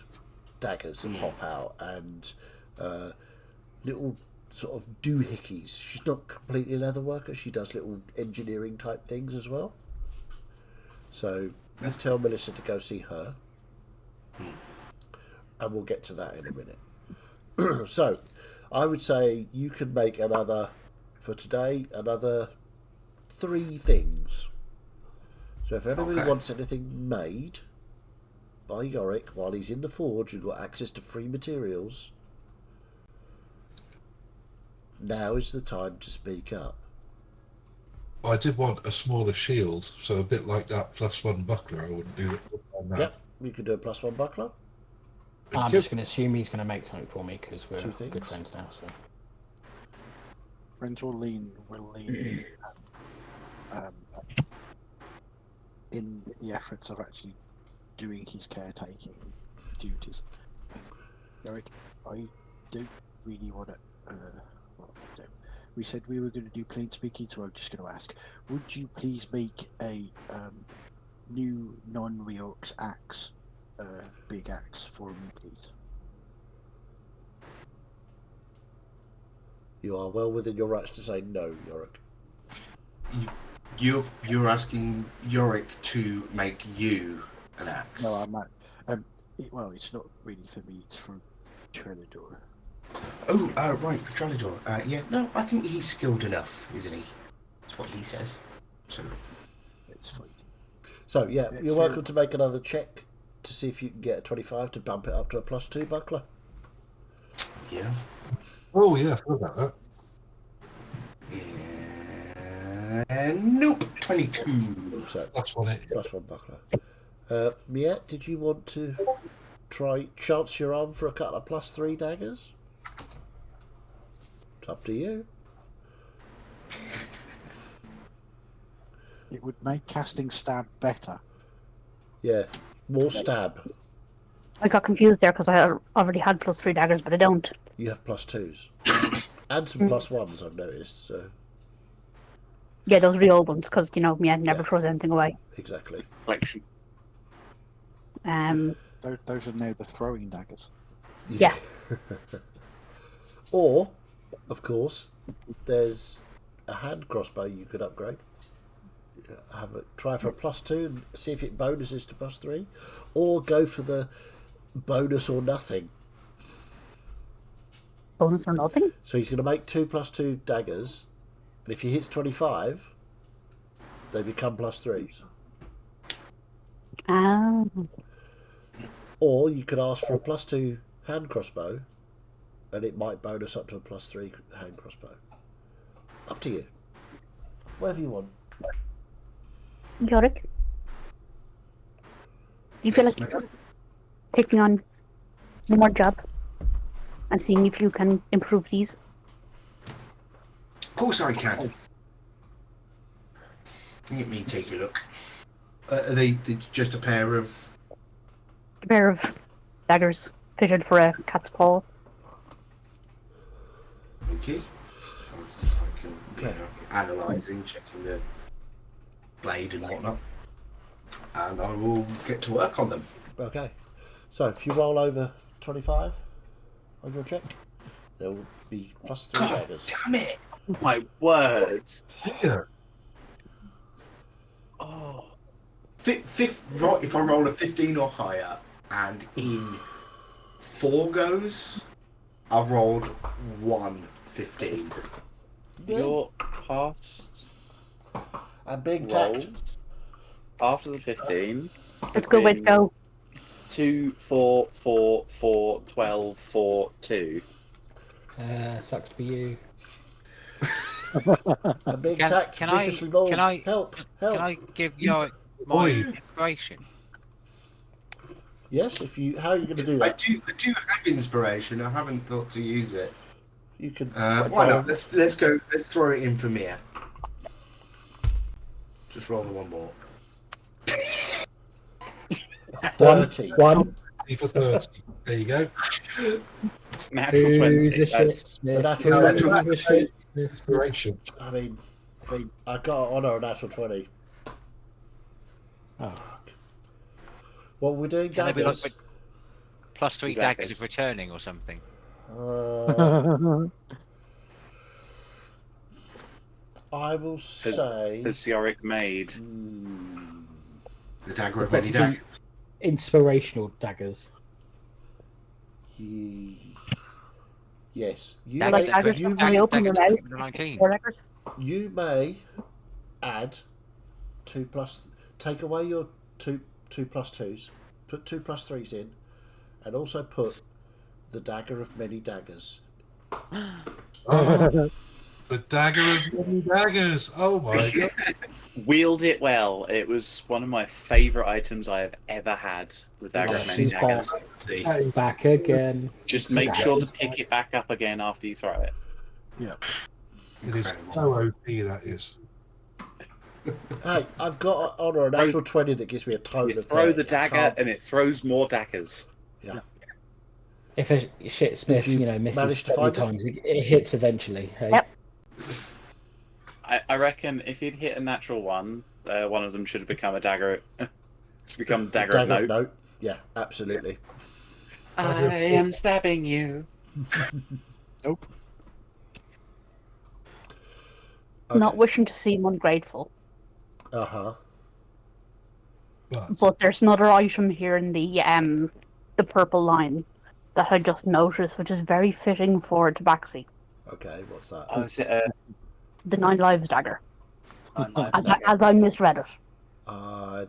daggers that pop out, and little sort of doohickeys. She's not completely a leather worker. She does little engineering type things as well. So you tell Melissa to go see her, and we'll get to that in a minute. So I would say you can make another 3 things. So if anybody wants anything made by Yorick while he's in the forge and got access to free materials, now is the time to speak up.
I did want a smaller shield, so a bit like that +1 buckler. I wouldn't do it on that.
Yep, we could do a +1 buckler.
I'm just going to assume he's going to make something for me because we're
2 things.
good friends now. So
Friends will lean in the efforts of actually doing his caretaking duties. Eric, I don't really want to. Well, no. We said we were going to do plain speaking, so I'm just going to ask: would you please make a new non-reorx axe, big axe for me, please?
You are well within your rights to say no, Yorick.
You're asking Yorick to make you an axe.
No, I'm not. Well, it's not really for me. It's for Trinidor.
Oh, right, for Trellador. Yeah, no, I think he's skilled enough, isn't he? That's what he says. So,
It's fine.
So, yeah,
It's
you're welcome to make another check to see if you can get a 25 to bump it up to a +2 buckler.
yeah.
Oh yeah, I forgot about that.
And nope, 22.
So,
That's what it.
+1 buckler. Miette, did you want to try chance your arm for a couple of +3 daggers? It's up to you.
It would make casting stab better.
Yeah, more stab.
I got confused there because I already had +3 daggers, but I don't.
You have +2s. And some +1s, I've noticed, so
Yeah, those are the old ones because me, I never
Yeah.
throws anything away.
exactly.
Collection.
Those are now the throwing daggers.
Yeah.
Or, of course, there's a hand crossbow you could upgrade. Have a try for a +2 and see if it bonuses to +3, or go for the bonus or nothing.
Bonus or nothing.
So he's going to make 2 +2 daggers, and if he hits 25, they become +3s. Or you could ask for a +2 hand crossbow, and it might bonus up to a +3 hand crossbow. Up to you. Whatever you want.
Yorick, do you feel like taking on one more job and seeing if you can improve these?
Of course I can. Let me take a look. Are they just a pair of...
A pair of daggers fitted for a cat's paw.
Okay. I can, analysing, checking the blade and whatnot. And I will get to work on them.
Okay. So if you roll over 25 on your check, there will be +3
God
daggers.
damn it!
My word.
Yeah.
Oh.
Right, if I roll a 15 or higher, and in 4 goes, I've rolled 1 15.
Your past
And being tacked.
rolls after the 15.
That's a good way to go.
2, 4, 4, 4, 12, 4, 2.
Sucks for you.
And being
Can-
tacked,
can I-
viciously rolled.
can I-
Help! Help!
Can I give Yorick my
Oi.
inspiration?
Yes, if you. How are you going to do
I
that?
do have inspiration. I haven't thought to use it.
You can.
Why not? Let's go. Let's throw it in for Mia. Just roll the one more.
30.
One.
For 30. There you go.
Natural 20.
Who's a shit smith?
Natural
Who's
20.
a shit smith?
Inspiration.
I mean, I got to honour a natural 20.
Oh.
What we're doing,
Can they be like
daggers.
+3 daggers of returning or something?
I will say.
Has Yorick made?
The dagger of
Got
many
to be
daggers.
Inspirational daggers.
Yes. You
Like
may,
daggers
you,
from
may,
the open your mouth.
19.
4 daggers.
you may add 2 plus. Take away your 2 +2s. Put 2 +3s in, and also put the dagger of many daggers.
Oh, the dagger of many daggers. Oh my god.
Wield it well. It was one of my favourite items I have ever had. The dagger of many
She's
daggers. See,
Back again.
just make sure to pick it back up again after you throw it.
It is
Incredible.
so OP, that is.
Hey, I've got to honour a natural 20 that gives me a total
You
of
throw
30.
the
I
dagger
can't-
and it throws more daggers.
If a shit smith,
Did you
misses
manage to
20
find it?
times, it hits eventually. Hey?
Yep.
I reckon if he'd hit a natural one of them should have become a dagger. Should become dagger,
Dagger
of
of
note.
note. Yeah, absolutely.
I am stabbing you.
Nope.
Okay.
Not wishing to seem ungrateful,
Uh-huh.
But
But there's another item here in the purple line that I just noticed, which is very fitting for Tabaxi.
Okay, what's that?
Oh, is it
The 9 lives dagger.
Nine Lives
As,
Dagger?
as I misread it.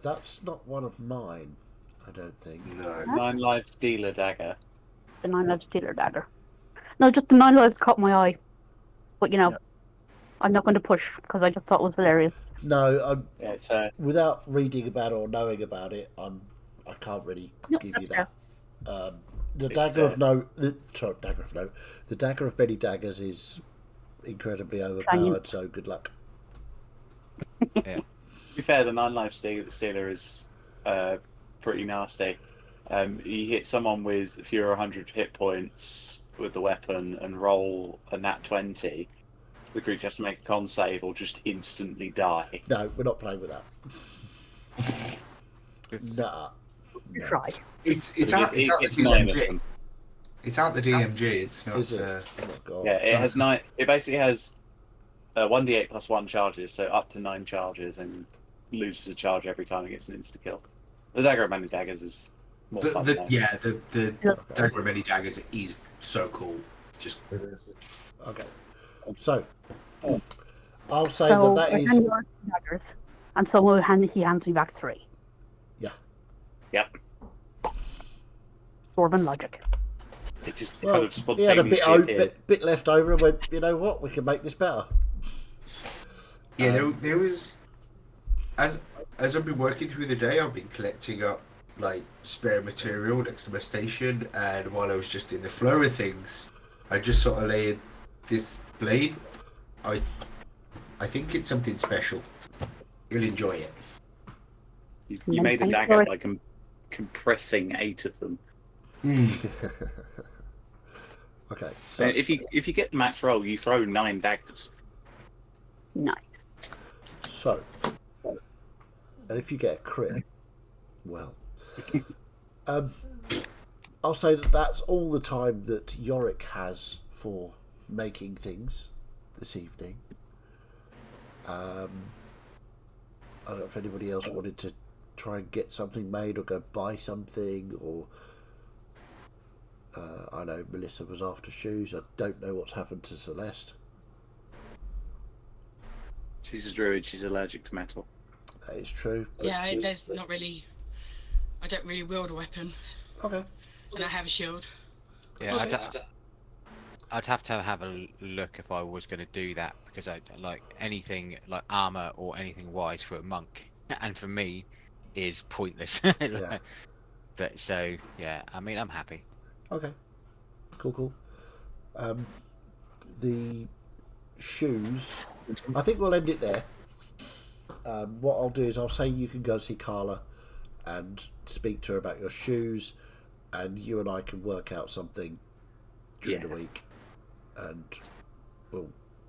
That's not one of mine, I don't think.
No.
9 Lives Dealer Dagger.
The 9 lives dealer dagger. No, just the 9 lives caught my eye. But
Yeah.
I'm not going to push because I just thought it was hilarious.
No,
Yeah, it's
without reading about it or knowing about it, I can't really
Yep,
give you
that's
that. The
It's
dagger of
there.
no, dagger of no, the dagger of many daggers is incredibly overpowered. So good luck.
to be fair, the 9 Lives Stealer is pretty nasty. You hit someone with fewer 100 hit points with the weapon and roll a nat 20. The creature has to make a con save or just instantly die.
No, we're not playing with that. Nah.
You try.
It's out the
It's 9 of
DMG.
them.
It's out the DMG. It's not.
Is it? Oh, God.
Yeah, it has 9. It basically has 1d8 plus 1 charges, so up to 9 charges, and loses a charge every time it gets an insta kill. The Dagger of Many Daggers is more fun. though.
The Dagger of Many Daggers is so cool. Just
Okay. So, I'll say
So
that
I
is.
hand you our 2 daggers, and so he hands me back 3.
Yeah.
Yep.
Dwarven logic.
It just
Well,
kind of
he had a
spontaneously appeared.
bit left over and went, you know what, we can make this better.
yeah. There was as I've been working through the day, I've been collecting up like spare material next to my station, and while I was just in the flow of things, I just sort of laid this blade. I think it's something special. You'll enjoy it.
You made a
Thanks
dagger
for-
by compressing 8 of them.
Okay.
So
So,
if you get the max roll, you throw 9 daggers.
Nice.
so, and if you get a crit, well, I'll say that that's all the time that Yorick has for making things this evening. I don't know if anybody else wanted to try and get something made or go buy something, or I know Melissa was after shoes. I don't know what's happened to Celeste.
She's a druid. She's allergic to metal.
That is true. but
Yeah,
she-
there's not really. I don't really wield a weapon,
Okay.
and I have a shield.
Yeah, I'd have to have a look if I was going to do that, because I like anything like armor or anything wise for a monk, and for me, is pointless.
Yeah.
But so yeah, I mean, I'm happy.
Okay. Cool. The shoes. I think we'll end it there. What I'll do is I'll say you can go see Carla and speak to her about your shoes, and you and I can work out something during the week, and we'll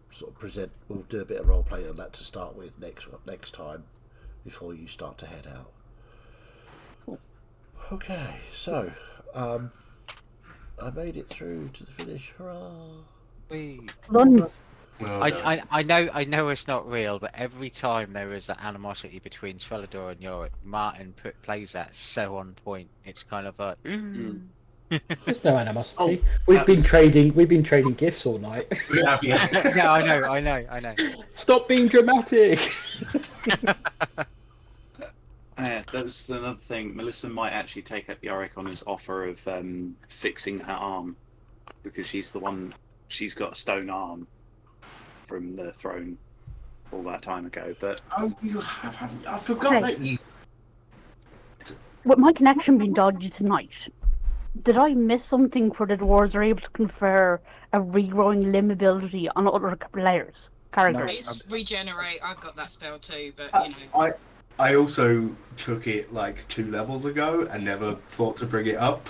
sort of present. We'll do a bit of role play on that to start with next time, before you start to head out.
Cool.
Okay, so I made it through to the finish. Hurrah!
Done.
Well done.
I know it's not real, but every time there is that animosity between Trellador and Yorick, Martin plays that so on point. It's kind of like,
There's no animosity.
Oh,
we've
that
been
was-
trading gifts all night.
Yeah.
yeah, I know.
Stop being dramatic.
Yeah, that was another thing. Melissa might actually take up Yorick on his offer of fixing her arm, because she's the one. She's got a stone arm from the throne all that time ago. But
Oh, you haven't. I forgot
Okay.
that you.
With my connection being dodgy tonight, did I miss something where the dwarves are able to confer a regrowing limb ability on other characters?
It's regenerate. I've got that spell too, but you know.
I also took it like 2 levels ago and never thought to bring it up.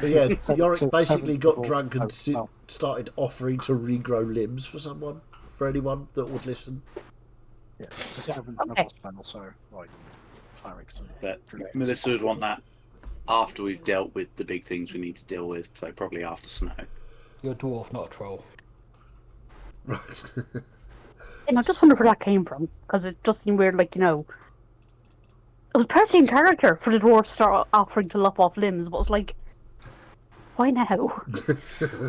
But yeah, Yorick
So
basically
haven't
got
people-
drunk and
oh.
started offering to regrow limbs for anyone that would listen.
Yeah, it's a 7th
Okay.
level spell, so like clerics and
but
druids.
Melissa would want that after we've dealt with the big things we need to deal with. So probably after snow.
You're a dwarf, not a troll.
Right.
And I just wonder where that came from, because it just seemed weird, like, it was partly in character for the dwarves to start offering to lop off limbs, but it's like, why now?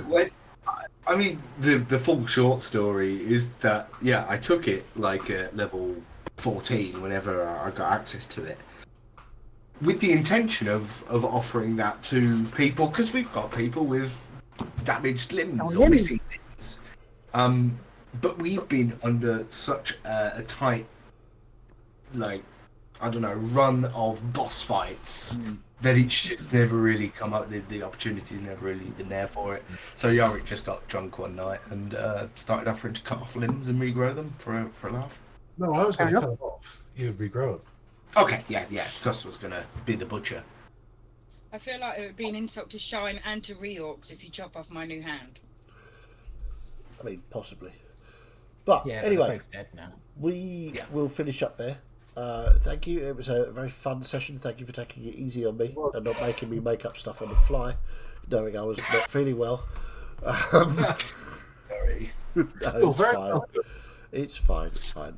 Well, I mean, the full short story is that, yeah, I took it like at level 14 whenever I got access to it, with the intention of offering that to people, because we've got people with damaged limbs or missing limbs. But we've been under such a tight, like, I don't know, run of boss fights that it's just never really come up. The opportunity's never really been there for it. So Yorick just got drunk one night and started offering to cut off limbs and regrow them for a laugh.
No, I was going to cut them off. You'd regrow them.
Okay, yeah. Gus was going to be the butcher.
I feel like it would be an insult to Shine and to Reorcs if you chop off my new hand.
I mean, possibly. But
Yeah,
anyway,
they're both dead now.
we will finish up there. Thank you. It was a very fun session. Thank you for taking it easy on me and not making me make up stuff on the fly, knowing I was not feeling well.
Sorry.
No, it's fine. It's fine. It's fine.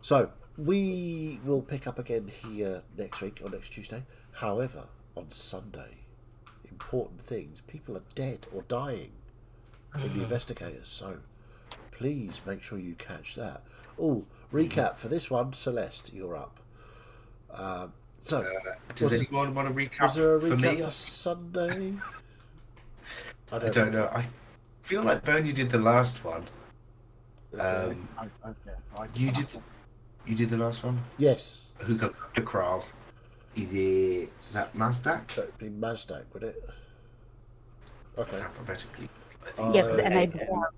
So we will pick up again here next week or next Tuesday. However, on Sunday, important things. People are dead or dying in the investigators. So please make sure you catch that. Oh, recap for this one, Celeste, you're up.
Does anyone want to recap?
Was there a recap
for me?
for Sunday?
I don't know. I feel like Bernie did the last one. You did the last one?
Yes.
Who got the Kral? Is it that Mazdak?
So it'd be Mazdak, would it? Okay.
Alphabetically.
Yes, the NA before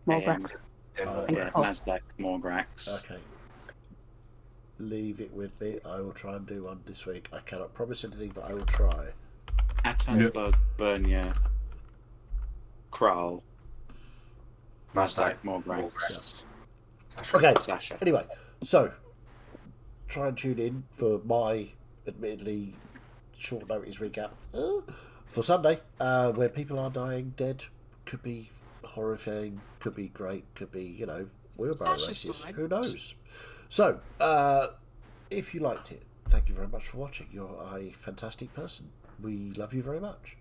Morgrax.
Mazdak, Morgrax.
Okay. Leave it with me. I will try and do one this week. I cannot promise anything, but I will try.
Attenborough, Bernier, Kral, Mazdak, Morgrax.
Okay.
Sasha.
Anyway, so try and tune in for my admittedly short notice recap for Sunday, where people are dying, dead. Could be horrifying, could be great, could be, wheelbarrow races. Who knows? So, if you liked it, thank you very much for watching. You're a fantastic person. We love you very much.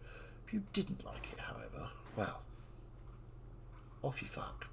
If you didn't like it, however, well, off you fuck.